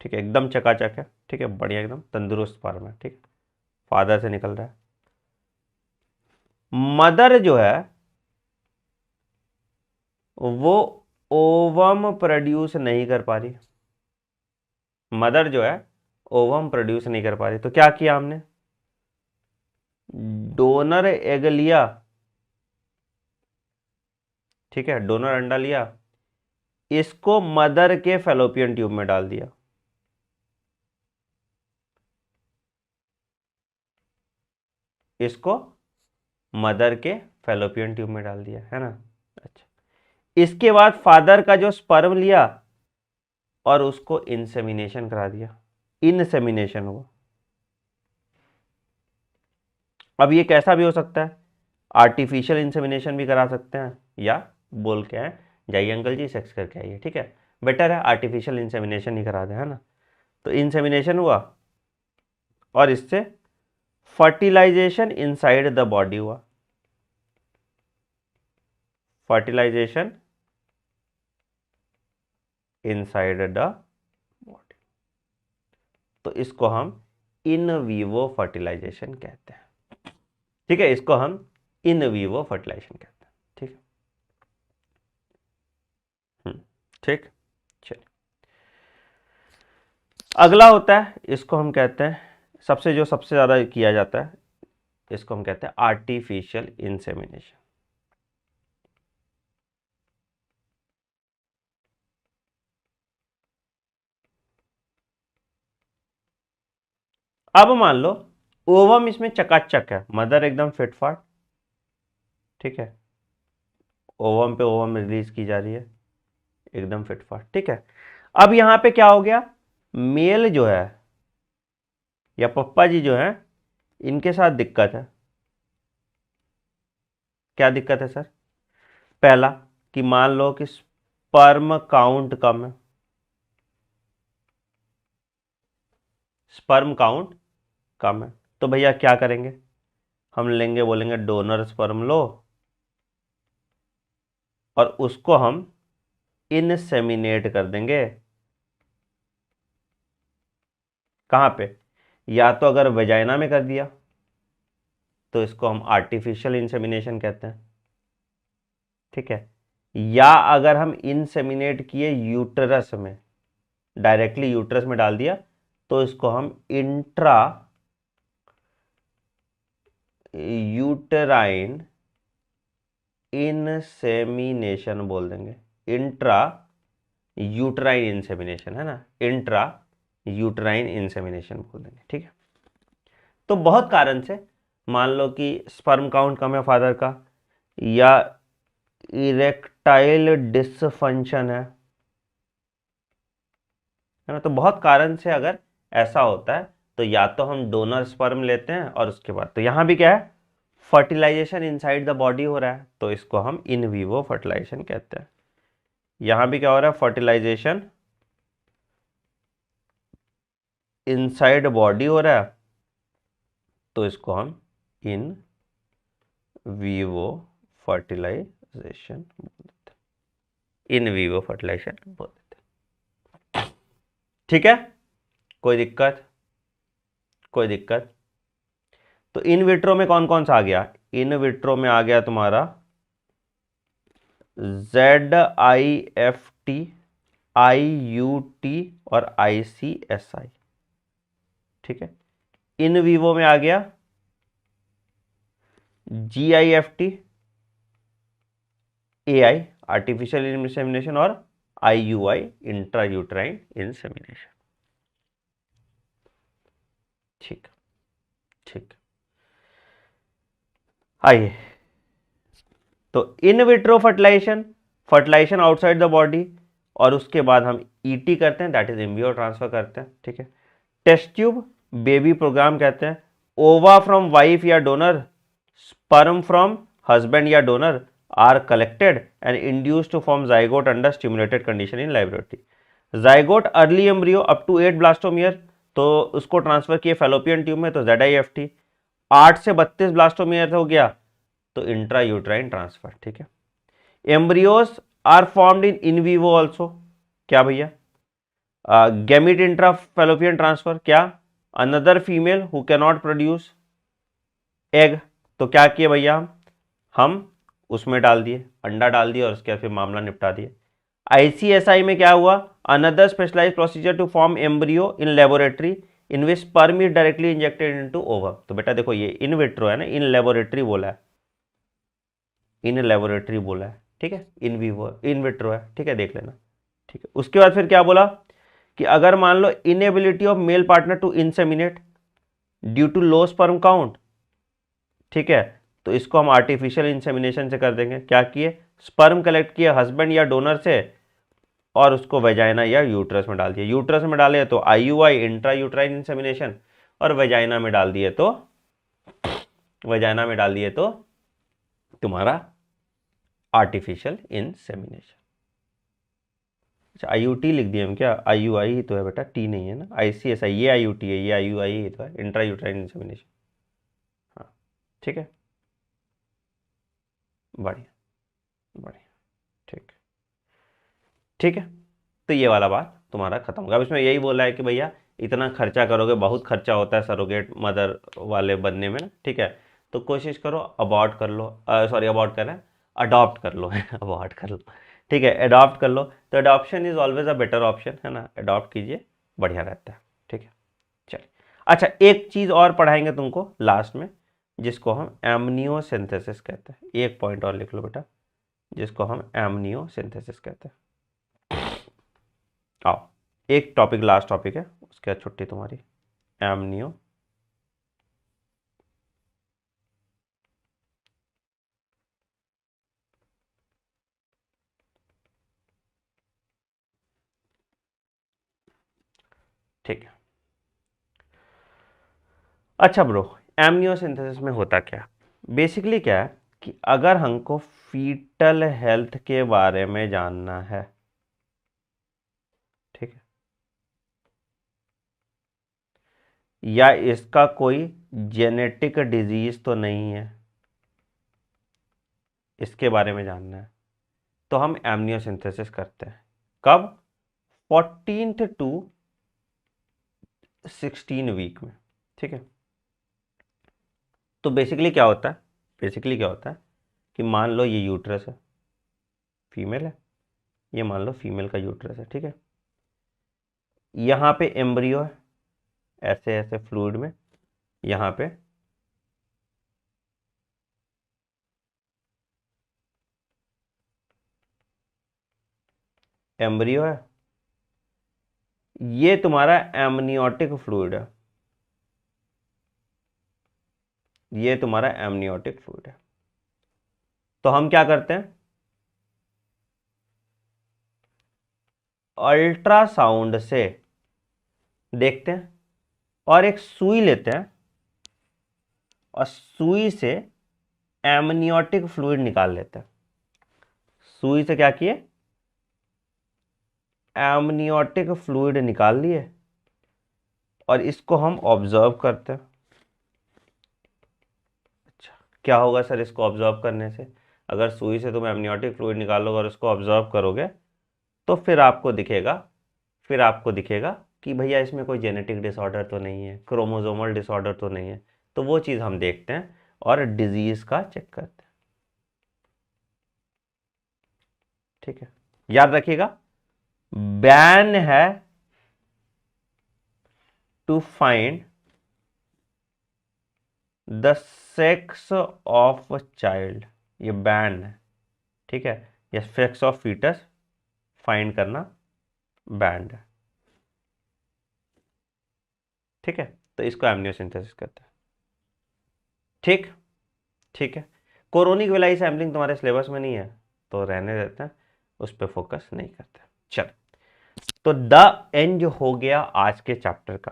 ठीक है, एकदम चकाचक है, ठीक है, बढ़िया एकदम तंदुरुस्त स्पर्म है, ठीक है, फादर से निकल रहा है। मदर जो है वो ओवम प्रोड्यूस नहीं कर पा रही, मदर जो है ओवम प्रोड्यूस नहीं कर पा रही, तो क्या किया हमने, डोनर एग लिया, ठीक है, डोनर अंडा लिया, इसको मदर के फैलोपियन ट्यूब में डाल दिया, इसको मदर के फैलोपियन ट्यूब में डाल दिया, है ना। अच्छा, इसके बाद फादर का जो स्पर्म लिया और उसको इंसेमिनेशन करा दिया, इनसेमिनेशन हुआ। अब ये कैसा भी हो सकता है, आर्टिफिशियल इंसेमिनेशन भी करा सकते हैं, या बोल के हैं जाइए अंकल जी सेक्स करके आइए, ठीक है, बेटर है आर्टिफिशियल इंसेमिनेशन ही करा दें, है ना। तो इंसेमिनेशन हुआ और इससे फर्टिलाइजेशन इनसाइड द बॉडी हुआ, फर्टिलाइजेशन इनसाइड द बॉडी, तो इसको हम इन वीवो फर्टिलाइजेशन कहते हैं, ठीक है, इसको हम इन वीवो फर्टिलाइजेशन कहते हैं, ठीक है, ठीक, चलिए अगला होता है, इसको हम कहते हैं सबसे ज्यादा किया जाता है, इसको हम कहते हैं आर्टिफिशियल इंसेमिनेशन। अब मान लो ओवम इसमें चकाचक है, मदर एकदम फिटफाट, ठीक है, ओवम पे ओवम रिलीज की जा रही है एकदम फिटफाट, ठीक है। अब यहां पे क्या हो गया, मेल जो है या पप्पा जी जो है इनके साथ दिक्कत है, क्या दिक्कत है सर, पहला कि मान लो कि स्पर्म काउंट कम है, स्पर्म काउंट कम है, तो भैया क्या करेंगे, हम लेंगे, बोलेंगे डोनर स्पर्म लो और उसको हम इनसेमिनेट कर देंगे, कहां पे, या तो अगर वेजाइना में कर दिया तो इसको हम आर्टिफिशियल इंसेमिनेशन कहते हैं, ठीक है, या अगर हम इंसेमिनेट किए यूटरस में, डायरेक्टली यूटरस में डाल दिया तो इसको हम इंट्रा यूटेराइन इंसेमिनेशन बोल देंगे, इंट्रा यूटेराइन इंसेमिनेशन, है ना, इंट्रा यूटेराइन इंसेमिनेशन बोल देंगे, ठीक है। तो बहुत कारण से, मान लो कि स्पर्म काउंट कम है फादर का, या इरेक्टाइल डिसफंक्शन है ना, तो बहुत कारण से अगर ऐसा होता है तो या तो हम डोनर स्पर्म लेते हैं और उसके बाद, तो यहां भी क्या है, फर्टिलाइजेशन इनसाइड द बॉडी हो रहा है, तो इसको हम इन वीवो फर्टिलाइजेशन कहते हैं। यहां भी क्या हो रहा है, फर्टिलाइजेशन इनसाइड बॉडी हो रहा है, तो इसको हम इन वीवो फर्टिलाइजेशन बोल देते हैं, इन वीवो फर्टिलाइजेशन बोल देते हैं, ठीक है, कोई दिक्कत, कोई दिक्कत। तो इन विट्रो में कौन कौन सा आ गया, इन विट्रो में आ गया तुम्हारा ZIFT, IUT और ICSI, ठीक है। इन वीवो में आ गया GIFT, AI आर्टिफिशियल इंसेमिनेशन और IUI इंट्रा यूट्राइन इंसेमिनेशन, ठीक, ठीक, आइए, तो in vitro fertilisation, fertilisation outside the body, और उसके बाद हम ET करते हैं, दैट इज एम्ब्रियो ट्रांसफर करते हैं, ठीक है। टेस्ट ट्यूब बेबी प्रोग्राम कहते हैं, ओवा फ्रॉम वाइफ या डोनर, स्पर्म फ्रॉम हस्बैंड या donor are collected and induced to form zygote under stimulated condition in laboratory. Zygote early embryo up to 8 blastomere, तो उसको transfer किए fallopian tube में, तो ZIFT। 8 से 32 ब्लास्टोम year हो गया तो इंट्रा यूट्राइन ट्रांसफर, ठीक है। Embryos are formed in vivo also, क्या भैया? गैमीट इंट्रा फैलोपियन ट्रांसफर, क्या? Another female who cannot produce egg, तो क्या किए भैया? हम उसमें डाल दिए, अंडा डाल दिया और उसके बाद फिर मामला निपटा दिया। आईसीएसआई में क्या हुआ? Another specialised procedure to form embryo in laboratory in which sperm is directly injected into ovum. तो बेटा देखो ये इन विट्रो है ना, इन लेबोरेटरी बोला है, इन लेबोरेटरी बोला है, ठीक है, इन विवो इन विट्रो है, ठीक है, देख लेना, ठीक है। उसके बाद फिर क्या बोला कि अगर मान लो inability of male partner to inseminate due to low sperm count, ठीक है, तो इसको हम आर्टिफिशियल इंसेमिनेशन से कर देंगे। क्या किए? स्पर्म कलेक्ट किए हस्बैंड या डोनर से और उसको वेजाइना या यूट्रस में डाल दिए। यूट्रस में डाले तो आईयूआई इंट्रा यूट्राइन इंसेमिनेशन, और वेजाइना में डाल दिए तो तुम्हारा आर्टिफिशियल इंसेमिनेशन। अच्छा आईयूटी लिख दिए हम क्या? आईयूआई ही तो है बेटा, टी नहीं है ना। आईसीएसआई ये आईयूटी है, ये आईयूआई ही तो है, इंट्रा यूट्राइन इंसेमिनेशन। हाँ ठीक है, बढ़िया बढ़िया, ठीक ठीक है। तो ये वाला बात तुम्हारा खत्म होगा। अब इसमें यही बोला है कि भैया इतना खर्चा करोगे, बहुत खर्चा होता है सरोगेट मदर वाले बनने में ना, ठीक है, तो कोशिश करो अबॉर्ट कर लो, सॉरी अबॉर्ट करना है, अडॉप्ट कर लो अबॉर्ट कर लो, ठीक है, अडॉप्ट कर लो। तो adoption is always a better option, है ना, अडॉप्ट कीजिए, बढ़िया रहता है, ठीक है। चलिए, अच्छा एक चीज़ और पढ़ाएंगे तुमको लास्ट में, जिसको हम एमनियोसिंथेसिस कहते हैं। एक पॉइंट और लिख लो बेटा, जिसको हम एमनियोसिंथेसिस कहते हैं। आओ, एक टॉपिक लास्ट टॉपिक है, उसके बाद छुट्टी तुम्हारी। एमनियो ठीक है। अच्छा ब्रो, एमनियोसिंथेसिस में होता क्या? बेसिकली क्या है कि अगर हमको फीटल हेल्थ के बारे में जानना है, ठीक है, या इसका कोई जेनेटिक डिजीज तो नहीं है, इसके बारे में जानना है, तो हम एमनियोसिंथेसिस करते हैं। कब? 14th टू 16 वीक में, ठीक है। तो बेसिकली क्या होता है, बेसिकली क्या होता है कि मान लो ये यूट्रस है, फीमेल है, ये मान लो फीमेल का यूट्रस है, ठीक है, यहाँ पे एम्ब्रियो है, ऐसे ऐसे फ्लूइड में, यहाँ पे एम्ब्रियो है, ये तुम्हारा एमनियोटिक फ्लूइड है, ये तुम्हारा एमनियोटिक फ्लूइड है। तो हम क्या करते हैं, अल्ट्रासाउंड से देखते हैं और एक सुई लेते हैं और सुई से एमनियोटिक फ्लूइड निकाल लेते हैं। सुई से क्या किए? एमनियोटिक फ्लूइड निकाल लिए और इसको हम ऑब्जर्व करते हैं। अच्छा, क्या होगा सर इसको ऑब्जर्व करने से? अगर सुई से तुम एमनियोटिक फ्लूइड निकालोगे और उसको ऑब्जर्व करोगे तो फिर आपको दिखेगा कि भैया इसमें कोई जेनेटिक डिसऑर्डर तो नहीं है, क्रोमोसोमल डिसऑर्डर तो नहीं है। तो वो चीज़ हम देखते हैं और डिजीज का चेक करते हैं, ठीक है। याद रखिएगा, बैन है to find the sex of child, ये बैन है, ठीक है, या सेक्स ऑफ फीटस फाइंड करना बैंड है, ठीक है। तो इसको एमनियोसिंथेसिस कहते हैं, ठीक ठीक है। कोरोनिक विलाई सैम्पलिंग तुम्हारे सिलेबस में नहीं है तो रहने देते हैं, उस पर फोकस नहीं करते। चल, तो द एंड हो गया आज के चैप्टर का।